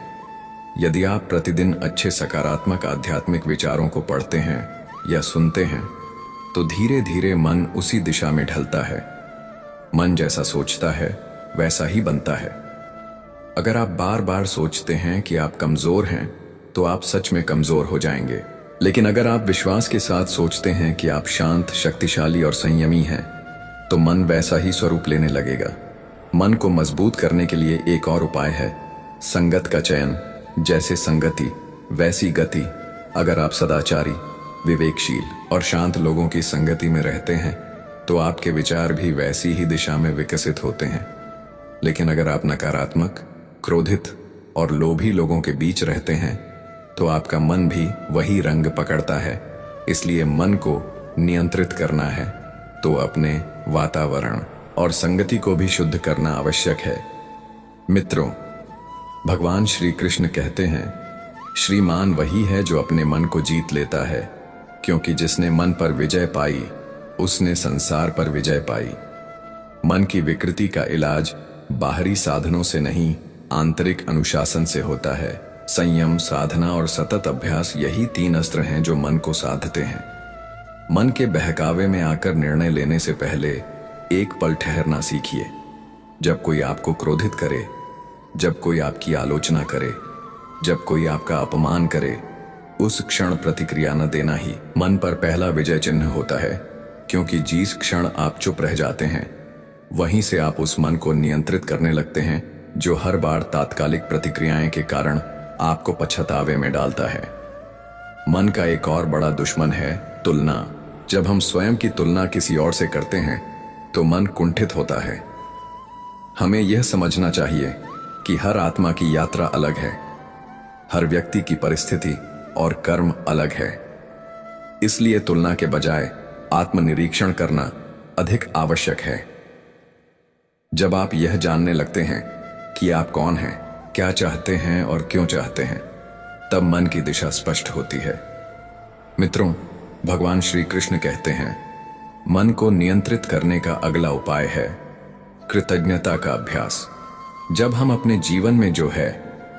यदि आप प्रतिदिन अच्छे सकारात्मक आध्यात्मिक विचारों को पढ़ते हैं या सुनते हैं तो धीरे धीरे मन उसी दिशा में ढलता है। मन जैसा सोचता है वैसा ही बनता है। अगर आप बार बार सोचते हैं कि आप कमजोर हैं तो आप सच में कमजोर हो जाएंगे। लेकिन अगर आप विश्वास के साथ सोचते हैं कि आप शांत, शक्तिशाली और संयमी हैं, तो मन वैसा ही स्वरूप लेने लगेगा। मन को मजबूत करने के लिए एक और उपाय है संगत का चयन। जैसे संगति वैसी गति। अगर आप सदाचारी, विवेकशील और शांत लोगों की संगति में रहते हैं तो आपके विचार भी वैसी ही दिशा में विकसित होते हैं। लेकिन अगर आप नकारात्मक, क्रोधित और लोभी लोगों के बीच रहते हैं तो आपका मन भी वही रंग पकड़ता है। इसलिए मन को नियंत्रित करना है तो अपने वातावरण और संगति को भी शुद्ध करना आवश्यक है। मित्रों, भगवान श्री कृष्ण कहते हैं, श्रीमान वही है जो अपने मन को जीत लेता है, क्योंकि जिसने मन पर विजय पाई उसने संसार पर विजय पाई। मन की विकृति का इलाज बाहरी साधनों से नहीं, आंतरिक अनुशासन से होता है। संयम, साधना और सतत अभ्यास, यही 3 अस्त्र हैं जो मन को साधते हैं। मन के बहकावे में आकर निर्णय लेने से पहले एक पल ठहरना सीखिए। जब कोई आपको क्रोधित करे, जब कोई आपकी आलोचना करे, जब कोई आपका अपमान करे, उस क्षण प्रतिक्रिया न देना ही मन पर पहला विजय चिन्ह होता है। क्योंकि जिस क्षण आप चुप रह जाते हैं, वहीं से आप उस मन को नियंत्रित करने लगते हैं जो हर बार तात्कालिक प्रतिक्रियाएं के कारण आपको पछतावे में डालता है। मन का एक और बड़ा दुश्मन है तुलना। जब हम स्वयं की तुलना किसी और से करते हैं तो मन कुंठित होता है। हमें यह समझना चाहिए कि हर आत्मा की यात्रा अलग है, हर व्यक्ति की परिस्थिति और कर्म अलग है। इसलिए तुलना के बजाय आत्मनिरीक्षण करना अधिक आवश्यक है। जब आप यह जानने लगते हैं कि आप कौन हैं, क्या चाहते हैं और क्यों चाहते हैं, तब मन की दिशा स्पष्ट होती है। मित्रों, भगवान श्री कृष्ण कहते हैं, मन को नियंत्रित करने का अगला उपाय है कृतज्ञता का अभ्यास। जब हम अपने जीवन में जो है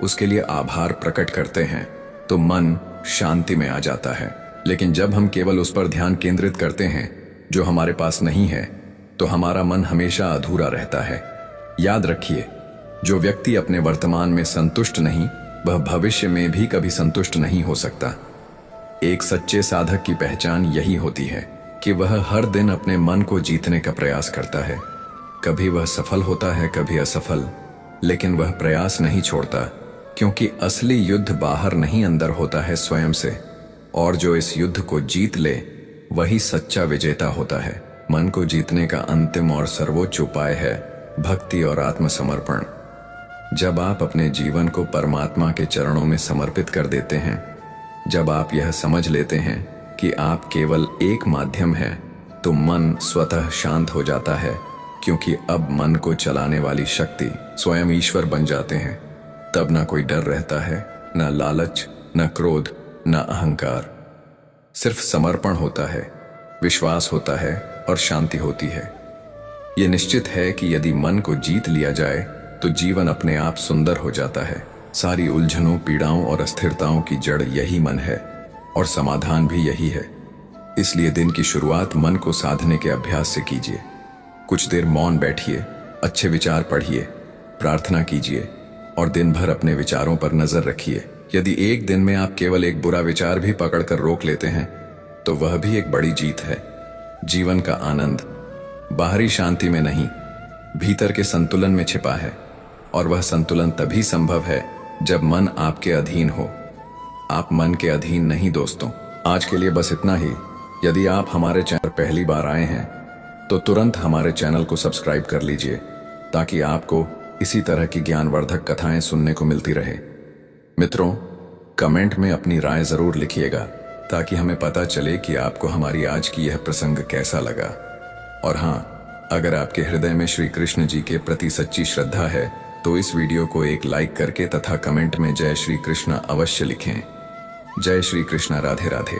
उसके लिए आभार प्रकट करते हैं तो मन शांति में आ जाता है। लेकिन जब हम केवल उस पर ध्यान केंद्रित करते हैं जो हमारे पास नहीं है, तो हमारा मन हमेशा अधूरा रहता है। याद रखिए, जो व्यक्ति अपने वर्तमान में संतुष्ट नहीं, वह भविष्य में भी कभी संतुष्ट नहीं हो सकता। एक सच्चे साधक की पहचान यही होती है कि वह हर दिन अपने मन को जीतने का प्रयास करता है। कभी वह सफल होता है, कभी असफल, लेकिन वह प्रयास नहीं छोड़ता, क्योंकि असली युद्ध बाहर नहीं अंदर होता है, स्वयं से। और जो इस युद्ध को जीत ले वही सच्चा विजेता होता है। मन को जीतने का अंतिम और सर्वोच्च उपाय है भक्ति और आत्मसमर्पण। जब आप अपने जीवन को परमात्मा के चरणों में समर्पित कर देते हैं, जब आप यह समझ लेते हैं कि आप केवल एक माध्यम हैं, तो मन स्वतः शांत हो जाता है, क्योंकि अब मन को चलाने वाली शक्ति स्वयं ईश्वर बन जाते हैं। तब ना कोई डर रहता है, ना लालच, ना क्रोध, ना अहंकार। सिर्फ समर्पण होता है, विश्वास होता है और शांति होती है। यह निश्चित है कि यदि मन को जीत लिया जाए तो जीवन अपने आप सुंदर हो जाता है। सारी उलझनों, पीड़ाओं और अस्थिरताओं की जड़ यही मन है और समाधान भी यही है। इसलिए दिन की शुरुआत मन को साधने के अभ्यास से कीजिए। कुछ देर मौन बैठिए, अच्छे विचार पढ़िए, प्रार्थना कीजिए और दिन भर अपने विचारों पर नजर रखिए। यदि एक दिन में आप केवल एक बुरा विचार भी पकड़कर रोक लेते हैं तो वह भी एक बड़ी जीत है। जीवन का आनंद बाहरी शांति में नहीं, भीतर के संतुलन में छिपा है, और वह संतुलन तभी संभव है जब मन आपके अधीन हो। आप मन के अधीन नहीं दोस्तों। आज के लिए बस इतना ही। यदि आप हमारे चैनल पर पहली बार आए हैं तो तुरंत हमारे चैनल को सब्सक्राइब कर लीजिए, ताकि आपको इसी तरह की ज्ञानवर्धक कथाएं सुनने को मिलती रहे। मित्रों, कमेंट में अपनी राय जरूर लिखिएगा, ताकि हमें पता चले कि आपको हमारी आज की यह प्रसंग कैसा लगा। और हाँ, अगर आपके हृदय में श्री कृष्ण जी के प्रति सच्ची श्रद्धा है तो इस वीडियो को एक लाइक करके तथा कमेंट में जय श्री कृष्ण अवश्य लिखें। जय श्री कृष्ण। राधे राधे।